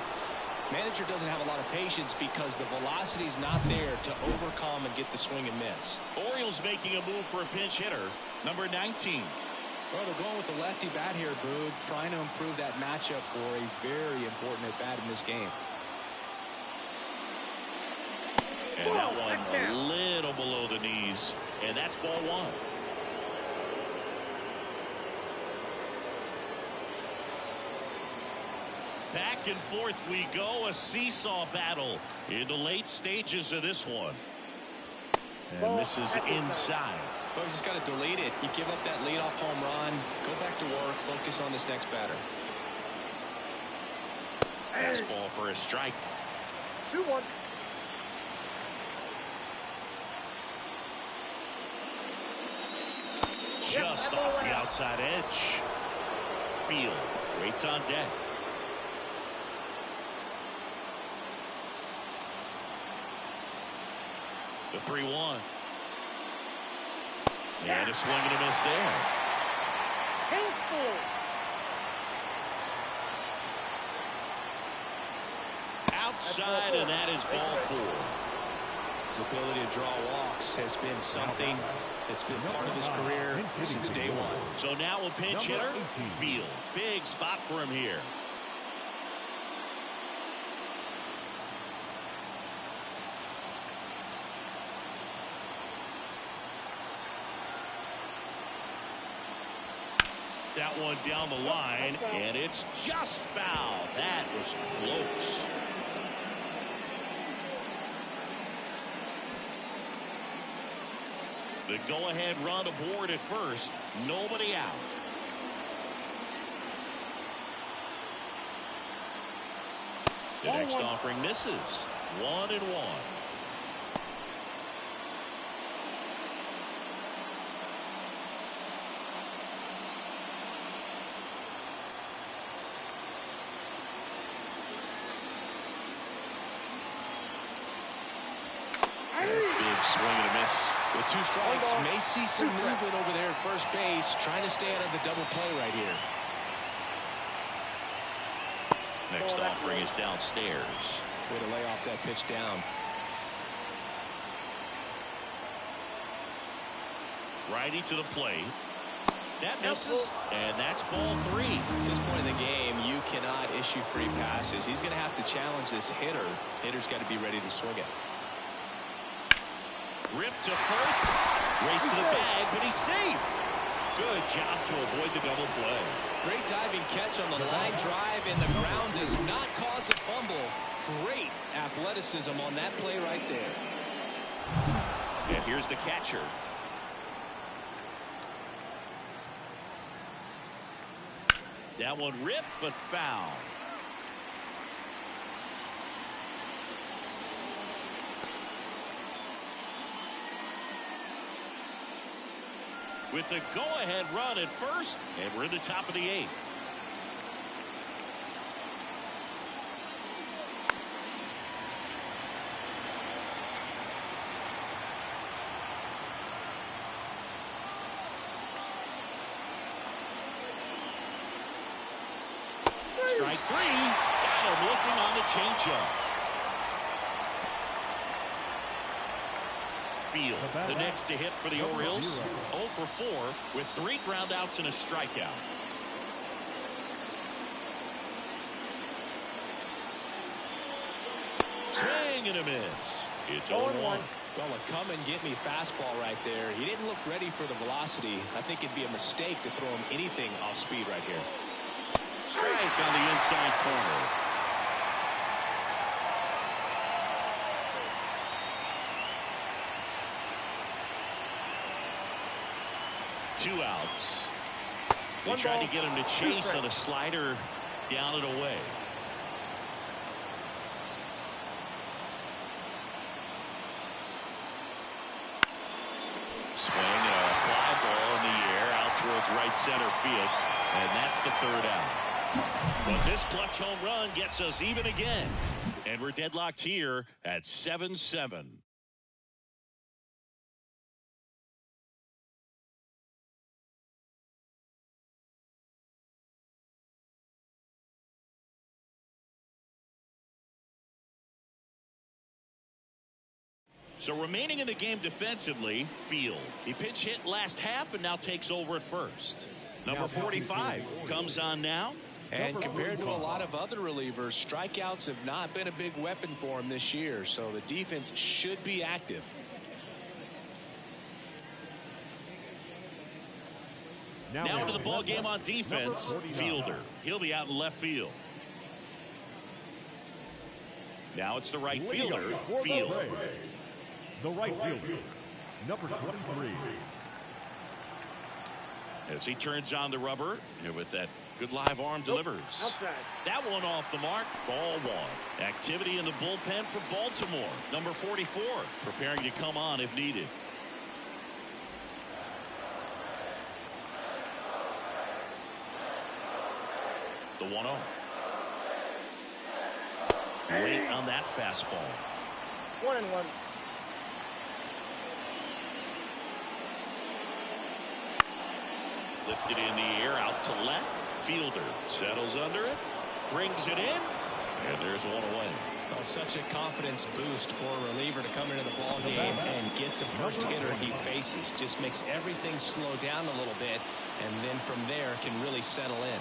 manager doesn't have a lot of patience because the velocity is not there to overcome and get the swing and miss. Orioles making a move for a pinch hitter, number 19. Well, they're going with the lefty bat here, Boog, trying to improve that matchup for a very important at bat in this game. And that one a little below the knees, and that's ball one. Back and forth we go, a seesaw battle in the late stages of this one. And this is inside. Well, you just got to delete it. You give up that leadoff home run, go back to work, focus on this next batter. Fastball for a strike. 2-1. Just off the outside edge. Field waits on deck. The 3-1. And a swing and a miss there. Painful. Outside, and that is ball 4. His ability to draw walks has been something that's been part of his career since day one. So now a pinch hitter, Field. Big spot for him here. That one down the line, and it's just foul. That was close. The go-ahead run aboard at first. Nobody out. The next offering misses. 1-1. Big swing and a miss. With 2 strikes, may see some movement over there at first base, trying to stay out of the double play right here. Next offering is downstairs. Way to lay off that pitch down. Righty to the plate. That misses, and that's ball 3. At this point in the game, you cannot issue free passes. He's going to have to challenge this hitter. Hitter's got to be ready to swing it. Ripped to first. Race to the bag, but he's safe. Good job to avoid the double play. Great diving catch on the line drive, and the ground does not cause a fumble. Great athleticism on that play right there. And here's the catcher. That one ripped, but foul. With the go-ahead run at first, and we're in the top of the 8th. Strike 3. Got him looking on the changeup. Field, the next to hit for the Orioles. 0 for 4 with 3 groundouts and a strikeout. Swing and a miss. It's 0-1. Well, a come and get me fastball right there. He didn't look ready for the velocity. I think it'd be a mistake to throw him anything off speed right here. Strike on the inside corner. Two outs. They tried to get him to chase on a slider down and away. Swing and a fly ball in the air out towards right center field, and that's the 3rd out. But this clutch home run gets us even again, and we're deadlocked here at 7-7. So remaining in the game defensively, Field. He pinch hit last half and now takes over at first. Number 45 comes on now. And compared to a lot of other relievers, strikeouts have not been a big weapon for him this year. So the defense should be active. Now into the ball game on defense, Fielder. He'll be out in left field. Now it's the right fielder, Field. The right fielder, number 23. As he turns on the rubber, and with that good live arm delivers. Outside. That one off the mark, ball 1. Activity in the bullpen for Baltimore. Number 44, preparing to come on if needed. The 1-0. Late on that fastball. 1-1. Lifted in the air out to left. Fielder settles under it. Brings it in. And there's one away. Well, such a confidence boost for a reliever to come into the ball game and get the first hitter he faces. Just makes everything slow down a little bit, and then from there can really settle in.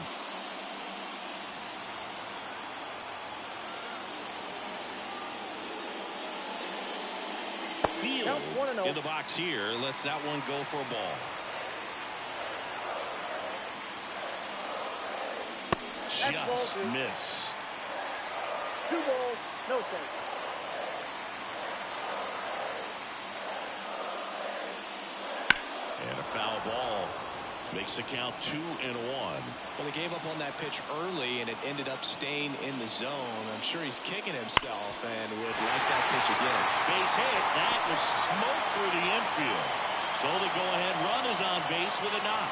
Field in the box here. Lets that one go for a ball. Just missed. 2 balls, no strikes. And a foul ball makes the count 2-1. Well, they gave up on that pitch early, and it ended up staying in the zone. I'm sure he's kicking himself and would like that pitch again. Base hit. That was smoke through the infield. So the go-ahead run is on base with a knock.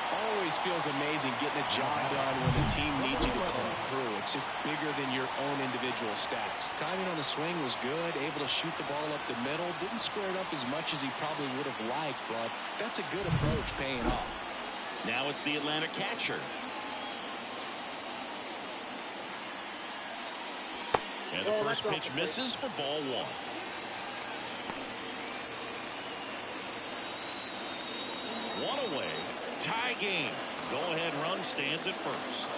Always feels amazing getting a job done when the team needs you to come through. It's just bigger than your own individual stats. Timing on the swing was good, able to shoot the ball up the middle. Didn't square it up as much as he probably would have liked, but that's a good approach paying off. Now it's the Atlanta catcher. And the first pitch misses for ball 1. One away. Tie game. Go-ahead run stands at first.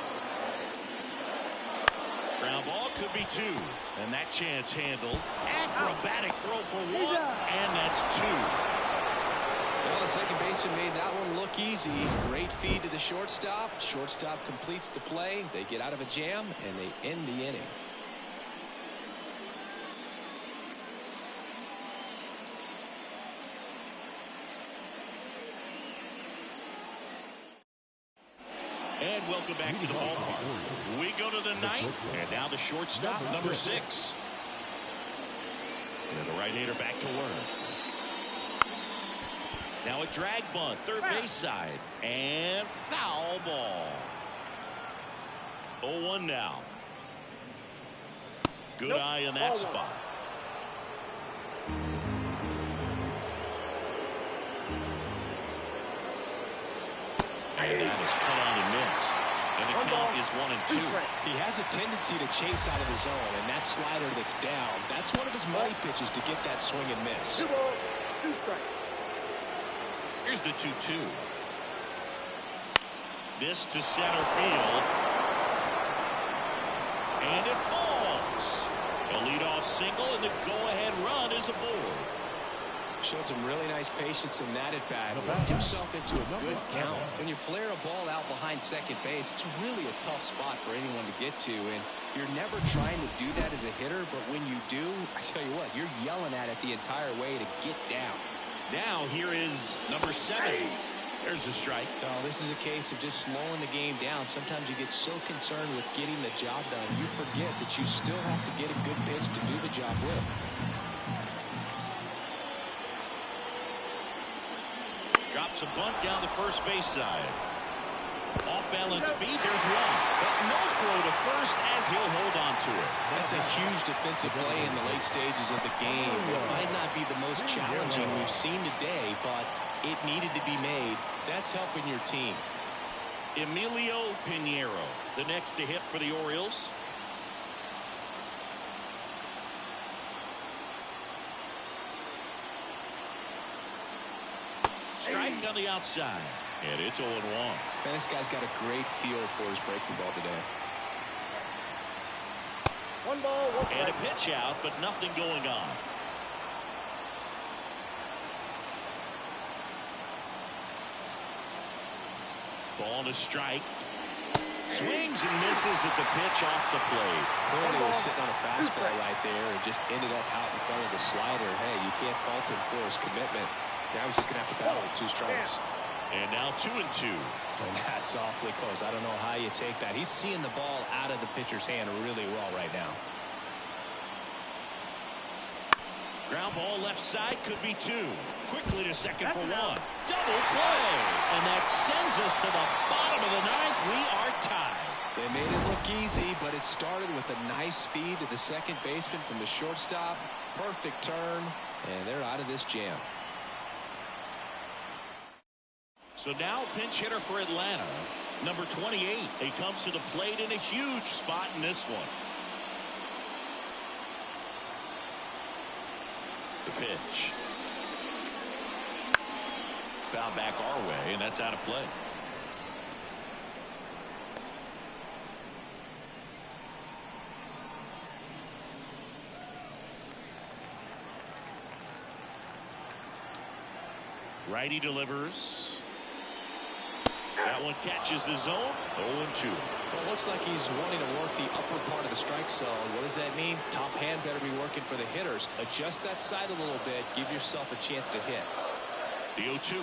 Ground ball could be 2. And that chance handled. Acrobatic throw for 1. And that's 2. Well, the second baseman made that one look easy. Great feed to the shortstop. Shortstop completes the play. They get out of a jam, and they end the inning. And welcome back to the ballpark. We go to the 9th, and now the shortstop, number 6. And the right hander back to work. Now a drag bunt, third base side, and foul ball. 0-1 now. Good eye in that spot. And that is cut on and missed. And the count is 1-2. He has a tendency to chase out of the zone, and that slider that's down, that's one of his money pitches to get that swing and miss. 2 balls, 2 strikes. Here's the 2-2. This to center field. And it falls. A leadoff single, and the go-ahead run is aboard. Showed some really nice patience in that at-bat. Worked himself into a good count. When you flare a ball out behind second base, it's really a tough spot for anyone to get to, and you're never trying to do that as a hitter, but when you do, I tell you what, you're yelling at it the entire way to get down. Now here is number 7. There's a strike. No, this is a case of just slowing the game down. Sometimes you get so concerned with getting the job done, you forget that you still have to get a good pitch to do the job with. Drops a bunt down the first base side. Off balance feed, there's one. But no throw to first as he'll hold on to it. That's a huge defensive play in the late stages of the game. It might not be the most challenging we've seen today, but it needed to be made. That's helping your team. Emilio Pinheiro, the next to hit for the Orioles. Strike on the outside. And it's 0-1. And this guy's got a great feel for his breaking ball today. 1 ball, 1 strike. And a pitch out, but nothing going on. Ball to strike. Swings and misses at the pitch off the plate. Clearly was sitting on a fastball right there and just ended up out in front of the slider. Hey, you can't fault him for his commitment. Now he's just going to have to battle with 2 strikes. And now 2-2. And that's awfully close. I don't know how you take that. He's seeing the ball out of the pitcher's hand really well right now. Ground ball left side, could be 2. Quickly to second for 1. Double play. And that sends us to the bottom of the 9th. We are tied. They made it look easy, but it started with a nice feed to the second baseman from the shortstop. Perfect turn, and they're out of this jam. So now pinch hitter for Atlanta, number 28. He comes to the plate in a huge spot in this one. The pitch. Foul back our way, and that's out of play. Righty delivers. That one catches the zone. 0-2. Well, it looks like he's wanting to work the upper part of the strike zone. What does that mean? Top hand better be working for the hitters. Adjust that side a little bit. Give yourself a chance to hit. The 0-2.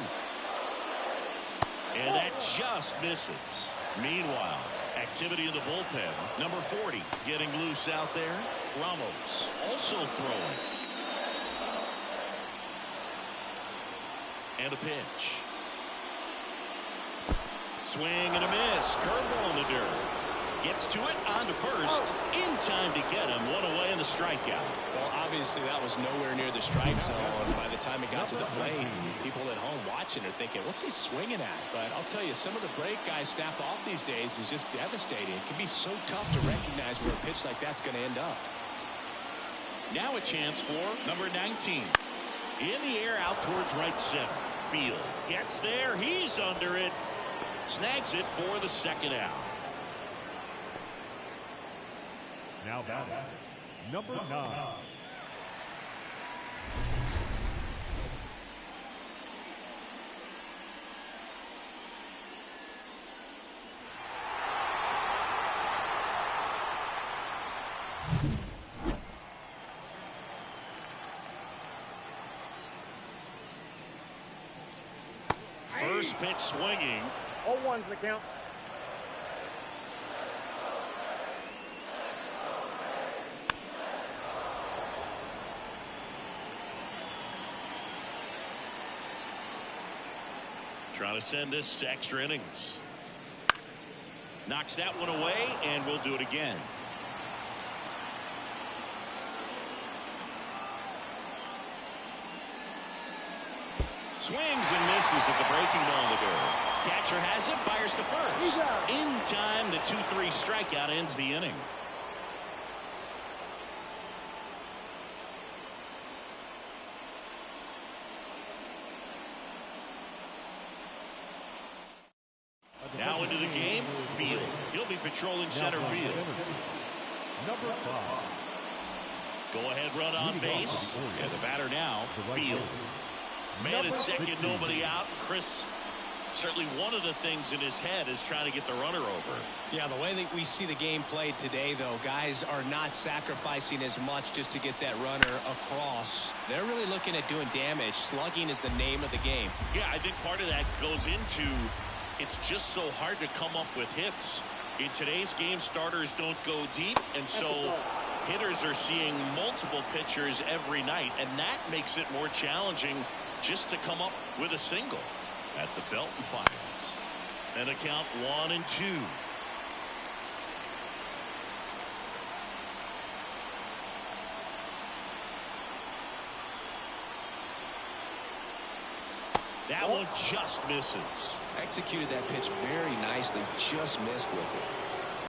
And that just misses. Meanwhile, activity in the bullpen. Number 40 getting loose out there. Ramos also throwing. And a pitch. Swing and a miss. Curveball in the dirt. Gets to it on to first. In time to get him. One away in the strikeout. Well, obviously that was nowhere near the strike zone. By the time it got to the plate, people at home watching are thinking, what's he swinging at? But I'll tell you, some of the break guys snap off these days is just devastating. It can be so tough to recognize where a pitch like that's going to end up. Now a chance for number 19. In the air out towards right center. Field gets there. He's under it. Snags it for the second out. Now batting, number 9. First pitch swinging. 0-1's the count. Trying to send this to extra innings. Knocks that one away, and we'll do it again. Swings and misses at the breaking ball in the dirt. Catcher has it, fires to first. In time, the 2-3 strikeout ends the inning. Now into the game, Field. He'll be patrolling center field. Number 5. Go ahead run on base. And the batter now, Field. Man at second, nobody out. Chris, certainly one of the things in his head is trying to get the runner over. Yeah, the way that we see the game played today, though, guys are not sacrificing as much just to get that runner across. They're really looking at doing damage. Slugging is the name of the game. Yeah, I think part of that goes into it's just so hard to come up with hits. In today's game, starters don't go deep, and so hitters are seeing multiple pitchers every night, and that makes it more challenging just to come up with a single. At the belt and fires. And a count 1-2. That one just misses. Executed that pitch very nicely, just missed with it.